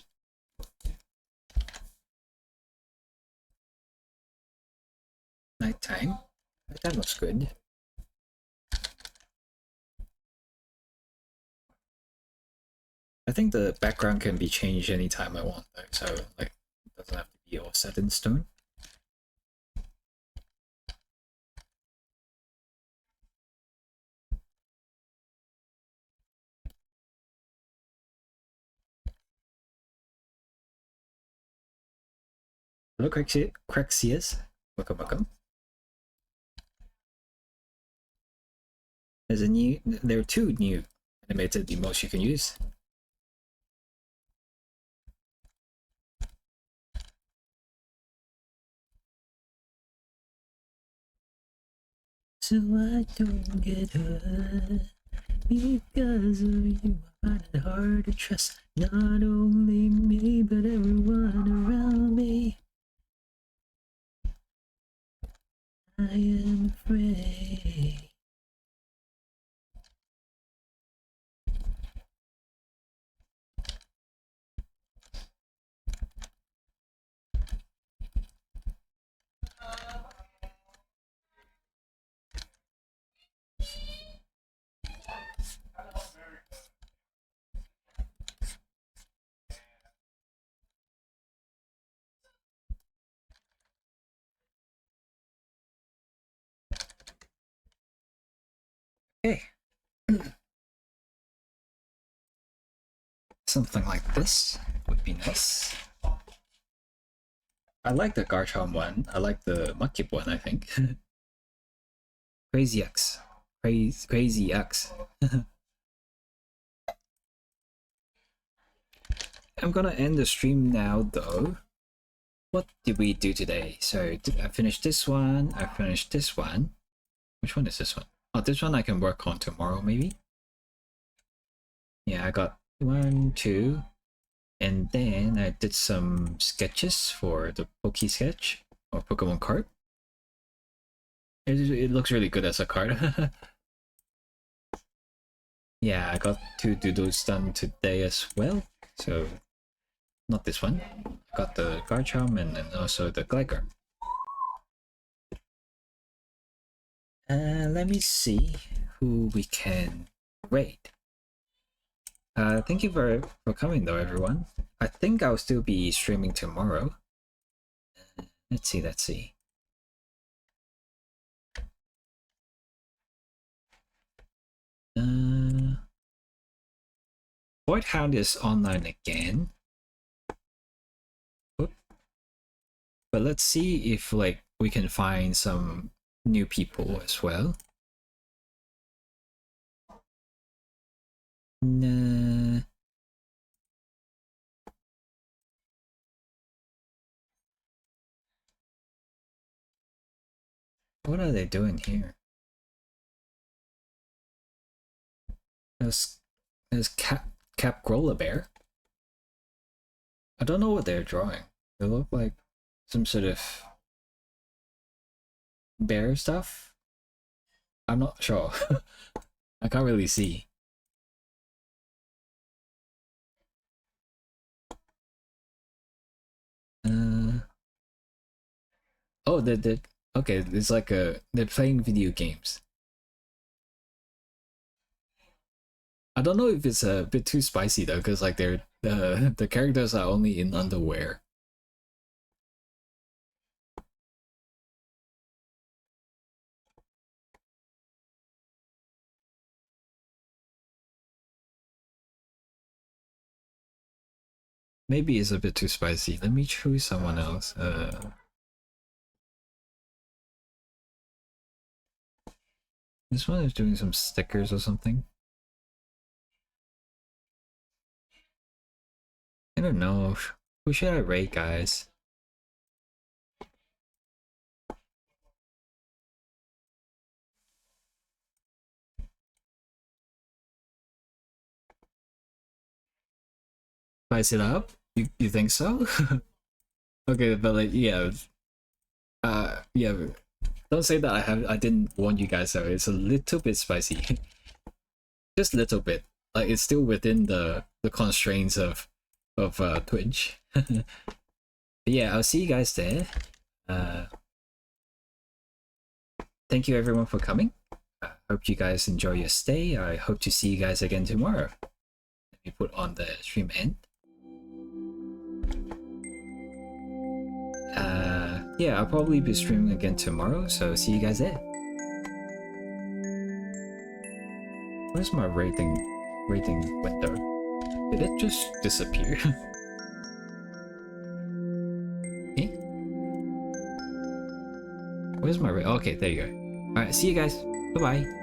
Nighttime? That looks good. I think the background can be changed anytime I want though, so like it doesn't have to be all set in stone. Hello, Craxius. Welcome. There are two new animated emotes you can use. So I don't get hurt because of you. I find it hard to trust not only me but everyone around me. I am afraid. Okay. Something like this would be nice. I like the Garchomp one. I like the Mudkip one, I think. Crazy X. Crazy X. I'm gonna end the stream now though. What did we do today? So I finished this one, I finished this one. Which one is this one? Oh, this one I can work on tomorrow maybe. Yeah, I got 1, 2, and then I did some sketches for the pokesketch or Pokemon card. It looks really good as a card. Yeah, I got 2 doodles done today as well. So not this one. I got the Garchomp and then also the Gligar. Let me see who we can raid. Thank you for coming though, everyone. I think I'll still be streaming tomorrow. Let's see. Voidhound is online again. Oop. But let's see if like we can find some new people as well. Nah. What are they doing here? There's Cap Growler Bear. I don't know what they're drawing. They look like some sort of bear stuff. I'm not sure. I can't really see. Oh, they're okay. It's like they're playing video games. I don't know if it's a bit too spicy though, because like the characters are only in underwear. Maybe it's a bit too spicy. Let me choose someone else. This one is doing some stickers or something. I don't know. Who should I rate, guys? Spice it up? You think so? Okay, but like yeah. Yeah. Don't say that I didn't warn you guys though. It's a little bit spicy. Just a little bit. Like it's still within the constraints of Twitch. But yeah, I'll see you guys there. Thank you everyone for coming. I hope you guys enjoy your stay. I hope to see you guys again tomorrow. Let me put on the stream end. Yeah, I'll probably be streaming again tomorrow, so see you guys there. Where's my rating window? Did it just disappear? Eh? Where's my okay, there you go. Alright, see you guys. Bye-bye.